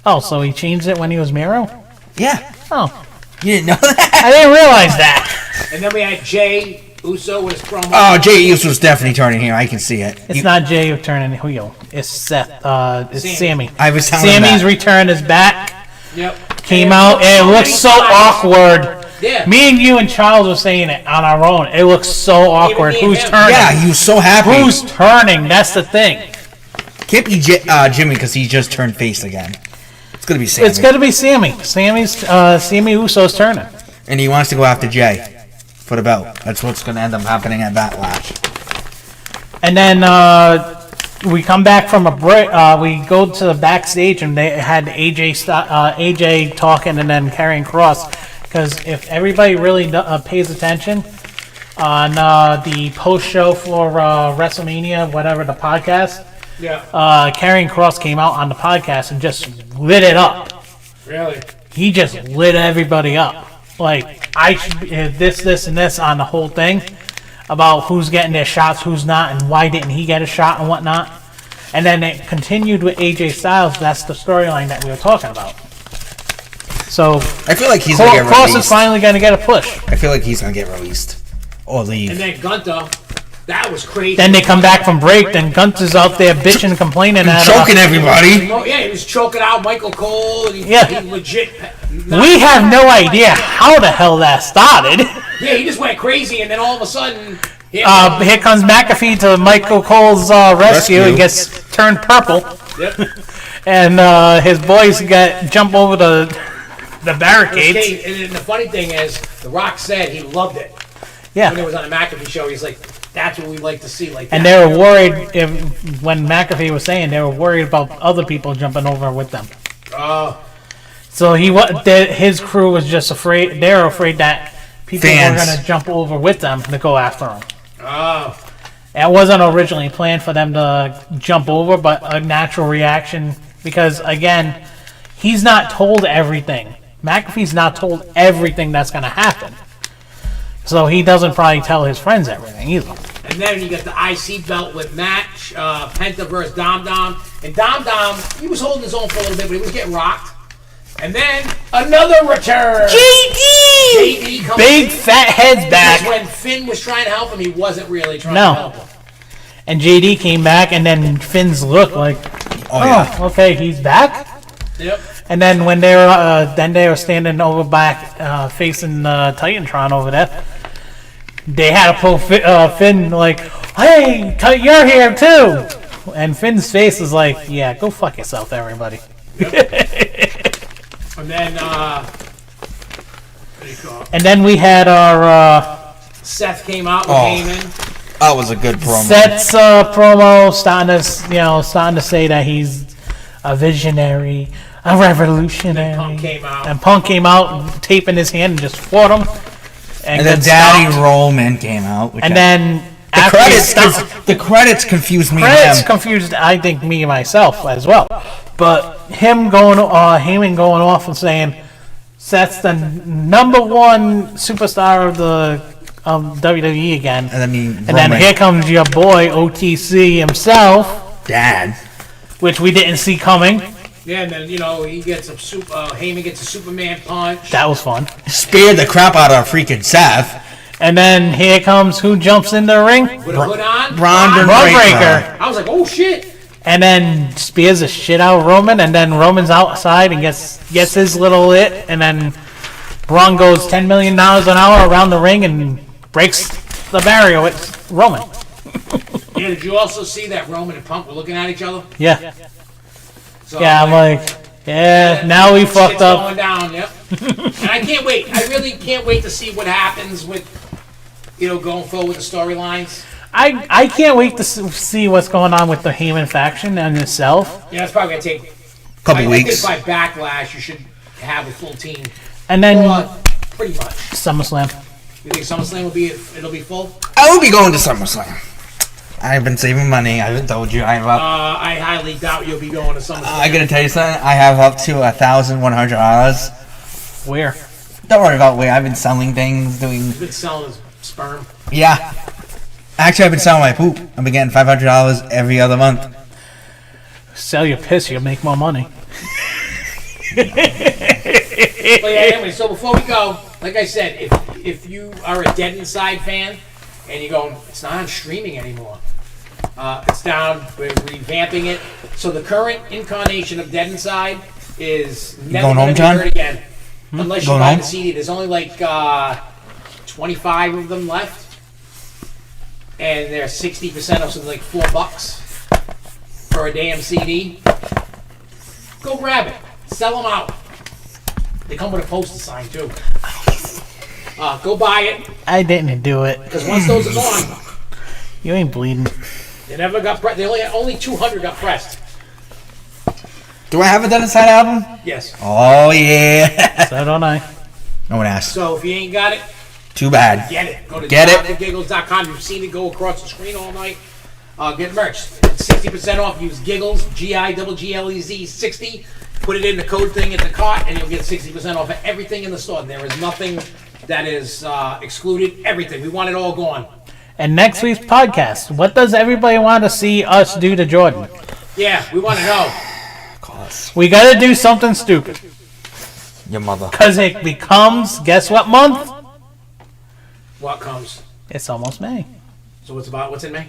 Oh, so he changed it when he was Miro? Yeah. Oh, You didn't know that? I didn't realize that. And then we had Jay Uso with his promo. Oh, Jay Uso's definitely turning here. I can see it. It's not Jay turning heel. It's Seth. It's Sammy. I was telling him Sammy's that. return is back. Yep. Came out and it looks so awkward. Yeah. Me and you and Charles were saying it on our own. It looks so awkward. me and Who's him. turning? Yeah, he was so happy. Who's turning? That's the thing. Can't be Jimmy because he just turned face again. It's gonna be Sammy. It's going to be Sammy. Sammy Uso's turning. And he wants to go after Jay for the belt. That's what's gonna end up happening at Backlash. And then we come back from a break. We go to the backstage, and they had AJ talking, and then Karrion Kross. Because if everybody really pays attention on the post show for WrestleMania, whatever the podcast, Karrion Kross came out on the podcast and just lit it up. Really? He just lit everybody up. Like, I should be this, and this on the whole thing about who's getting their shots, who's not, and why didn't he get a shot and whatnot. And then it continued with AJ Styles. That's the storyline that we were talking about. So I feel like he's gonna get Kross released. is finally going to get a push. I feel like he's gonna get released or leave. And then Gunther That was crazy. Then they come back from break, then Gunther's out there bitching and complaining at Choking everybody. Oh, yeah, he was choking out Michael Cole. And he legit. We have no idea how the hell that started. Yeah, he just went crazy, and then all of a sudden. Here comes McAfee to Michael Cole's rescue and gets turned purple. Yep. And his boys jump over the barricades. And the funny thing is, The Rock said he loved it. Yeah. When it was on the McAfee show, he's like, that's what we like to see. Like, and they were worried when McAfee was saying they were worried about other people jumping over with them. Oh. So his crew was just afraid. They were afraid that people were going to jump over with them to go after him. Oh. It wasn't originally planned for them to jump over, but a natural reaction because again, he's not told everything. McAfee's not told everything that's going to happen. So he doesn't probably tell his friends everything either. And then you got the IC belt with match, Penta versus Dom Dom. And Dom Dom, he was holding his own for a little bit, but he was getting rocked. And then another return. JD comes big fat head's back. When Finn was trying to help him, he wasn't really trying to help him. And JD came back, and then Finn's look like, okay, he's back. Yep. And then when they were standing over back facing Titantron over there, they had to pull Finn like, hey, you're here too. And Finn's face is like, yeah, go fuck yourself, everybody. Yep. And then, what do you call it? And then we had our Seth came out with Heyman. That was a good promo. Seth's promo starting to say that he's a visionary, a revolutionary. And Punk came out, taping his hand and just fought him. And then Daddy Roman came out. And then the credits confused me. Credits confused, I think, me myself as well. But Heyman going off and saying Seth's the number one superstar of the WWE again. And then here comes your boy OTC himself, Dad, which we didn't see coming. Yeah, and then he gets Heyman gets a Superman punch. That was fun. Speared the crap out of freaking Seth. And then here comes who jumps in the ring? With a hood on? Braun Breaker. I was like, oh shit. And then spears the shit out of Roman, and then Roman's outside and gets his little hit, and then Braun goes $10 million an hour around the ring and breaks the barrier with Roman. Yeah, did you also see that Roman and Punk were looking at each other? Yeah. So yeah, I'm like, now we fucked up. Going down, yep. And I can't wait. I really can't wait to see what happens with, going forward with the storylines. I can't wait to see what's going on with the Heyman faction and itself. Yeah, it's probably going to take a couple weeks. I think by Backlash, you should have a full team. And then pretty much. SummerSlam. You think SummerSlam it'll be full? I will be going to SummerSlam. I've been saving money. I haven't told you. I highly doubt you'll be going to SummerSlam. I gotta tell you something. I have up to $1,100. Where? Don't worry about where. I've been selling things, You've been selling his sperm. Yeah. Actually, I've been selling my poop. I've been getting $500 every other month. Sell your piss, you'll make more money. But yeah, anyway, so before we go, like I said, if you are a Dead Inside fan and you're going, it's not on streaming anymore. It's down. We're revamping it. So the current incarnation of Dead Inside is never going to be heard again. Unless you buy the CD. There's only like 25 of them left. And they're 60% off, so like $4 for a damn CD. Go grab it. Sell them out. They come with a poster sign too. Go buy it. I didn't do it. Because once those are gone, you ain't bleeding. They never got pressed. They only 200 got pressed. Do I have a Dead Inside album? Yes. Oh yeah. So don't I. No one asked. So if you ain't got it, too bad. Get it. Go to GetItGiggles.com. You've seen it go across the screen all night. Get merch. 60% off. Use Giggles, GIGGLEZ 60. Put it in the code thing at the cart, and you'll get 60% off of everything in the store. There is nothing that is excluded. Everything. We want it all gone. And next week's podcast, what does everybody want to see us do to Jordan? Yeah, we want to know. We got to do something stupid. Your mother. Because it becomes, guess what month? What comes? It's almost May. So what's in May?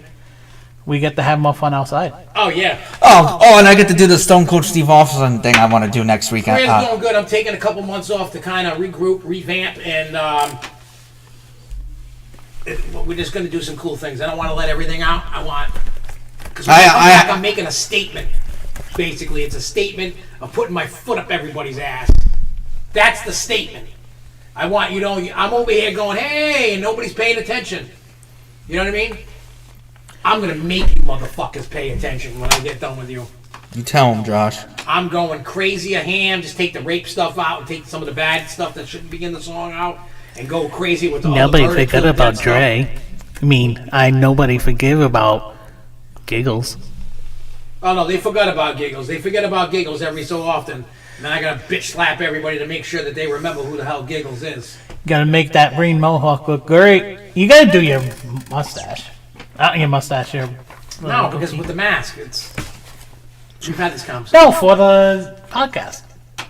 We get to have more fun outside. Oh yeah. Oh, and I get to do the Stone Cold Steve Austin thing I want to do next week. Career's going good. I'm taking a couple months off to kind of regroup, revamp, and we're just going to do some cool things. I don't want to let everything out. Because I'm making a statement. Basically, it's a statement of putting my foot up everybody's ass. That's the statement. I want I'm over here going, hey, and nobody's paying attention. You know what I mean? I'm going to make you motherfuckers pay attention when I get done with you. You tell him, Josh. I'm going crazy a ham. Just take the rape stuff out and take some of the bad stuff that shouldn't be in the song out and go crazy with all Nobody the murder, forgot kill, about death Dre. stuff. I mean, nobody forgive about Giggles. Oh, no, they forgot about Giggles. They forget about Giggles every so often. And then I got to bitch slap everybody to make sure that they remember who the hell Giggles is. Gotta make that green mohawk look great. You gotta do your mustache. Not your mustache, your... No, because with the mask, we've had this conversation. No, for the podcast.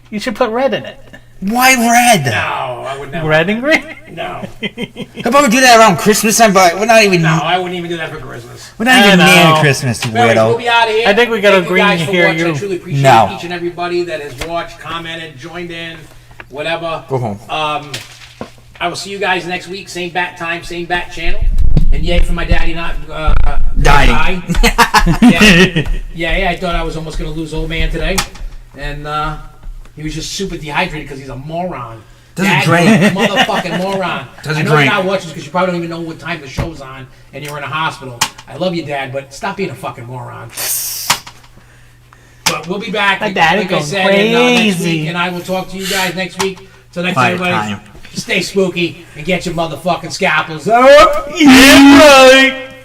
You should put red in it. Why red? No, I would never. Red and green? No. How about we do that around Christmas time? But we're not even. No, I wouldn't even do that for Christmas. We're not even I know. near Christmas, you Anyways, we'll weirdo. be out of here. I think we gotta Thank you guys agree for to hear watching. you. I truly appreciate No. each and everybody that has watched, commented, joined in, whatever. Go home. I will see you guys next week. Same bat time, same bat channel. And yay for my daddy not Dying. Yeah, I thought I was almost going to lose old man today. And he was just super dehydrated because he's a moron. Doesn't drink. Motherfucking moron. Doesn't I know drink. you're not watching because you probably don't even know what time the show's on and you're in a hospital. I love you, Dad, but stop being a fucking moron. But we'll be back. My daddy like I goes said, crazy. next week, and I will talk to you guys next week. So thanks, Fire everybody. time. Stay spooky and get your motherfucking scalpels up. Yeah, right.